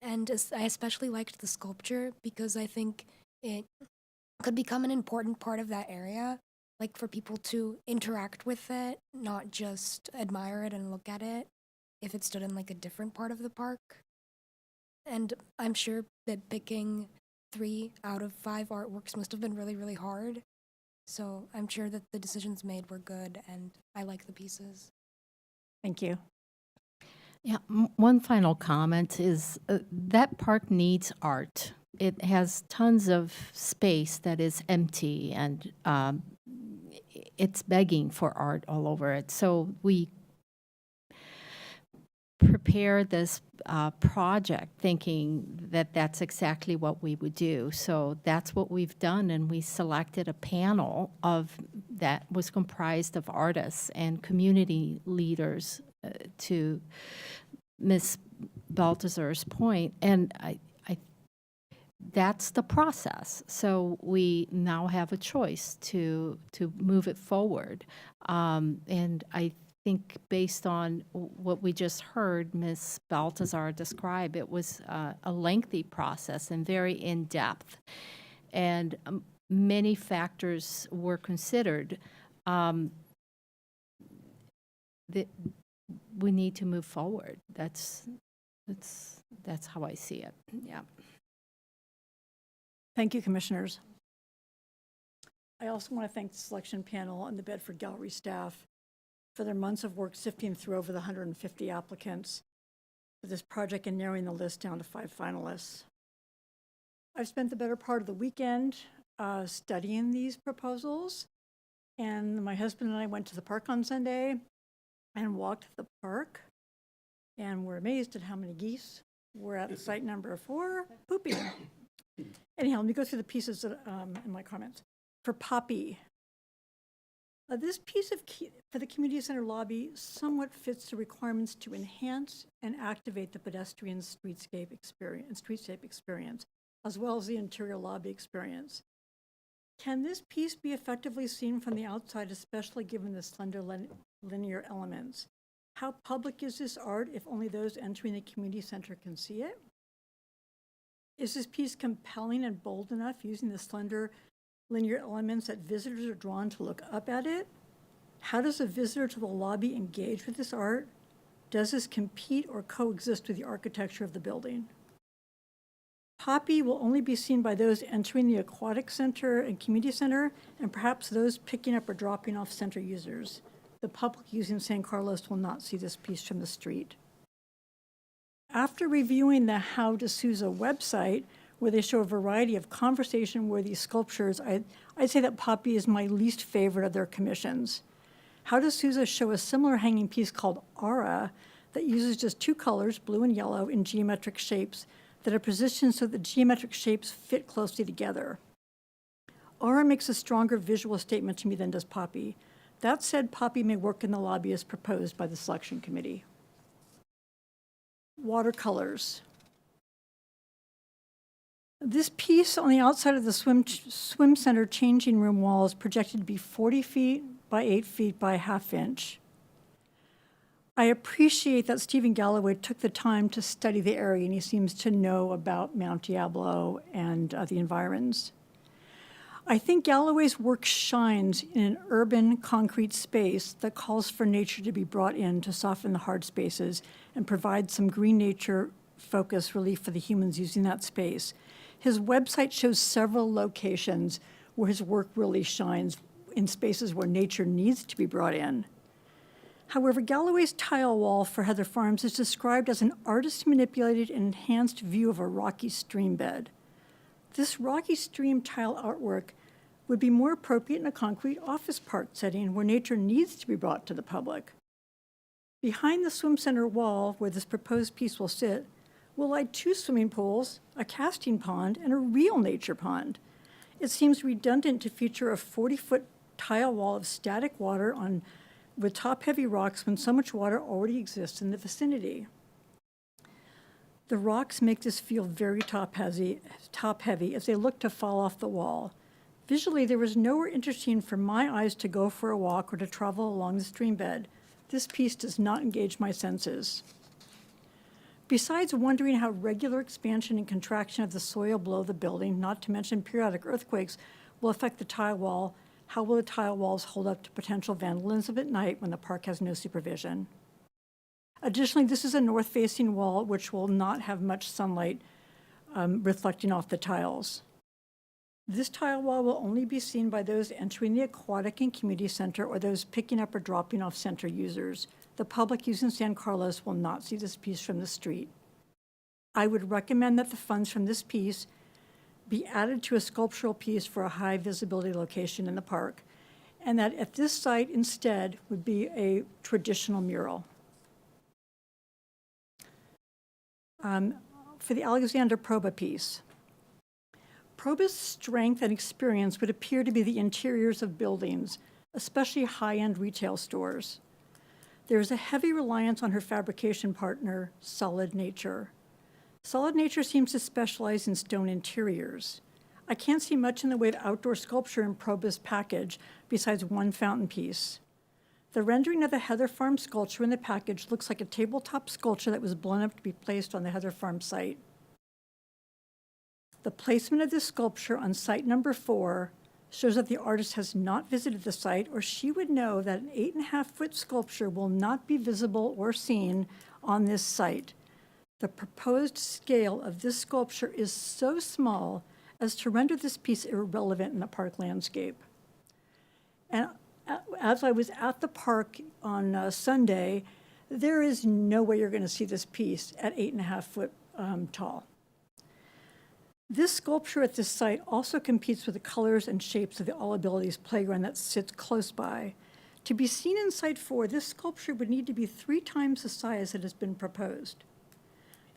And I especially liked the sculpture because I think it could become an important part of that area, like for people to interact with it, not just admire it and look at it if it stood in like a different part of the park. And I'm sure that picking 3 out of 5 artworks must have been really, really hard. So I'm sure that the decisions made were good, and I like the pieces. Thank you. Yeah, one final comment is that park needs art. It has tons of space that is empty, and it's begging for art all over it. So we prepare this project thinking that that's exactly what we would do. So that's what we've done, and we selected a panel that was comprised of artists and community leaders to Ms. Baltazar's point, and that's the process. So we now have a choice to move it forward, and I think based on what we just heard Ms. Baltazar describe, it was a lengthy process and very in-depth. And many factors were considered. That we need to move forward. That's how I see it. Yeah. Thank you, commissioners. I also want to thank the selection panel and the Bedford Gallery staff for their months of work sifting through over the 150 applicants for this project and narrowing the list down to 5 finalists. I've spent the better part of the weekend studying these proposals, and my husband and I went to the park on Sunday and walked the park, and we're amazed at how many geese were at site number 4 pooping. Anyhow, let me go through the pieces in my comments. For Poppy, this piece for the community center lobby somewhat fits the requirements to enhance and activate the pedestrian streetscape experience, as well as the interior lobby experience. Can this piece be effectively seen from the outside, especially given the slender linear elements? How public is this art if only those entering the community center can see it? Is this piece compelling and bold enough using the slender linear elements that visitors are drawn to look up at it? How does a visitor to the lobby engage with this art? Does this compete or coexist with the architecture of the building? Poppy will only be seen by those entering the aquatic center and community center, and perhaps those picking up or dropping off center users. The public using San Carlos will not see this piece from the street. After reviewing the How to Sousa website, where they show a variety of conversation-worthy sculptures, I'd say that Poppy is my least favorite of their commissions. How to Sousa show a similar hanging piece called Aura that uses just 2 colors, blue and yellow, in geometric shapes that are positioned so that geometric shapes fit closely together. Aura makes a stronger visual statement to me than does Poppy. That said, Poppy may work in the lobby as proposed by the selection committee. Watercolors. This piece on the outside of the swim center changing room wall is projected to be 40 feet by 8 feet by ½ inch. I appreciate that Stephen Galloway took the time to study the area, and he seems to know about Mount Diablo and the environs. I think Galloway's work shines in an urban concrete space that calls for nature to be brought in to soften the hard spaces and provide some green nature focus relief for the humans using that space. His website shows several locations where his work really shines in spaces where nature needs to be brought in. However, Galloway's tile wall for Heather Farms is described as an artist-manipulated and enhanced view of a rocky stream bed. This rocky stream tile artwork would be more appropriate in a concrete office park setting where nature needs to be brought to the public. Behind the swim center wall, where this proposed piece will sit, will lie 2 swimming pools, a casting pond, and a real nature pond. It seems redundant to feature a 40-foot tile wall of static water with top-heavy rocks when so much water already exists in the vicinity. The rocks make this feel very top-heavy as they look to fall off the wall. Visually, there was nowhere interesting for my eyes to go for a walk or to travel along the stream bed. This piece does not engage my senses. Besides wondering how regular expansion and contraction of the soil below the building, not to mention periodic earthquakes, will affect the tile wall, how will the tile walls hold up to potential vandalism at night when the park has no supervision? Additionally, this is a north-facing wall which will not have much sunlight reflecting off the tiles. This tile wall will only be seen by those entering the aquatic and community center or those picking up or dropping off center users. The public using San Carlos will not see this piece from the street. I would recommend that the funds from this piece be added to a sculptural piece for a high visibility location in the park, and that at this site instead would be a traditional mural. For the Alexander Proba piece, Proba's strength and experience would appear to be the interiors of buildings, especially high-end retail stores. There is a heavy reliance on her fabrication partner, Solid Nature. Solid Nature seems to specialize in stone interiors. I can't see much in the way of outdoor sculpture in Proba's package besides one fountain piece. The rendering of the Heather Farm sculpture in the package looks like a tabletop sculpture that was blown up to be placed on the Heather Farm site. The placement of this sculpture on site number 4 shows that the artist has not visited the site, or she would know that an 8.5-foot sculpture will not be visible or seen on this site. The proposed scale of this sculpture is so small as to render this piece irrelevant in the park landscape. And as I was at the park on Sunday, there is no way you're going to see this piece at 8.5 foot tall. This sculpture at this site also competes with the colors and shapes of the All Abilities playground that sits close by. To be seen in Site 4, this sculpture would need to be 3 times the size that has been proposed.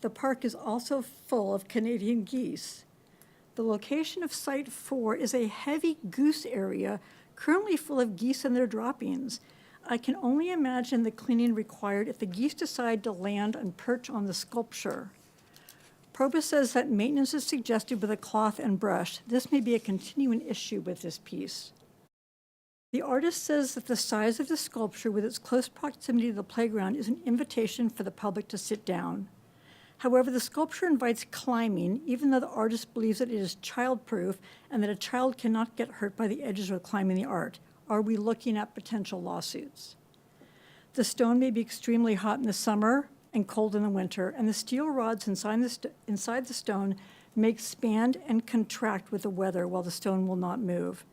The park is also full of Canadian geese. The location of Site 4 is a heavy goose area currently full of geese and their droppings. I can only imagine the cleaning required if the geese decide to land and perch on the sculpture. Probus says that maintenance is suggested with a cloth and brush. This may be a continuing issue with this piece. The artist says that the size of the sculpture with its close proximity to the playground is an invitation for the public to sit down. However, the sculpture invites climbing, even though the artist believes that it is child-proof and that a child cannot get hurt by the edges of climbing the art. Are we looking at potential lawsuits? The stone may be extremely hot in the summer and cold in the winter, and the steel rods inside the stone may expand and contract with the weather while the stone will not move.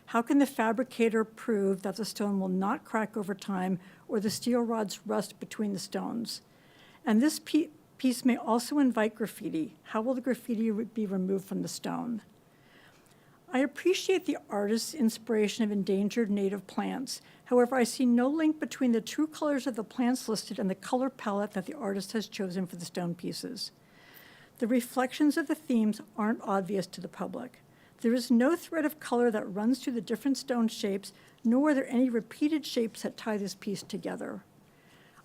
How can the fabricator prove that the stone will not crack over time or the steel rods rust between the stones? And this piece may also invite graffiti. How will the graffiti be removed from the stone? I appreciate the artist's inspiration of endangered native plants. However, I see no link between the true colors of the plants listed and the color palette that the artist has chosen for the stone pieces. The reflections of the themes aren't obvious to the public. There is no thread of color that runs through the different stone shapes, nor are there any repeated shapes that tie this piece together.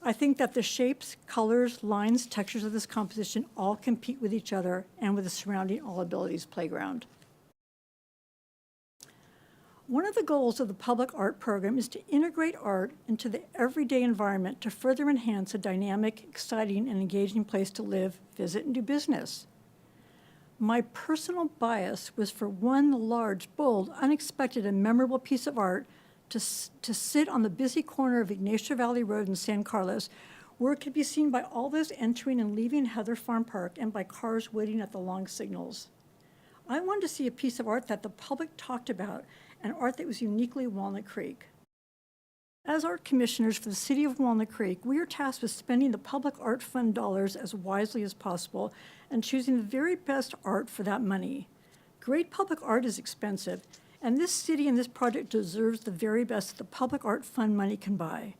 I think that the shapes, colors, lines, textures of this composition all compete with each other and with the surrounding All Abilities playground. One of the goals of the public art program is to integrate art into the everyday environment to further enhance a dynamic, exciting, and engaging place to live, visit, and do business. My personal bias was for one large, bold, unexpected, and memorable piece of art to sit on the busy corner of Ignacio Valley Road in San Carlos, where it could be seen by all those entering and leaving Heather Farm Park and by cars waiting at the long signals. I wanted to see a piece of art that the public talked about, and art that was uniquely Walnut Creek. As art commissioners for the city of Walnut Creek, we are tasked with spending the public art fund dollars as wisely as possible and choosing the very best art for that money. Great public art is expensive, and this city and this project deserves the very best that the public art fund money can buy.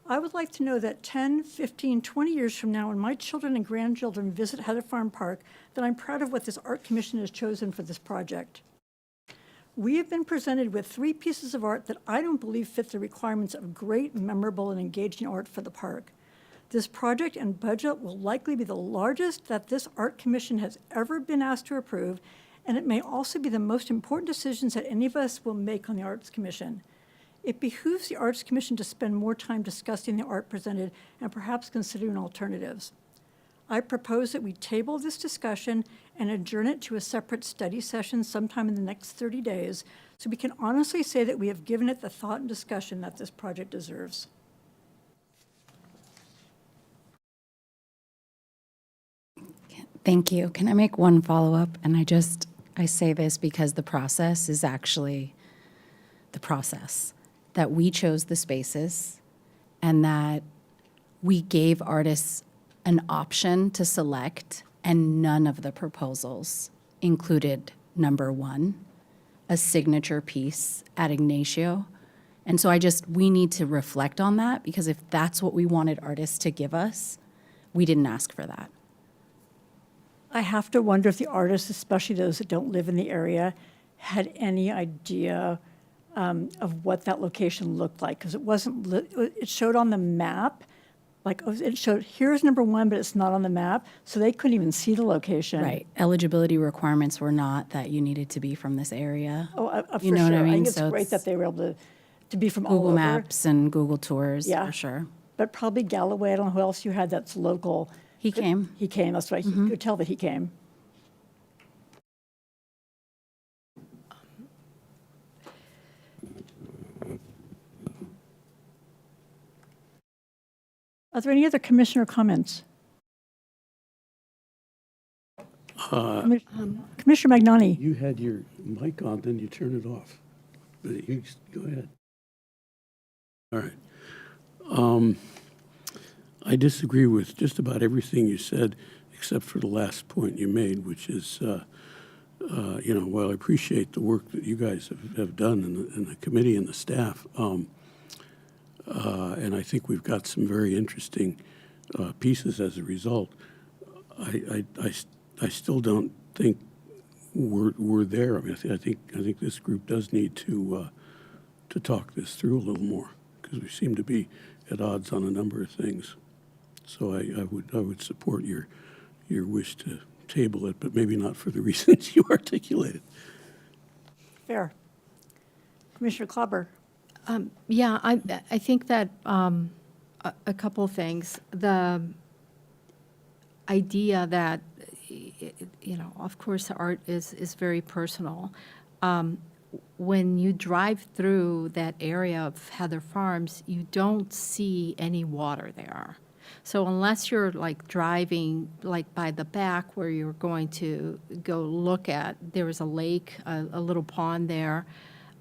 I would like to know that 10, 15, 20 years from now, when my children and grandchildren visit Heather Farm Park, that I'm proud of what this art commission has chosen for this project. We have been presented with 3 pieces of art that I don't believe fit the requirements of great, memorable, and engaging art for the park. This project and budget will likely be the largest that this art commission has ever been asked to approve, and it may also be the most important decisions that any of us will make on the Arts Commission. It behooves the Arts Commission to spend more time discussing the art presented and perhaps considering alternatives. I propose that we table this discussion and adjourn it to a separate study session sometime in the next 30 days so we can honestly say that we have given it the thought and discussion that this project deserves. Thank you. Can I make one follow-up? And I say this because the process is actually the process, that we chose the spaces and that we gave artists an option to select, and none of the proposals included number 1, a signature piece at Ignacio. And so we need to reflect on that, because if that's what we wanted artists to give us, we didn't ask for that. I have to wonder if the artists, especially those that don't live in the area, had any idea of what that location looked like, because it showed on the map, like it showed here's number 1, but it's not on the map, so they couldn't even see the location. Right. Eligibility requirements were not that you needed to be from this area. Oh, for You know sure. what I mean? think it's So great that they were able to be from all Google over. Maps and Google Tours, Yeah. for sure. But probably Galloway, I don't know who else you had that's local. He came. He came, that's right. You could tell that he came. Are there any other commissioner comments? Commissioner Magnani? You had your mic on, then you turn it off. But you just go ahead. All right. I disagree with just about everything you said, except for the last point you made, which is, while I appreciate the work that you guys have done in the committee and the staff, and I think we've got some very interesting pieces as a result, I still don't think we're there. I mean, I think this group does need to talk this through a little more, because we seem to be at odds on a number of things. So I would support your wish to table it, but maybe not for the reasons you articulated. Fair. Commissioner Klauber? Yeah, I think that a couple of things. The idea that, of course, art is very personal. When you drive through that area of Heather Farms, you don't see any water there. So unless you're like driving like by the back where you're going to go look at, there is a lake, a little pond there,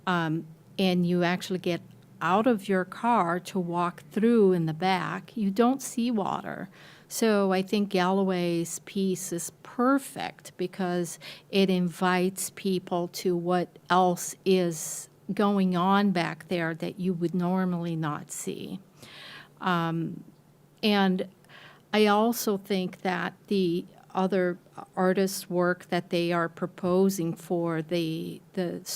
and you actually get out of your car to walk through in the back, you don't see water. So I think Galloway's piece is perfect because it invites people to what else is going on back there that you would normally not see. And I also think that the other artists' work that they are proposing for the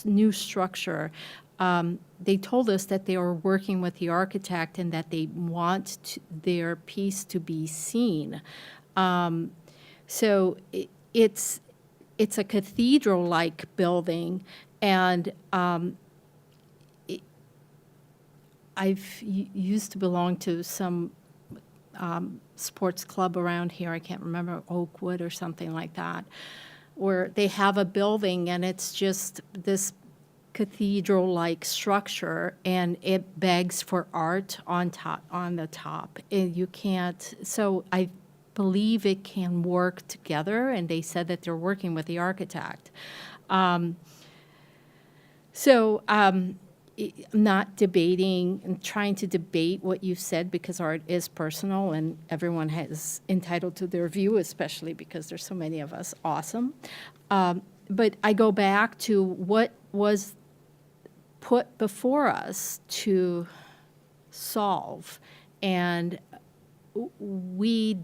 new structure, they told us that they are working with the architect and that they want their piece to be seen. So it's a cathedral-like building, and I've used to belong to some sports club around here. I can't remember, Oakwood or something like that, where they have a building and it's just this cathedral-like structure, and it begs for art on the top. And you can't. So I believe it can work together, and they said that they're working with the architect. I'm not debating and trying to debate what you said, because art is personal and everyone is entitled to their view, especially because there's so many of us. Awesome. But I go back to what was put before us to solve, and we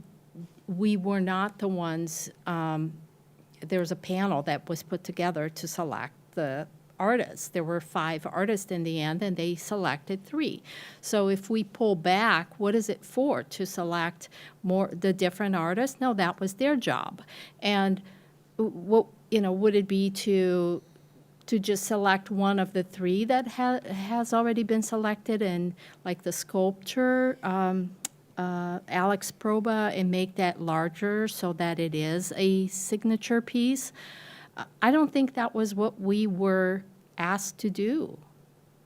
were not the ones. There was a panel that was put together to select the artists. There were 5 artists in the end, and they selected 3. So if we pull back, what is it for? To select the different artists? No, that was their job. And what would it be to just select one of the 3 that has already been selected, and like the sculpture, Alex Proba, and make that larger so that it is a signature piece? I don't think that was what we were asked to do.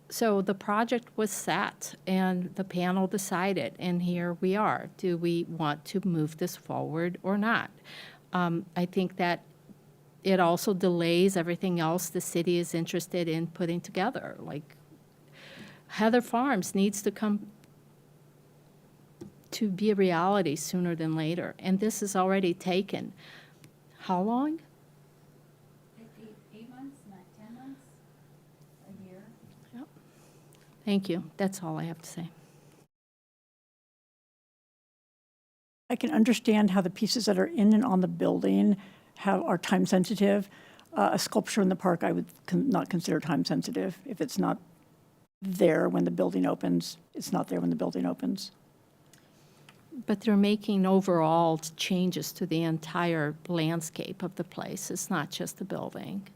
So the project was set, and the panel decided, and here we are. Do we want to move this forward or not? I think that it also delays everything else the city is interested in putting together. Like Heather Farms needs to come to be a reality sooner than later, and this has already taken how long? 8 months, not 10 months, a year. Yep. Thank you. That's all I have to say. I can understand how the pieces that are in and on the building are time sensitive. A sculpture in the park I would not consider time sensitive. If it's not there when the building opens, it's not there when the building opens. But they're making overall changes to the entire landscape of the place. It's not just the building.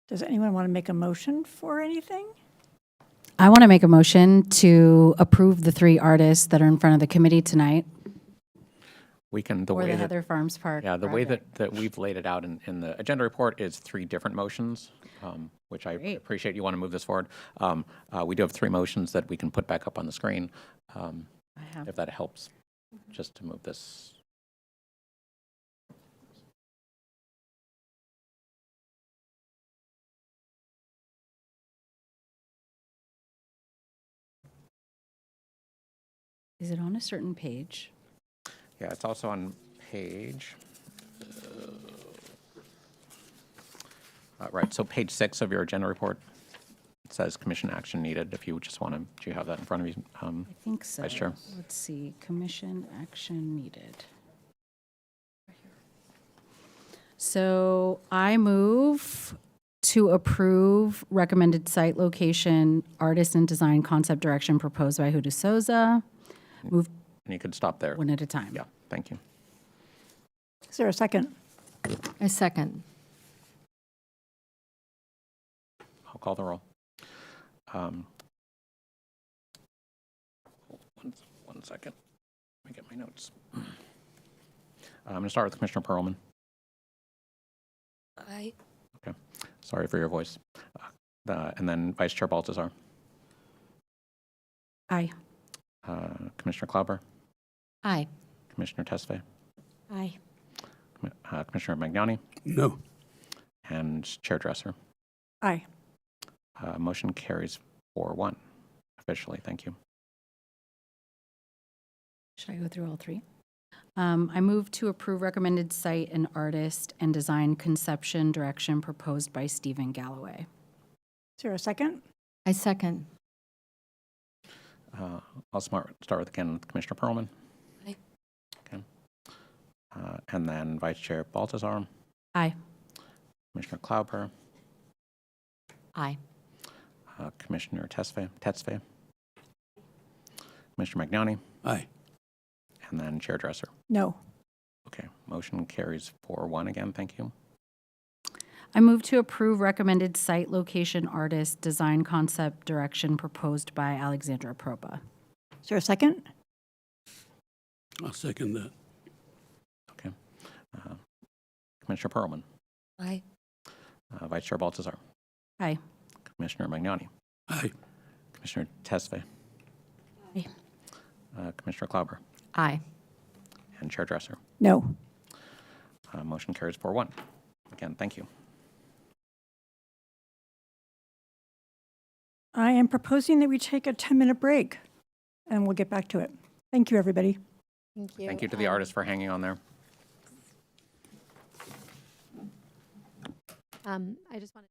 Does anyone want to make a motion for anything? I want to make a motion to approve the 3 artists that are in front of the committee tonight We can, the for way the that, Heather Farms Park. yeah, the way project. that we've laid it out in the agenda report is 3 different motions, which I Great. appreciate you want to move this forward. We do have 3 motions that we can put back up on the screen, I have if that helps, just to move this. Is it on a certain page? Yeah, it's also on page, right, so page 6 of your agenda report. It says commission action needed, if you just want to, do you have that in front of you? I think so. Vice Chair. Let's see, commission action needed. So I move to approve recommended site location, artist and design concept direction proposed by Huda Souza. Move And you could stop there. one at a time. Yeah, thank you. Is there a second? A second. I'll call the roll. One second. Let me get my notes. I'm going to start with Commissioner Perlman. Aye. Sorry for your voice. And then Vice Chair Baltazar. Aye. Commissioner Klauber. Aye. Commissioner Tesfaye. Aye. Commissioner Magnani. No. And Chair Dresser. Aye. Motion carries 4-1 officially. Thank you. Should I go through all 3? I move to approve recommended site and artist and design conception direction proposed by Stephen Galloway. Is there a second? I second. I'll start with again with Commissioner Perlman. Aye. Okay. And then Vice Chair Baltazar. Aye. Commissioner Klauber. Aye. Commissioner Tesfaye. Commissioner Magnani. Aye. And then Chair Dresser. No. Okay, motion carries 4-1 again. Thank you. I move to approve recommended site location artist design concept direction proposed by Alexandra Proba. Is there a second? I'll second that. Okay. Commissioner Perlman. Aye. Vice Chair Baltazar. Aye. Commissioner Magnani. Aye. Commissioner Tesfaye. Aye. Commissioner Klauber. Aye. And Chair Dresser. No. Motion carries 4-1. Again, thank you. I am proposing that we take a 10-minute break, and we'll get back to it. Thank you, everybody. Thank you. Thank you to the artists for hanging on there. I just wanted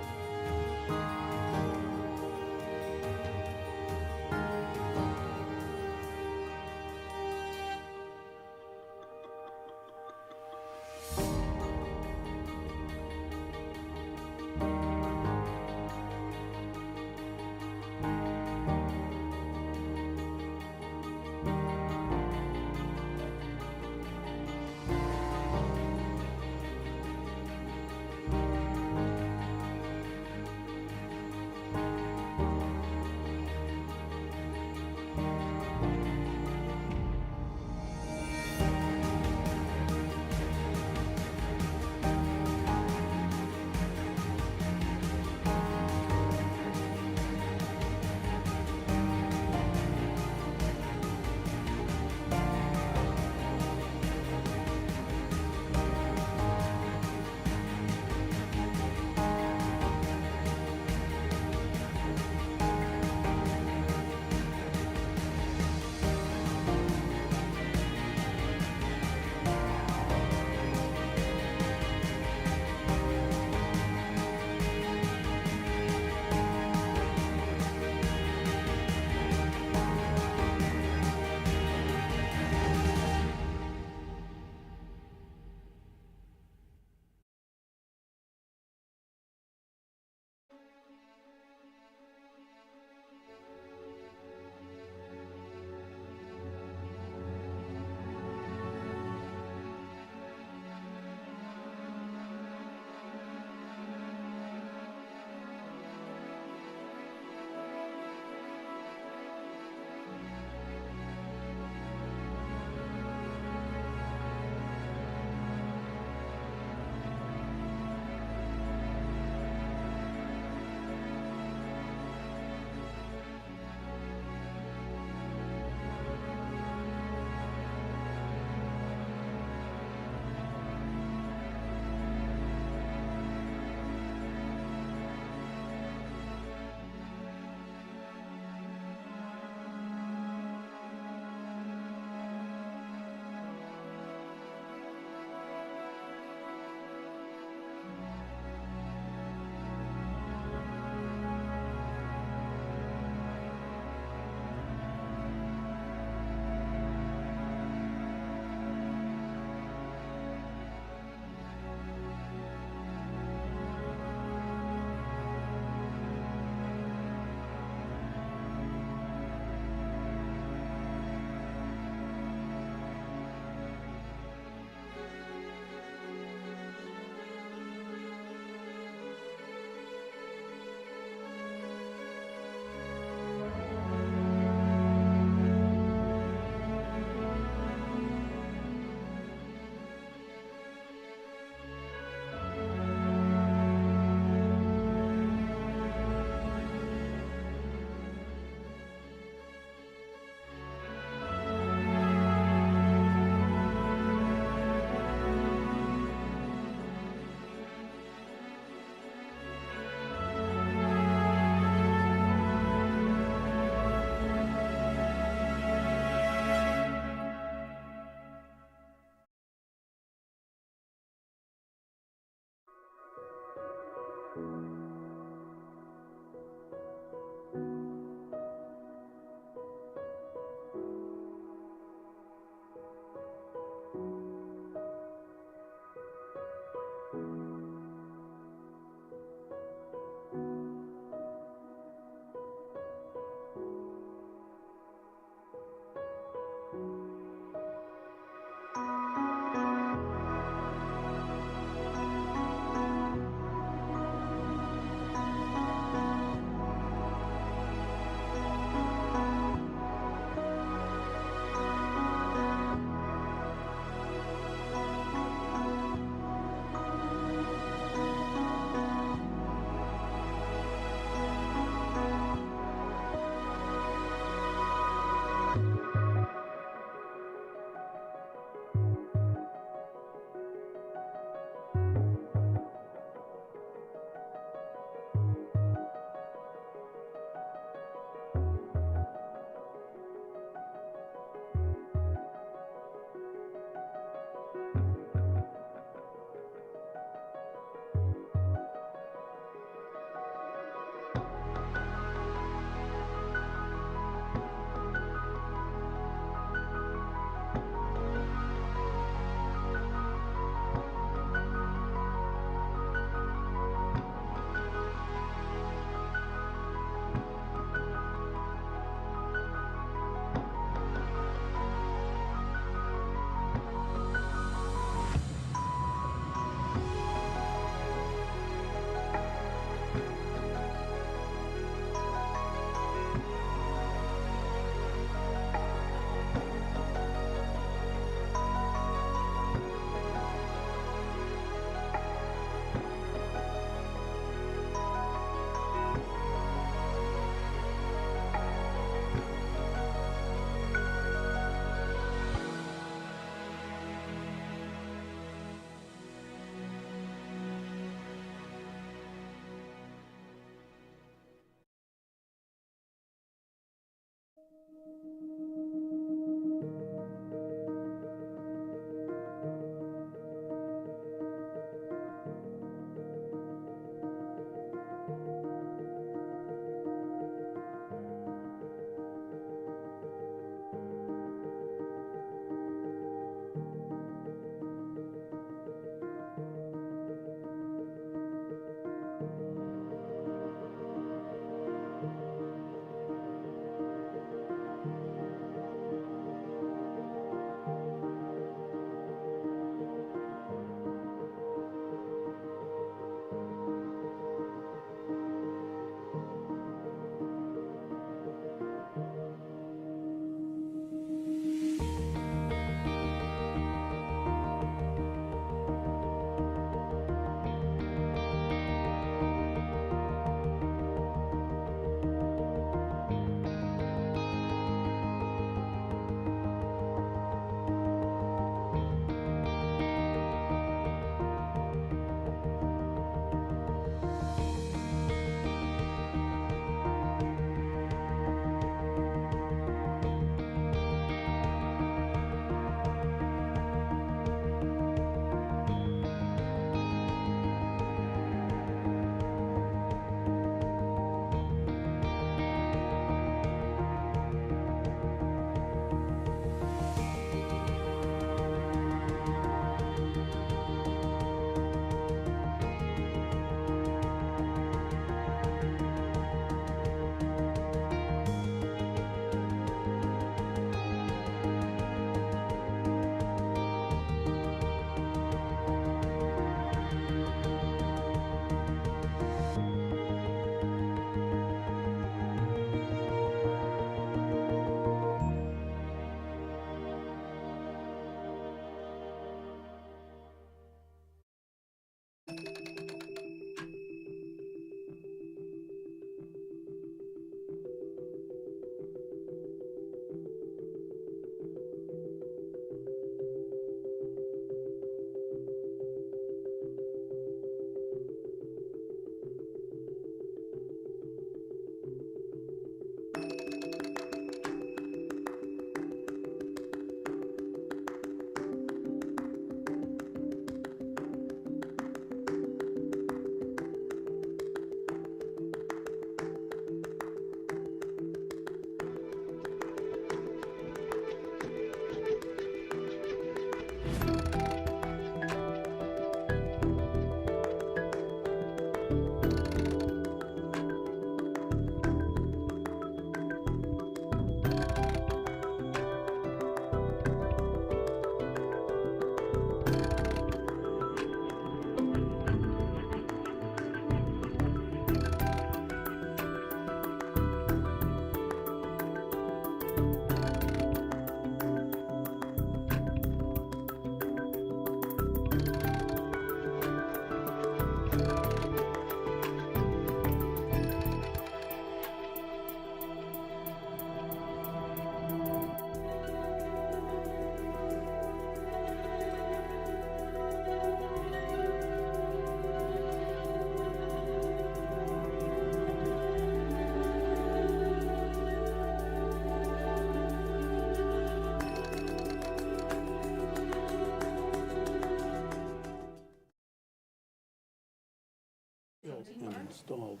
built and installed.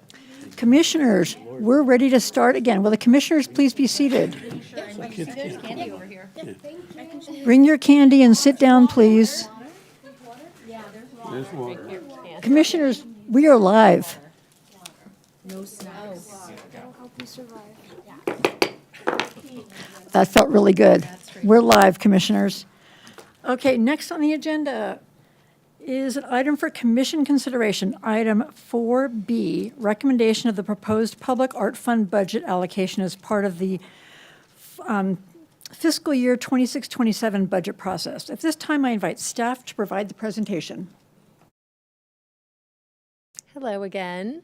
Commissioners, we're ready to start again. Will the commissioners please be seated? Bring your candy and sit down, please. There's water. Commissioners, we are live. That felt really good. We're live, commissioners. Okay, next on the agenda is an item for commission consideration, item 4B, recommendation of the proposed public art fund budget allocation as part of the fiscal year 26-27 budget process. At this time, I invite staff to provide the presentation. Hello again.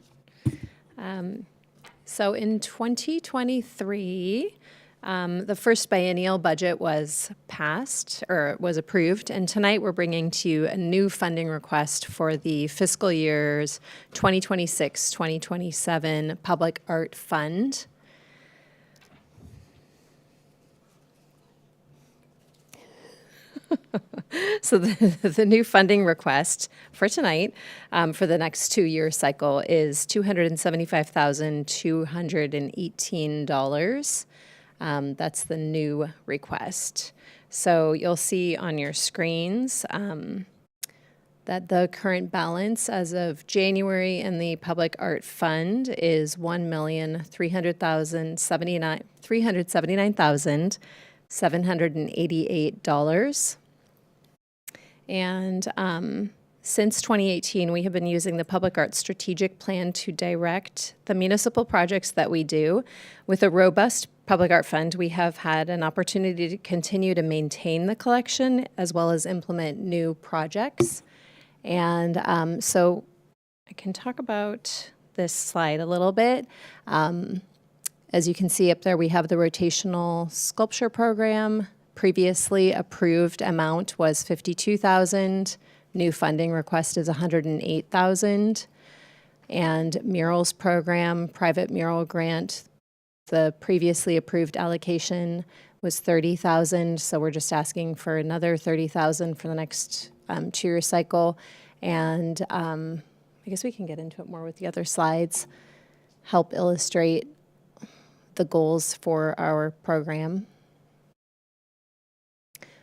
So in 2023, the first biennial budget was passed or was approved, and tonight we're bringing to you a new funding request for the fiscal years 2026-2027 Public Art Fund. So the new funding request for tonight for the next 2-year cycle is $275,218. That's the new request. So you'll see on your screens that the current balance as of January in the Public Art Fund is $1,379,788. And since 2018, we have been using the Public Art Strategic Plan to direct the municipal projects that we do. With a robust Public Art Fund, we have had an opportunity to continue to maintain the collection as well as implement new projects. And so I can talk about this slide a little bit. As you can see up there, we have the rotational sculpture program. Previously approved amount was $52,000. New funding request is $108,000. And murals program, private mural grant, the previously approved allocation was $30,000. So we're just asking for another $30,000 for the next 2-year cycle. And I guess we can get into it more with the other slides, help illustrate the goals for our program.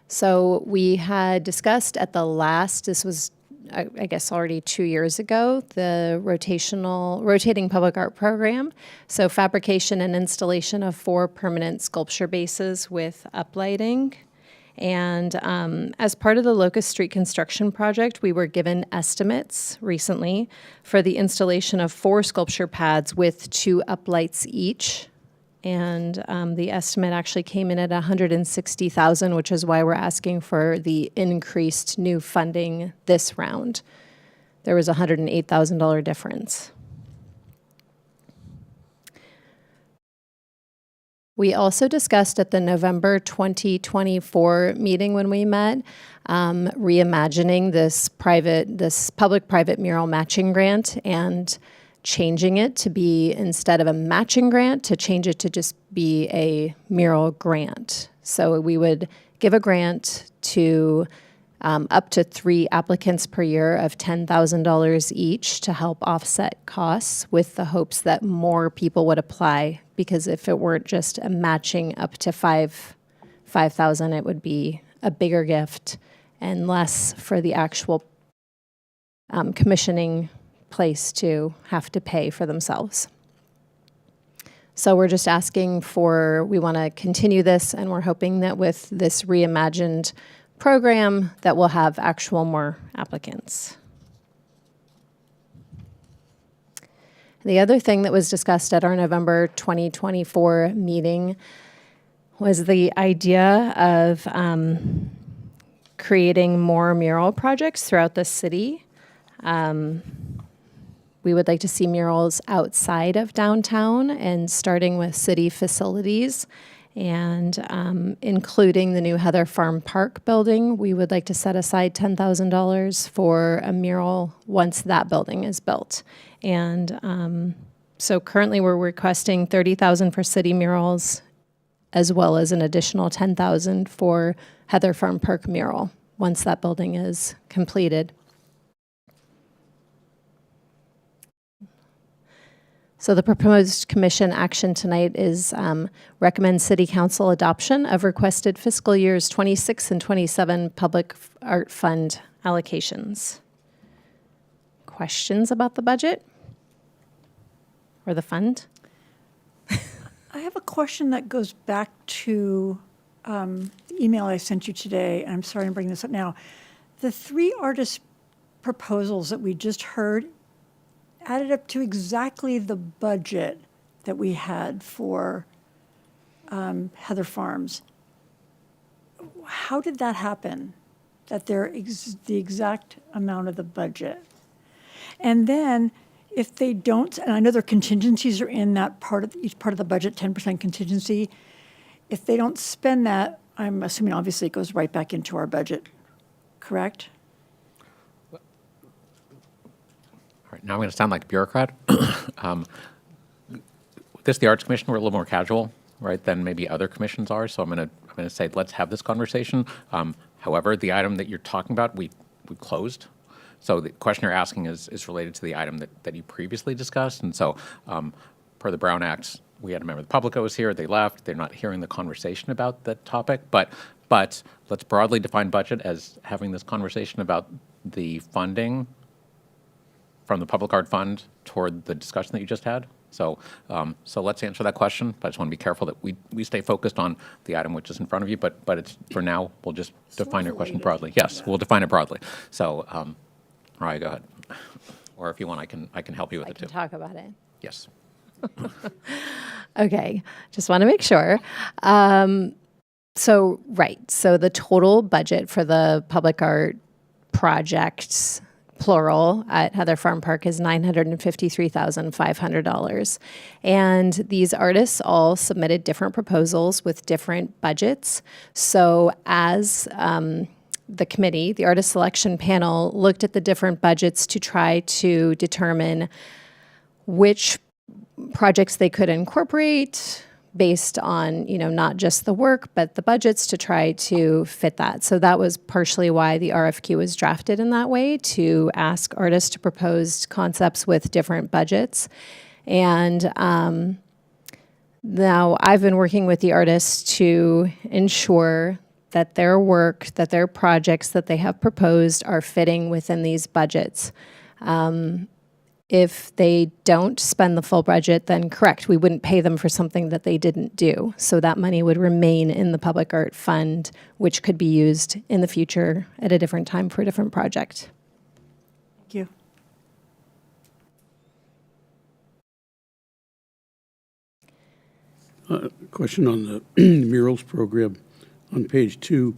So we had discussed at the last, this was, I guess, already 2 years ago, the rotating public art program. So fabrication and installation of 4 permanent sculpture bases with uplighting. And as part of the Locust Street construction project, we were given estimates recently for the installation of 4 sculpture pads with 2 uplights each. And the estimate actually came in at $160,000, which is why we're asking for the increased new funding this round. There was a $108,000 difference. We also discussed at the November 2024 meeting when we met, reimagining this public-private mural matching grant and changing it to be, instead of a matching grant, to change it to just be a mural grant. So we would give a grant to up to 3 applicants per year of $10,000 each to help offset costs, with the hopes that more people would apply, because if it weren't just a matching up to $5,000, it would be a bigger gift and less for the actual commissioning place to have to pay for themselves. So we're just asking we want to continue this, and we're hoping that with this reimagined program that we'll have actual more applicants. The other thing that was discussed at our November 2024 meeting was the idea of creating more mural projects throughout the city. We would like to see murals outside of downtown, and starting with city facilities, and including the new Heather Farm Park building. We would like to set aside $10,000 for a mural once that building is built. And so currently we're requesting $30,000 for city murals, as well as an additional $10,000 for Heather Farm Park mural once that building is completed. So the proposed commission action tonight is recommend City Council adoption of requested fiscal years 26 and 27 Public Art Fund allocations. Questions about the budget or the fund? I have a question that goes back to the email I sent you today, and I'm sorry I'm bringing this up now. The 3 artist proposals that we just heard added up to exactly the budget that we had for Heather Farms. How did that happen? That they're the exact amount of the budget? And then if they don't, and I know their contingencies are in that part of each part of the budget, 10% contingency. If they don't spend that, I'm assuming obviously it goes right back into our budget, correct? All right, now I'm going to sound like a bureaucrat. The Arts Commission, we're a little more casual, right, than maybe other commissions are. So I'm going to say, let's have this conversation. However, the item that you're talking about, we closed. So the question you're asking is related to the item that you previously discussed. And so per the Brown Act, we had a member of the public that was here. They left. They're not hearing the conversation about that topic. But let's broadly define budget as having this conversation about the funding from the Public Art Fund toward the discussion that you just had. So let's answer that question. But I just want to be careful that we stay focused on the item which is in front of you. But it's for now, we'll just define your question broadly. Yes, we'll define it broadly. So, all right, go ahead. Or if you want, I can help you with it too. Talk about it. Yes. Okay, just want to make sure. So the total budget for the public art projects, plural, at Heather Farm Park is $953,500. And these artists all submitted different proposals with different budgets. So as the committee, the artist selection panel, looked at the different budgets to try to determine which projects they could incorporate based on, not just the work, but the budgets to try to fit that. So that was partially why the RFQ was drafted in that way, to ask artists to propose concepts with different budgets. And now I've been working with the artists to ensure that their work, that their projects that they have proposed are fitting within these budgets. If they don't spend the full budget, then correct, we wouldn't pay them for something that they didn't do. So that money would remain in the Public Art Fund, which could be used in the future at a different time for a different project. Thank you. Question on the murals program. On page 2,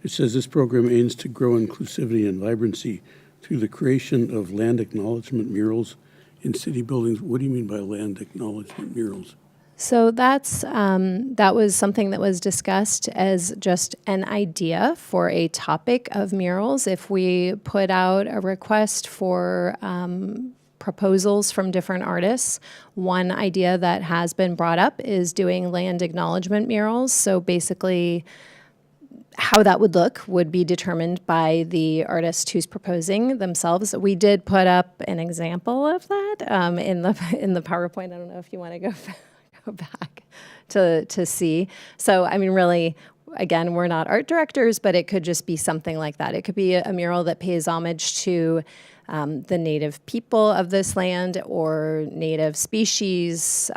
it says this program aims to grow inclusivity and vibrancy through the creation of land acknowledgement murals in city buildings. What do you mean by land acknowledgement murals? So that was something that was discussed as just an idea for a topic of murals. If we put out a request for proposals from different artists, one idea that has been brought up is doing land acknowledgement murals. So basically, how that would look would be determined by the artist who's proposing themselves. We did put up an example of that in the PowerPoint. I don't know if you want to go back to see. So I mean, really, again, we're not art directors, but it could just be something like that. It could be a mural that pays homage to the native people of this land or native species,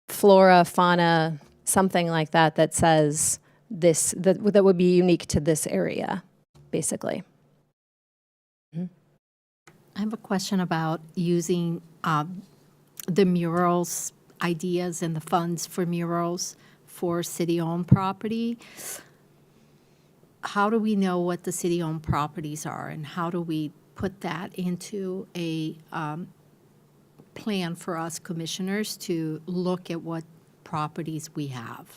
flora, fauna, something like that that says that would be unique to this area, basically. I have a question about using the murals ideas and the funds for murals for city-owned property. How do we know what the city-owned properties are, and how do we put that into a plan for us commissioners to look at what properties we have?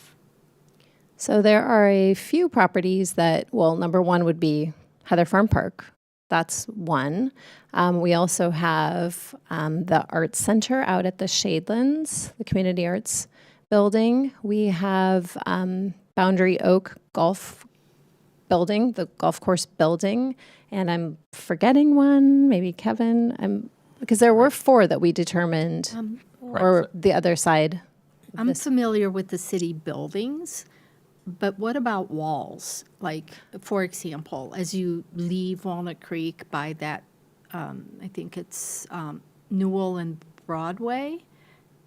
So there are a few properties that, well, number one would be Heather Farm Park. That's one. We also have the Arts Center out at the Shadelands, the Community Arts Building. We have Boundary Oak Golf Building, the golf course building. And I'm forgetting one, maybe Kevin. Because there were 4 that we determined, Right. or the other side. I'm familiar with the city buildings, but what about walls? Like, for example, as you leave Walnut Creek by that, I think it's Newell and Broadway,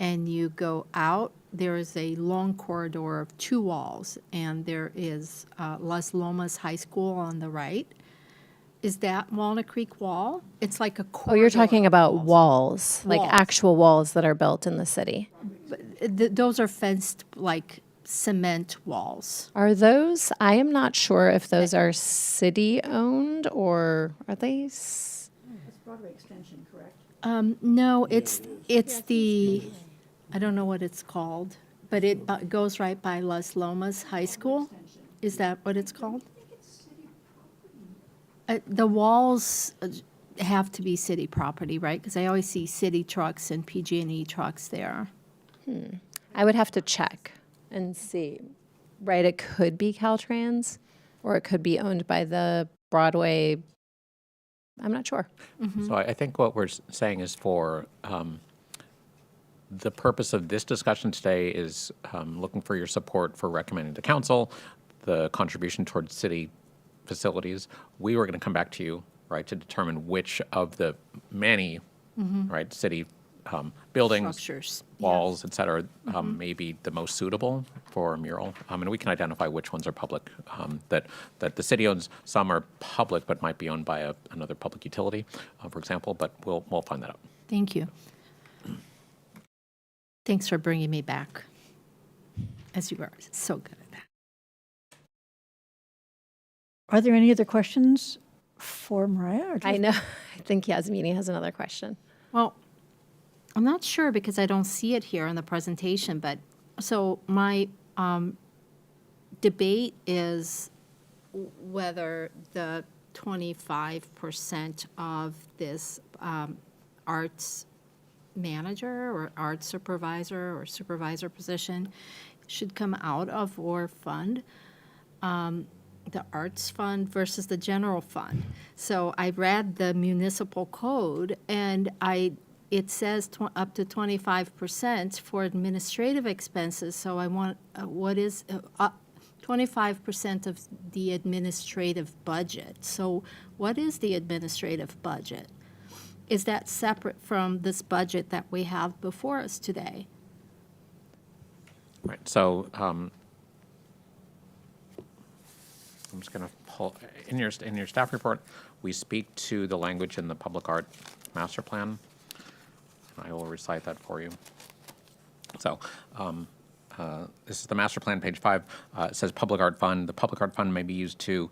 and you go out, there is a long corridor of 2 walls, and there is Las Lomas High School on the right. Is that Walnut Creek Wall? It's like a corridor. Oh, you're talking of about walls, like Walls. actual walls that are built in the city. Those are fenced, like cement walls. Are those? I am not sure if those are city-owned or are they? That's Broadway Extension, correct? No, it's the, I don't know what it's called, but it goes right by Las Lomas High School. Is that what it's called? The walls have to be city property, right? Because I always see city trucks and PG&E trucks there. I would have to check and see. Right, it could be Caltrans, or it could be owned by the Broadway. I'm not sure. So I think what we're saying is for the purpose of this discussion today is looking for your support for recommending to council the contribution towards city facilities. We were going to come back to you, right, to determine which of the many, right, city buildings, Structures. walls, et cetera, may be the most suitable for a mural. And we can identify which ones are public, that the city owns. Some are public but might be owned by another public utility, for example, but we'll find that out. Thank you. Thanks for bringing me back, as you were so good at that. Are there any other questions for Mariah? Or I know. I think Yasmini has another question. Well, I'm not sure because I don't see it here in the presentation, but so my debate is whether the 25% of this arts manager or art supervisor or supervisor position should come out of or fund the arts fund versus the general fund. So I read the municipal code and it says up to 25% for administrative expenses. So I want, what is 25% of the administrative budget? So what is the administrative budget? Is that separate from this budget that we have before us today? Right. So I'm just going to pull in your staff report. We speak to the language in the public art master plan. I will recite that for you. So this is the master plan, page 5. It says public art fund. The public art fund may be used to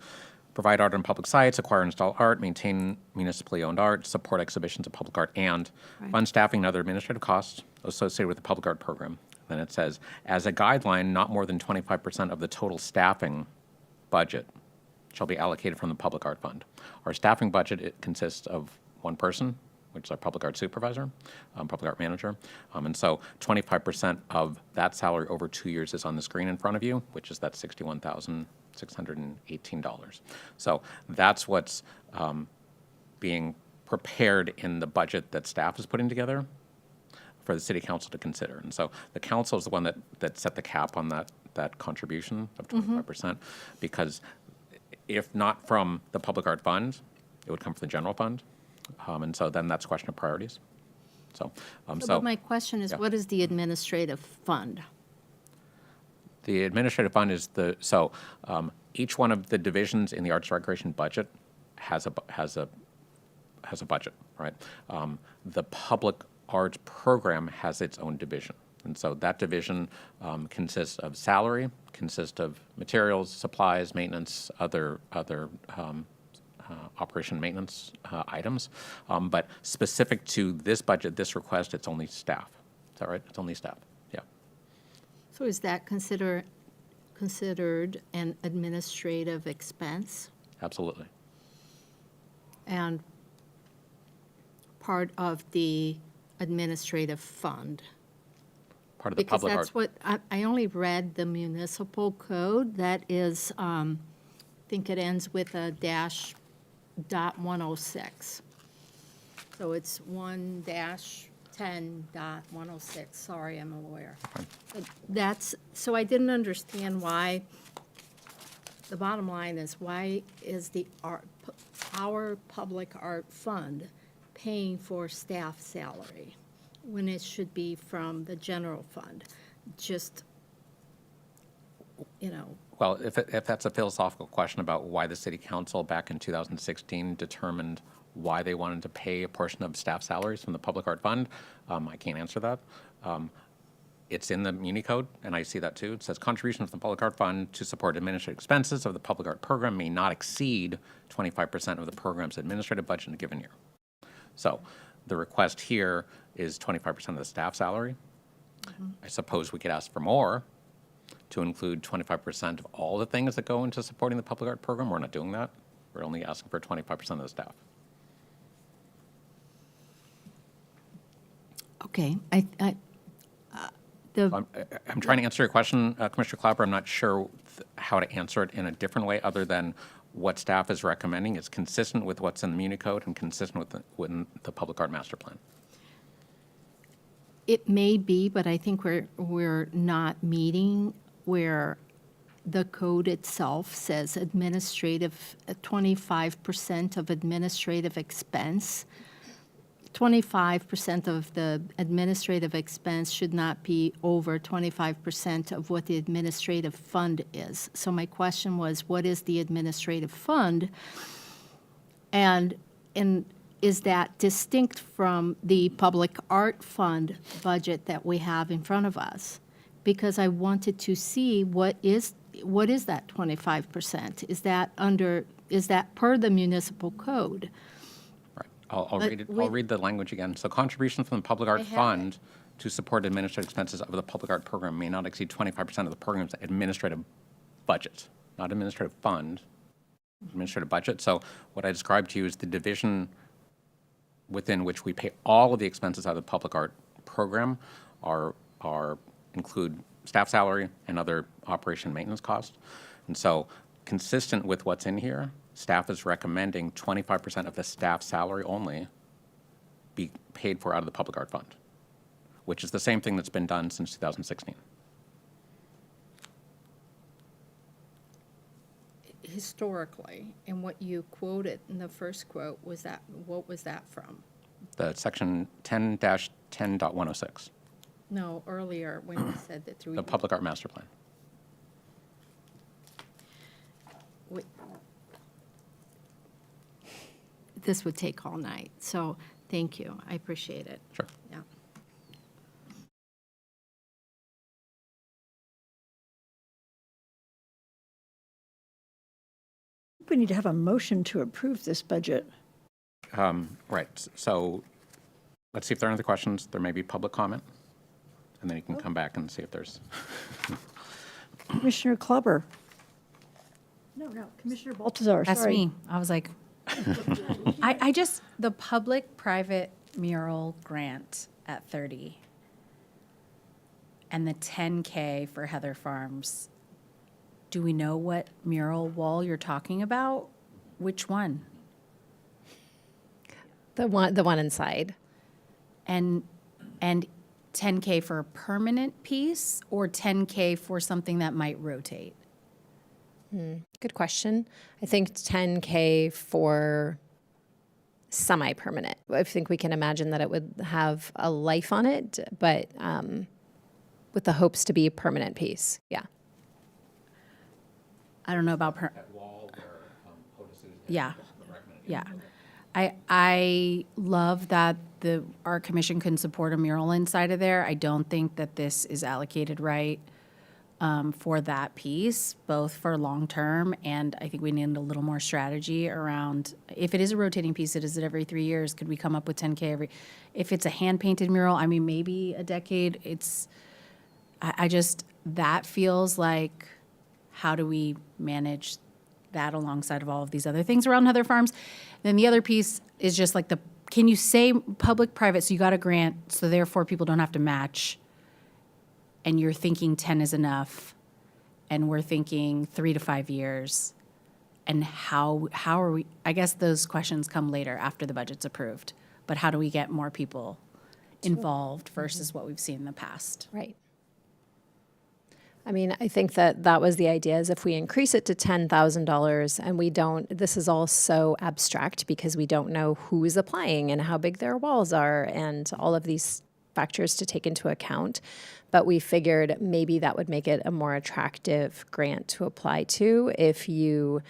provide art on public sites, acquire and install art, maintain municipally owned art, support exhibitions of public art, and fund staffing and other administrative costs associated with the public art program. Then it says, as a guideline, not more than 25% of the total staffing budget shall be allocated from the public art fund. Our staffing budget, it consists of one person, which is our public art supervisor, public art manager. And so 25% of that salary over 2 years is on the screen in front of you, which is that $61,618. So that's what's being prepared in the budget that staff is putting together for the city council to consider. And so the council is the one that set the cap on that contribution of 25%, because if not from the public art fund, it would come from the general fund. And so then that's a question of priorities. So But my question is, what is the administrative fund? the administrative fund is each one of the divisions in the Arts and Recreation budget has a budget, right? The public arts program has its own division. And so that division consists of salary, consists of materials, supplies, maintenance, other operation maintenance items. But specific to this budget, this request, it's only staff. Is that right? It's only staff. Yeah. So is that considered an administrative expense Absolutely. and part of the administrative fund? Part of the Because public that's art. what, I only read the municipal code that is, I think it ends with a .106. So it's 1-10.106. Sorry, I'm a lawyer. But so I didn't understand why, the bottom line is, why is our public art fund paying for staff salary when it should be from the general fund? Just, Well, if that's a philosophical question about why the city council back in 2016 determined why they wanted to pay a portion of staff salaries from the public art fund, I can't answer that. It's in the Muni Code, and I see that too. It says contributions from the public art fund to support administrative expenses of the public art program may not exceed 25% of the program's administrative budget in a given year. So the request here is 25% of the staff salary. I suppose we could ask for more, to include 25% of all the things that go into supporting the public art program. We're not doing that. We're only asking for 25% of the staff. okay, I'm trying to answer your question, Commissioner Clapper. I'm not sure how to answer it in a different way other than what staff is recommending is consistent with what's in the Muni Code and consistent with the public art master plan. It may be, but I think we're not meeting where the code itself says 25% of administrative expense. 25% of the administrative expense should not be over 25% of what the administrative fund is. So my question was, what is the administrative fund? And is that distinct from the public art fund budget that we have in front of us? Because I wanted to see what is that 25%? Is that per the municipal code? Right. I'll read the language again. So contributions from the public art fund to support administrative expenses of the public art program may not exceed 25% of the program's administrative budget, not administrative fund, administrative budget. So what I described to you is the division within which we pay all of the expenses out of the public art program include staff salary and other operation maintenance costs. And so consistent with what's in here, staff is recommending 25% of the staff salary only be paid for out of the public art fund, which is the same thing that's been done since 2016. Historically, and what you quoted in the first quote, what was that from? The section 10-10.106. No, earlier when you said that through The public art master plan. This would take all night, so thank you. I appreciate it. Sure. Yeah. We need to have a motion to approve this budget. Right. So let's see if there are other questions. There may be public comment, and then you can come back and see if there's. Commissioner Clubber. No, Commissioner Baltazar, That's sorry. me. I was like, the public-private mural grant at 30 and the 10K for Heather Farms. Do we know what mural wall you're talking about? Which one? The one inside. And 10K for a permanent piece or 10K for something that might rotate? Good question. I think 10K for semi-permanent. I think we can imagine that it would have a life on it, but with the hopes to be a permanent piece. Yeah. I don't know about yeah. I love that the art commission can support a mural inside of there. I don't think that this is allocated right for that piece, both for long term, and I think we need a little more strategy around, if it is a rotating piece, it is every 3 years, could we come up with 10K every, if it's a hand painted mural, I mean, maybe a decade. I just, that feels like, how do we manage that alongside of all of these other things around Heather Farms? Then the other piece is just like can you say public-private, so you got a grant, so therefore people don't have to match, and you're thinking 10 is enough, and we're thinking 3 to 5 years, and how are we, I guess those questions come later after the budget's approved. but how do we get more people involved versus what we've seen in the past? Right. I mean, I think that was the idea, is if we increase it to $10,000 and we don't, this is all so abstract because we don't know who is applying and how big their walls are and all of these factors to take into account. But we figured maybe that would make it a more attractive grant to apply to if you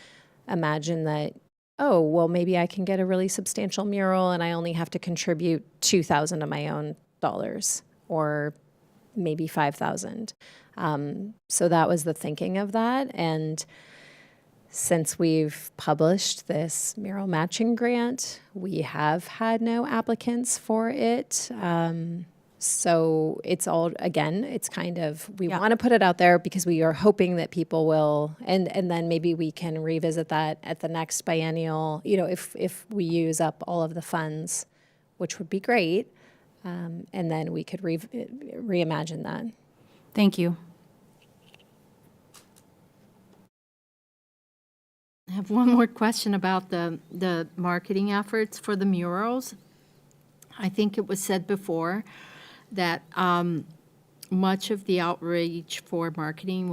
imagine that, oh, well, maybe I can get a really substantial mural and I only have to contribute $2,000 of my own dollars, or maybe $5,000. So that was the thinking of that. And since we've published this mural matching grant, we have had no applicants for it. So it's all, again, it's kind of, we want to put it out there because we are hoping that people will, and then maybe we can revisit that at the next biennial, you know, if we use up all of the funds, which would be great. And then we could reimagine that. Thank you. I have one more question about the marketing efforts for the murals. I think it was said before that much of the outreach for marketing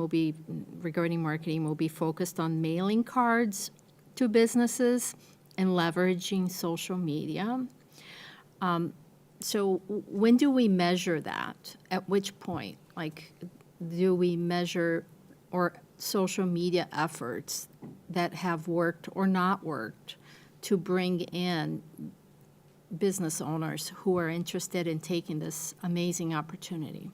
regarding marketing will be focused on mailing cards to businesses and leveraging social media. So when do we measure that? At which point? Like, do we measure or social media efforts that have worked or not worked to bring in business owners who are interested in taking this amazing opportunity?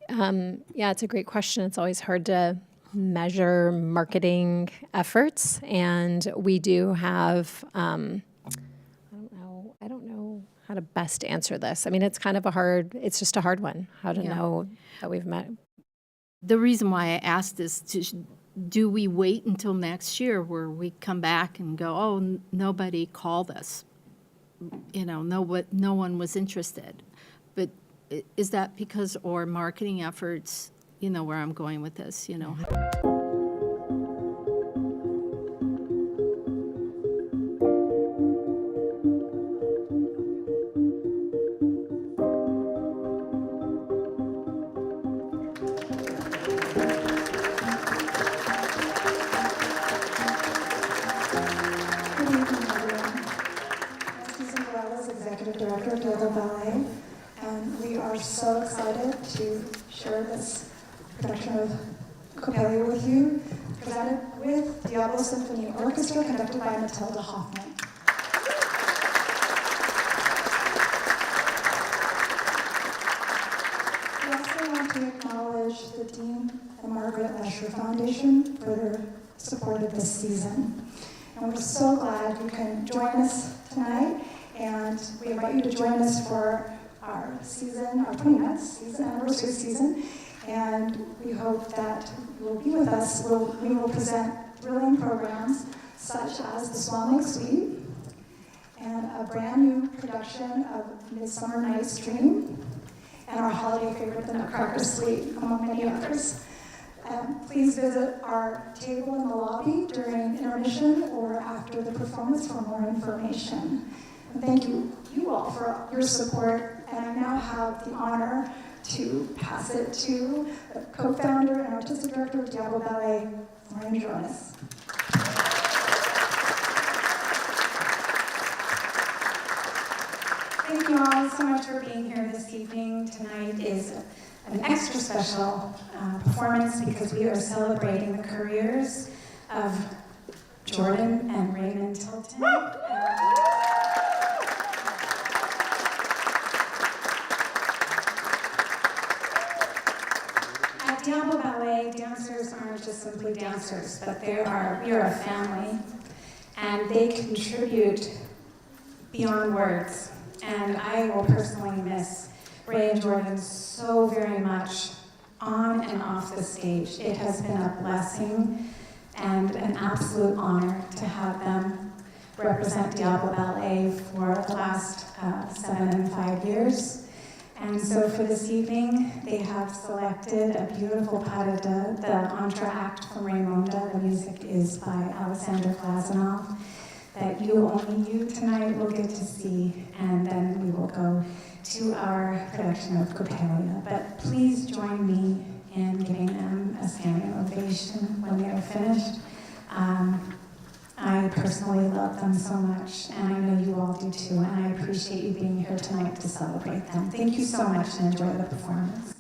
Yeah, it's a great question. It's always hard to measure marketing efforts, and we do have, I don't know how to best answer this. I mean, it's kind of it's just a hard one, how to know that we've met. The reason why I asked is do we wait until next year where we come back and go, oh, nobody called us, you know, no one was interested? But is that because our marketing efforts, you know where I'm going with this, you know? Executive Director of Diablo Ballet, and we are so excited to share this production of Coppelia with you, presented with Diablo Symphony Orchestra, conducted by Matilda Hoffman. We also want to acknowledge the Dean and Margaret Lesher Foundation for their support of this season. And we're so glad you can join us tonight. And we invite you to join us for our season, our 29th season, anniversary season. And we hope that you will be with us. We will present thrilling programs such as the Swan Lake Suite and a brand new production of Midsummer Night's Dream and our holiday favorite, the Nutcracker Suite, among many others. Please visit our table in the lobby during intermission or after the performance for more information. Thank you all for your support, and I now have the honor to pass it to the co-founder and artistic director of Diablo Ballet, Maureen Jonas. Thank you all so much for being here this evening. Tonight is an extra special performance because we are celebrating the careers of Jordan and Raymond Tilton. At Diablo Ballet, dancers aren't just simply dancers, but we are a family, and they contribute beyond words. And I will personally miss Ray and Jordan so very much on and off the stage. It has been a blessing and an absolute honor to have them represent Diablo Ballet for the last 7 and 5 years. And so for this evening, they have selected a beautiful pas de deux, the entr'acte from Raymonda. The music is by Alexander Glazunov. that only you tonight will get to see, and then we will go to our production of Coppelia. But please join me in giving them a standing ovation when they are finished. I personally love them so much, and I know you all do too, and I appreciate you being here tonight to celebrate them. Thank you so much, and enjoy the performance.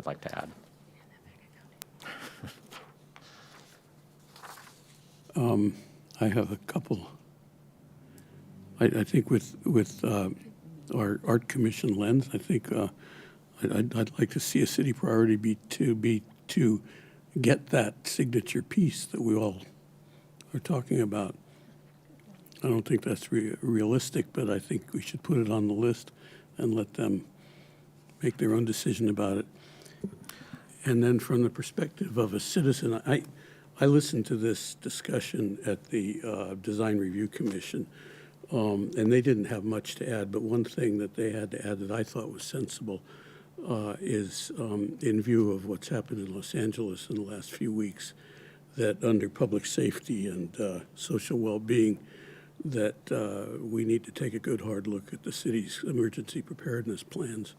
would like to add. I have a couple. I think with our art commission lens, I think I'd like to see a city priority be to get that signature piece that we all are talking about. I don't think that's realistic, but I think we should put it on the list and let them make their own decision about it. And then from the perspective of a citizen, I listened to this discussion at the Design Review Commission, and they didn't have much to add, but one thing that they had to add that I thought was sensible is in view of what's happened in Los Angeles in the last few weeks, that under public safety and social well-being, that we need to take a good hard look at the city's emergency preparedness plans.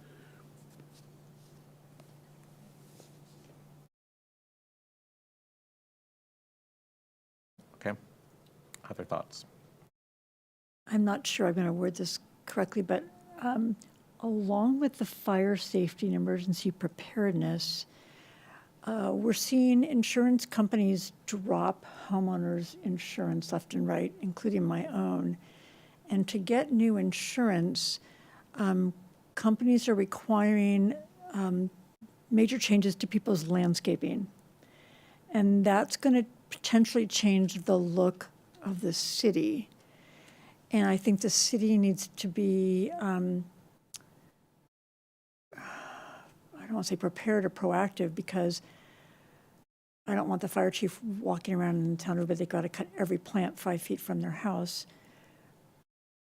Okay. Other thoughts? I'm not sure I'm going to word this correctly, but along with the fire safety and emergency preparedness, we're seeing insurance companies drop homeowners insurance left and right, including my own. And to get new insurance, companies are requiring major changes to people's landscaping. And that's going to potentially change the look of the city. And I think the city needs to be, I don't want to say prepared or proactive, because I don't want the fire chief walking around and telling everybody they've got to cut every plant 5 feet from their house.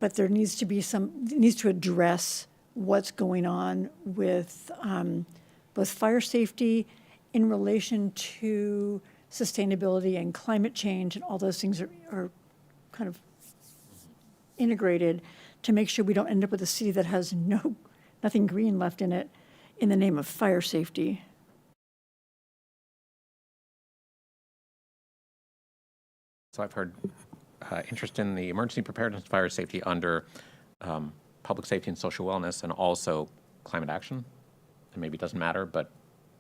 But there needs to be needs to address what's going on with both fire safety in relation to sustainability and climate change, and all those things are kind of integrated to make sure we don't end up with a city that has nothing green left in it in the name of fire safety. So I've heard interest in the emergency preparedness and fire safety under public safety and social wellness, and also climate action. And maybe it doesn't matter, but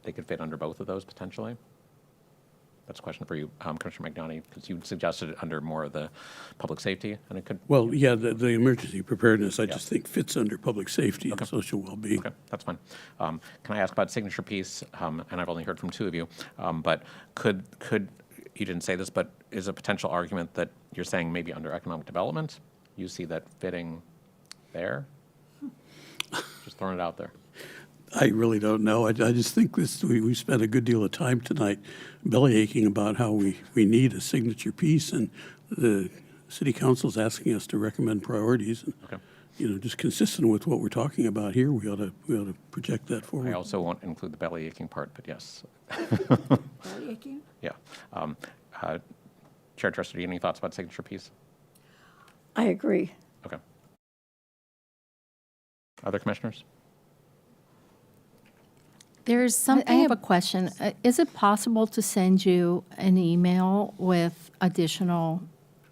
they could fit under both of those potentially. That's a question for you, Commissioner McNaughty, because you suggested it under more of the public safety, and it could. Well, yeah, the emergency preparedness, I just think fits under public safety and social well-being. Okay, that's fine. Can I ask about signature piece? And I've only heard from two of you, but could you didn't say this, but is a potential argument that you're saying maybe under economic development, you see that fitting there? Just throwing it out there. I really don't know. I just think we spent a good deal of time tonight belly aching about how we need a signature piece, and the city council's asking us to recommend priorities. And, okay. You know, just consistent with what we're talking about here, we ought to project that forward. I also won't include the belly aching part, but yes. Belly aching? Yeah. Chair Trusty, any thoughts about signature piece? I agree. Okay. Other commissioners? There's something. I have a question. Is it possible to send you an email with additional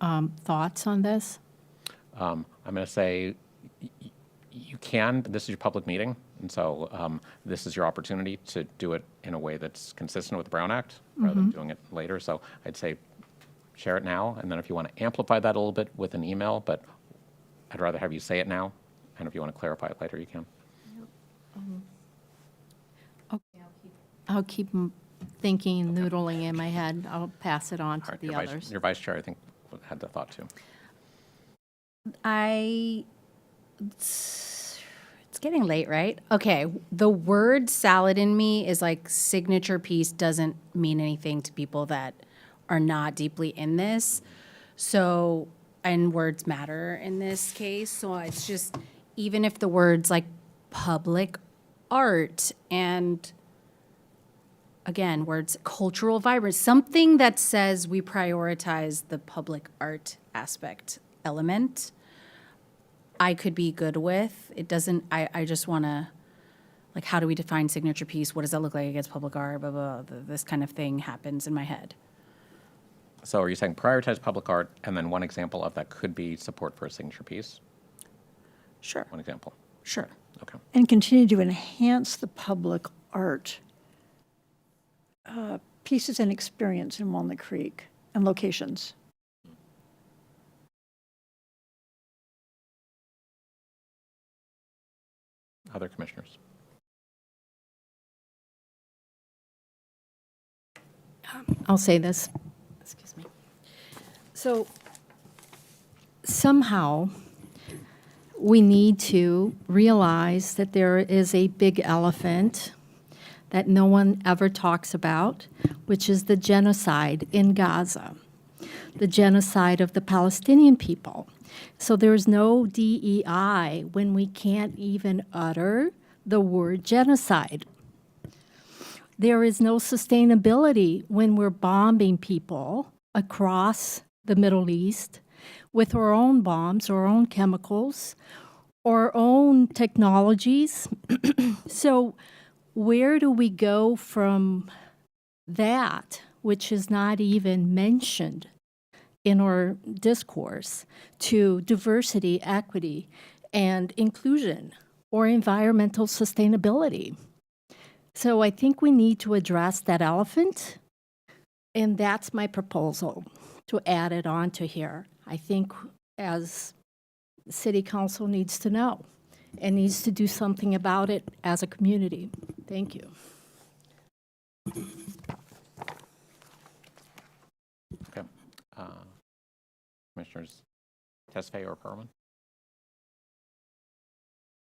thoughts on this? I'm going to say you can, but this is your public meeting, and so this is your opportunity to do it in a way that's consistent with the Brown Act rather than doing it later. So I'd say share it now, and then if you want to amplify that a little bit with an email, but I'd rather have you say it now, and if you want to clarify it later, you can. I'll keep thinking, noodling in my head. I'll pass it on to the others. Your vice chair, I think, had the thought too. It's getting late, right? Okay, the word salad in me is like signature piece doesn't mean anything to people that are not deeply in this. So, and words matter in this case. So it's just, even if the words like public art and again, words cultural vibrance, something that says we prioritize the public art aspect element, I could be good with. It doesn't, I just want to, like, how do we define signature piece? What does that look like against public art? Blah, blah, blah. This kind of thing happens in my head. So are you saying prioritize public art, and then one example of that could be support for a signature piece? Sure. One example. Sure. Okay. And continue to enhance the public art pieces and experience in Walnut Creek and locations. Other commissioners? I'll say this. Excuse me. So somehow we need to realize that there is a big elephant that no one ever talks about, which is the genocide in Gaza, the genocide of the Palestinian people. So there's no DEI when we can't even utter the word genocide. There is no sustainability when we're bombing people across the Middle East with our own bombs, our own chemicals, our own technologies. So where do we go from that, which is not even mentioned in our discourse, to diversity, equity, and inclusion, or environmental sustainability? So I think we need to address that elephant, and that's my proposal, to add it on to here. I think as City Council needs to know and needs to do something about it as a community. Thank you. Okay. Commissioners Tesfaye or Perlman?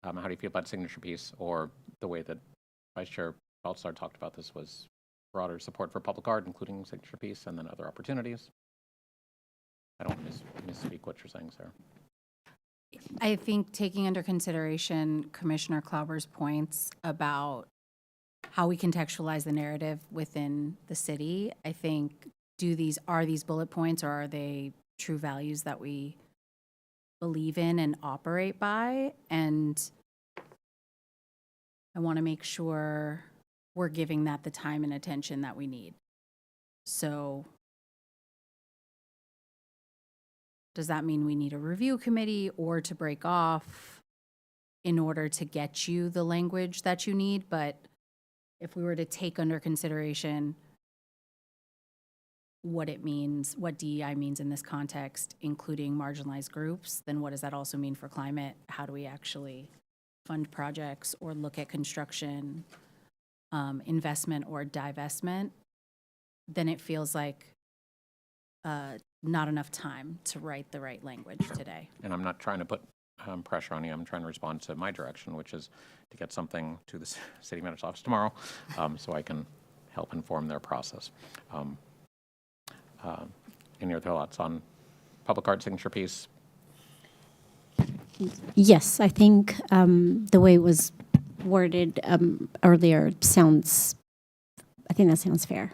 How do you feel about signature piece, or the way that Vice Chair Baltzar talked about this was broader support for public art, including signature piece, and then other opportunities? I don't misspeak what you're saying, Sarah. I think taking under consideration Commissioner Klauber's points about how we contextualize the narrative within the city, I think are these bullet points, or are they true values that we believe in and operate by? And I want to make sure we're giving that the time and attention that we need. So does that mean we need a review committee or to break off in order to get you the language that you need? But if we were to take under consideration what it means, what DEI means in this context, including marginalized groups, then what does that also mean for climate? How do we actually fund projects or look at construction, investment or divestment? Then it feels like not enough time to write the right language today. And I'm not trying to put pressure on you. I'm trying to respond to my direction, which is to get something to the city manager's office tomorrow, so I can help inform their process. Any other thoughts on public art signature piece? Yes, I think the way it was worded earlier I think that sounds fair.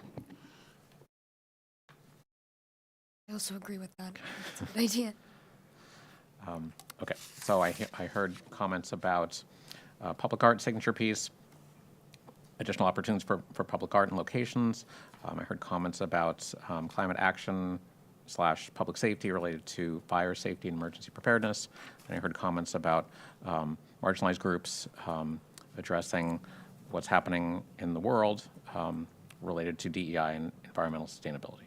I also agree with that. That's a good idea. Okay, so I heard comments about public art signature piece, additional opportunities for public art and locations. I heard comments about climate action / public safety related to fire safety and emergency preparedness. And I heard comments about marginalized groups addressing what's happening in the world related to DEI and environmental sustainability.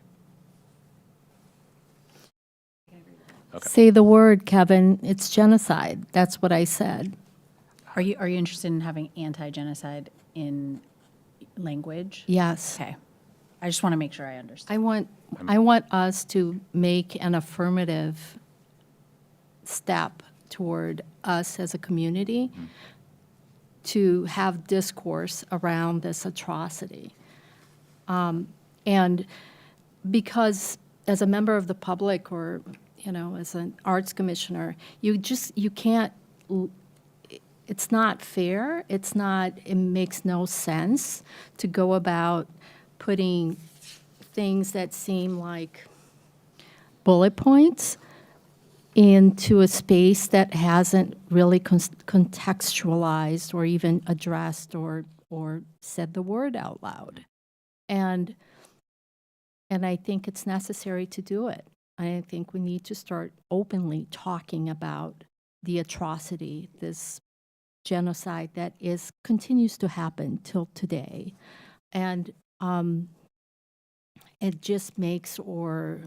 Okay. Say the word, Kevin. It's genocide. That's what I said. Are you interested in having anti-genocide in language? Yes. Okay. I just want to make sure I understand. I want us to make an affirmative step toward us as a community to have discourse around this atrocity. And because as a member of the public, or as an arts commissioner, you can't, it's not fair. It makes no sense to go about putting things that seem like bullet points into a space that hasn't really contextualized or even addressed or said the word out loud. And I think it's necessary to do it. I think we need to start openly talking about the atrocity, this genocide that continues to happen till today. And it just makes our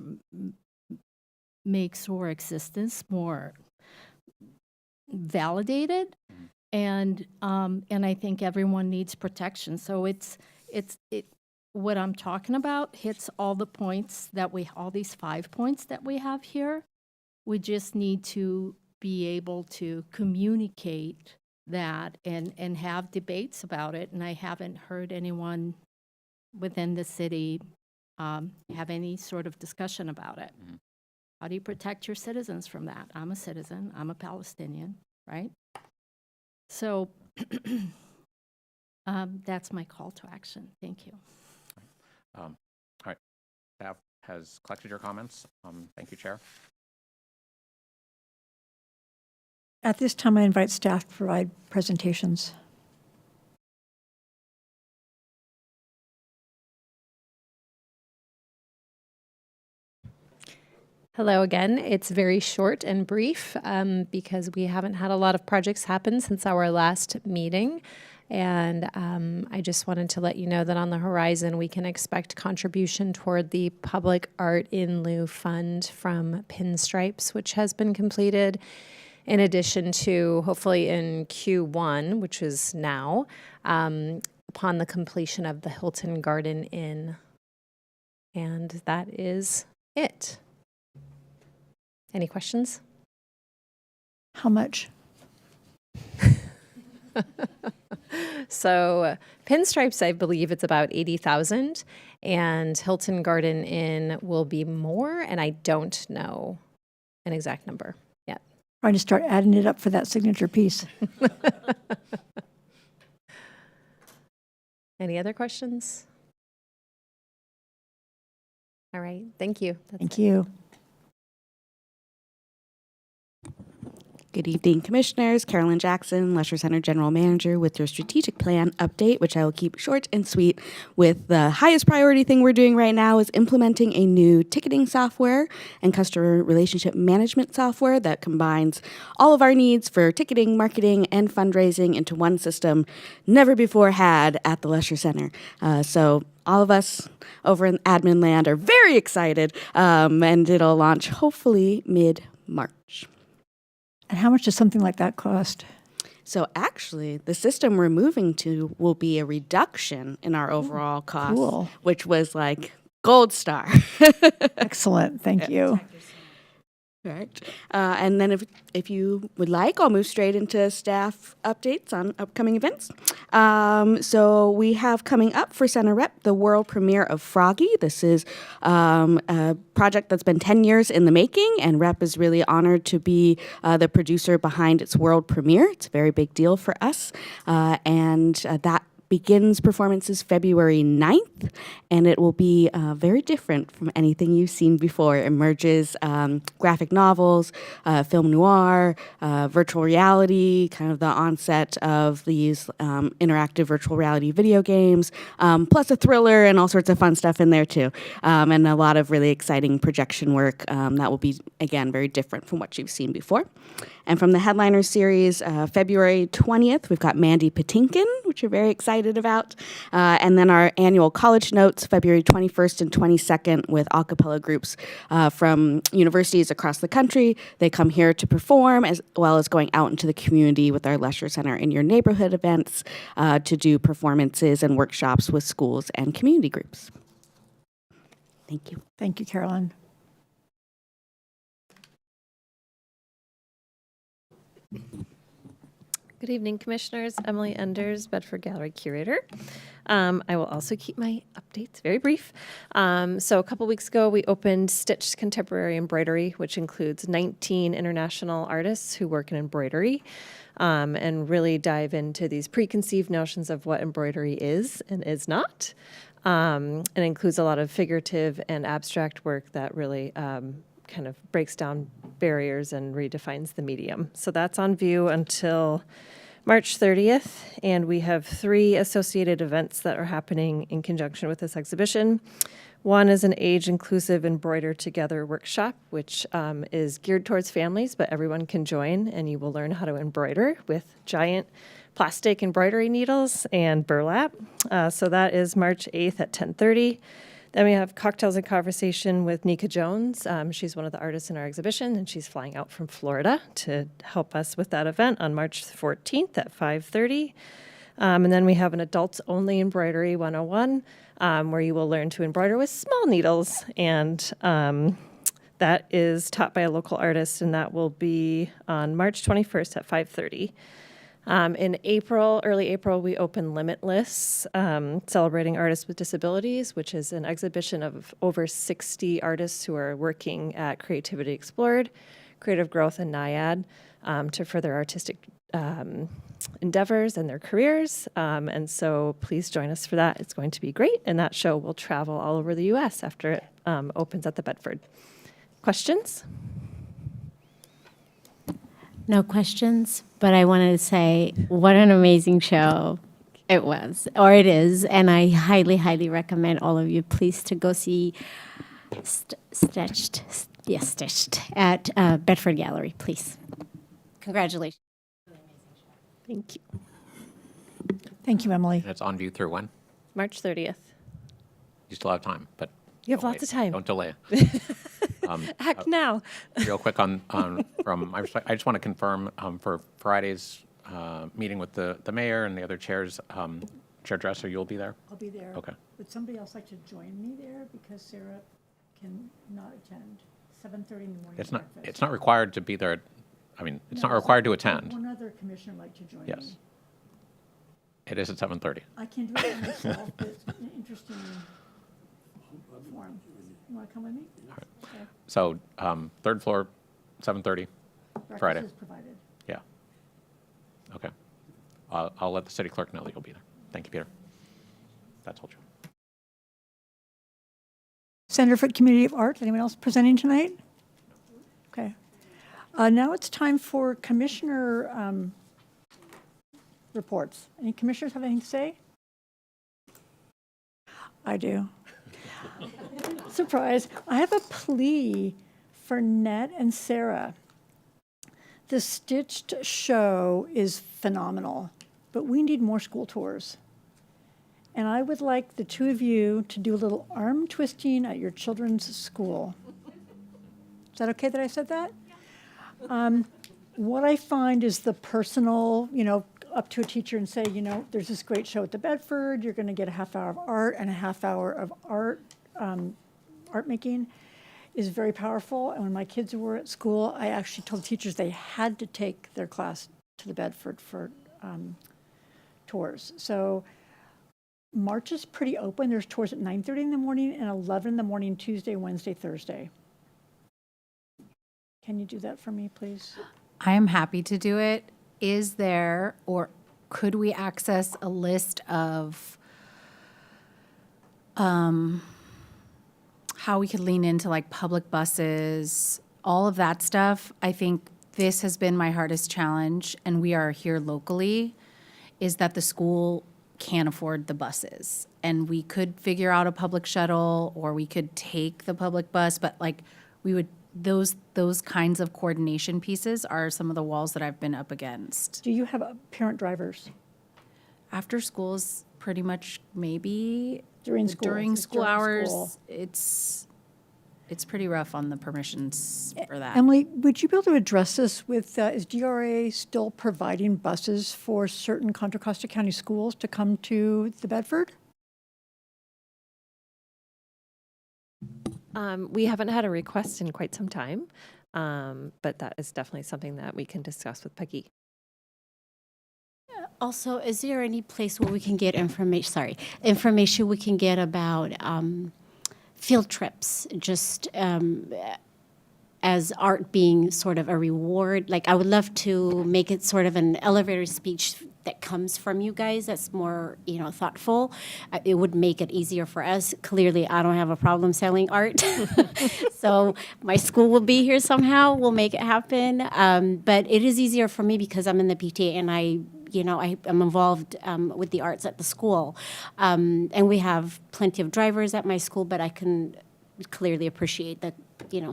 existence more validated, and I think everyone needs protection. So what I'm talking about hits all the points that all these 5 points that we have here. We just need to be able to communicate that and have debates about it. And I haven't heard anyone within the city have any sort of discussion about it. How do you protect your citizens from that? I'm a citizen, I'm a Palestinian, right? So that's my call to action. Thank you. All right. Staff has collected your comments. Thank you, Chair. At this time, I invite staff to provide presentations. Hello again. It's very short and brief because we haven't had a lot of projects happen since our last meeting. And I just wanted to let you know that on the horizon, we can expect contribution toward the Public Art in Lieu Fund from Pinstripes, which has been completed, in addition to, hopefully in Q1, which is now, upon the completion of the Hilton Garden Inn. And that is it. Any questions? How much? So Pinstripes, I believe it's about 80,000, and Hilton Garden Inn will be more, and I don't know an exact number yet. Trying to start adding it up for that signature piece. Any other questions? All right, thank you. Thank you. Good evening, Commissioners. Carolyn Jackson, Lesher Center General Manager, with your strategic plan update, which I will keep short and sweet. With the highest priority thing we're doing right now is implementing a new ticketing software and customer relationship management software that combines all of our needs for ticketing, marketing, and fundraising into one system never before had at the Lesher Center. So all of us over in admin land are very excited, and it'll launch hopefully mid-March. And how much does something like that cost? So actually, the system we're moving to will be a reduction in our overall cost, cool. which was like gold star. Excellent. Thank you. Right. And then if you would like, I'll move straight into staff updates on upcoming events. So we have coming up for Center Rep the world premiere of Froggy. This is a project that's been 10 years in the making, and Rep is really honored to be the producer behind its world premiere. It's a very big deal for us. And that begins performances February 9th, and it will be very different from anything you've seen before. It merges graphic novels, film noir, virtual reality, kind of the onset of these interactive virtual reality video games, plus a thriller and all sorts of fun stuff in there too, and a lot of really exciting projection work that will be, again, very different from what you've seen before. And from the headliner series, February 20th, we've got Mandy Patinkin, which we're very excited about. And then our annual College Notes, February 21st and 22nd, with a cappella groups from universities across the country. They come here to perform, as well as going out into the community with our Lesher Center in Your Neighborhood events to do performances and workshops with schools and community groups. Thank you. Thank you, Carolyn. Good evening, Commissioners. Emily Enders, Bedford Gallery Curator. I will also keep my updates very brief. So a couple weeks ago, we opened Stitched Contemporary Embroidery, which includes 19 international artists who work in embroidery and really dive into these preconceived notions of what embroidery is and is not. And includes a lot of figurative and abstract work that really kind of breaks down barriers and redefines the medium. So that's on view until March 30th, and we have 3 associated events that are happening in conjunction with this exhibition. One is an age-inclusive Embroider Together workshop, which is geared towards families, but everyone can join, and you will learn how to embroider with giant plastic embroidery needles and burlap. So that is March 8th at 10:30. Then we have Cocktails and Conversation with Nika Jones. She's one of the artists in our exhibition, and she's flying out from Florida to help us with that event on March 14th at 5:30. And then we have an Adults Only Embroidery 101, where you will learn to embroider with small needles. And that is taught by a local artist, and that will be on March 21st at 5:30. In April, early April, we open Limitless, Celebrating Artists with Disabilities, which is an exhibition of over 60 artists who are working at Creativity Explored, Creative Growth, and NIAD to further artistic endeavors and their careers. And so please join us for that. It's going to be great. And that show will travel all over the U.S. after it opens at the Bedford. Questions? No questions, but I wanted to say what an amazing show it was, or it is, and I highly, highly recommend all of you please to go see Stitched at Bedford Gallery, please. Congratulations. Thank you. Thank you, Emily. And it's on view through when? March 30th. You still have time, but You have don't lots wait. of time. Don't delay. Act now. Real quick I just want to confirm for Friday's meeting with the mayor and the other chairs, Chair Dresser, you'll be there? I'll be there. Okay. Would somebody else like to join me there because Sarah can not attend? 7:30 in the morning. It's not required to be there. I mean, it's No, not required to attend. One other commissioner would like to join me. Yes. It is at 7:30. I can do it myself, but it's an interesting form. You want to come with me? Okay. So third floor, 7:30, Breakfast Friday. is provided. Yeah. Okay. I'll let the city clerk know that you'll be there. Thank you, Peter. That's all true. Center for Community of Art. Anyone else presenting tonight? Okay. Now it's time for commissioner reports. Any commissioners have anything to say? I do. Surprise. I have a plea for Ned and Sarah. The Stitched show is phenomenal, but we need more school tours. And I would like the two of you to do a little arm twisting at your children's school. Is that okay that I said that? What I find is the personal, up to a teacher and say, there's this great show at the Bedford, you're going to get a half hour of art and a half hour of art making is very powerful. And when my kids were at school, I actually told teachers they had to take their class to the Bedford for tours. So March is pretty open. There's tours at 9:30 in the morning and 11 in the morning, Tuesday, Wednesday, Thursday. Can you do that for me, please? I am happy to do it. Is there, or could we access a list of how we could lean into like public buses, all of that stuff? I think this has been my hardest challenge, and we are here locally, is that the school can't afford the buses. And we could figure out a public shuttle, or we could take the public bus, but like we would, those kinds of coordination pieces are some of the walls that I've been up against. Do you have parent drivers? After school's pretty much maybe. During school. During It's school during hours, school. it's pretty rough on the permissions for that. Emily, would you be able to address this with, is DRA still providing buses for certain Contra Costa County schools to come to the Bedford? We haven't had a request in quite some time, but that is definitely something that we can discuss with Peggy. Also, is there any place where we can get information we can get about field trips, just as art being sort of a reward? Like, I would love to make it sort of an elevator speech that comes from you guys that's more, thoughtful. It would make it easier for us. Clearly, I don't have a problem selling art. So my school will be here somehow. We'll make it happen. But it is easier for me because I'm in the PTA and I am involved with the arts at the school. And we have plenty of drivers at my school, but I can clearly appreciate that,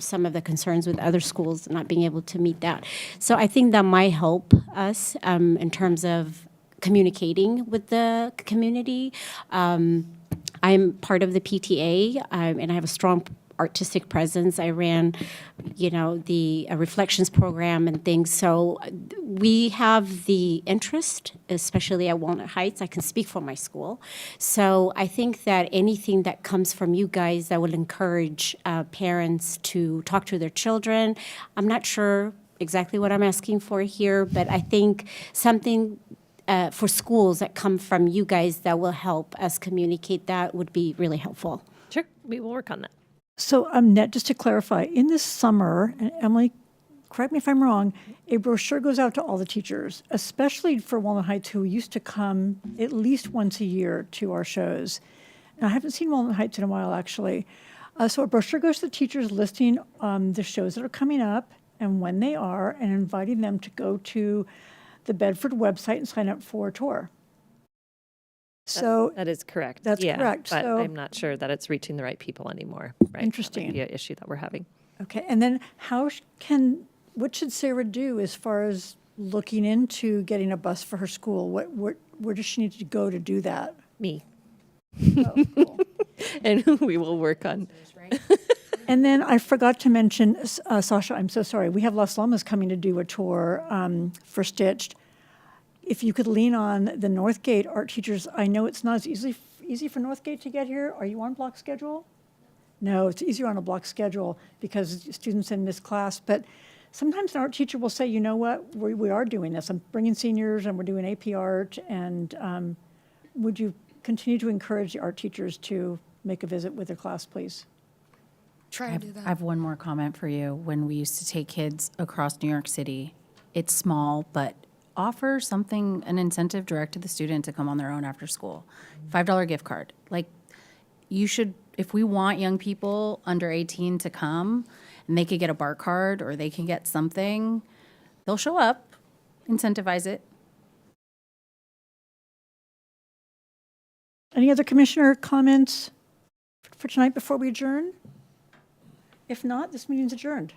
some of the concerns with other schools not being able to meet that. So I think that might help us in terms of communicating with the community. I'm part of the PTA, and I have a strong artistic presence. I ran, the Reflections program and things. So we have the interest, especially at Walnut Heights. I can speak for my school. So I think that anything that comes from you guys that will encourage parents to talk to their children. I'm not sure exactly what I'm asking for here, but I think something for schools that come from you guys that will help us communicate that would be really helpful. Sure, we will work on that. So, Net, just to clarify, in this summer, and Emily, correct me if I'm wrong, a brochure goes out to all the teachers, especially for Walnut Heights, who used to come at least once a year to our shows. And I haven't seen Walnut Heights in a while, actually. So a brochure goes to the teachers listing the shows that are coming up and when they are, and inviting them to go to the Bedford website and sign up for a tour. So that is correct. That's correct. But So I'm not sure that it's reaching the right people anymore. Right? Interesting. That might be an issue that we're having. Okay, and then what should Sarah do as far as looking into getting a bus for her school? Where does she need to go to do that? Me. Oh, cool. And we will work on. And then I forgot to mention, Sasha, I'm so sorry. We have Las Lomas coming to do a tour for Stitched. If you could lean on the Northgate art teachers, I know it's not as easy for Northgate to get here. Are you on block schedule? No, it's easier on a block schedule because students in this class. But sometimes an art teacher will say, you know what, we are doing this. I'm bringing seniors and we're doing AP art. And would you continue to encourage the art teachers to make a visit with their class, please? Try to do that. I have one more comment for you. When we used to take kids across New York City, it's small, but offer something, an incentive direct to the student to come on their own after school. $5 gift card. Like, you should, if we want young people under 18 to come and they could get a BART card or they can get something, they'll show up, incentivize it. Any other commissioner comments for tonight before we adjourn? If not, this meeting's adjourned.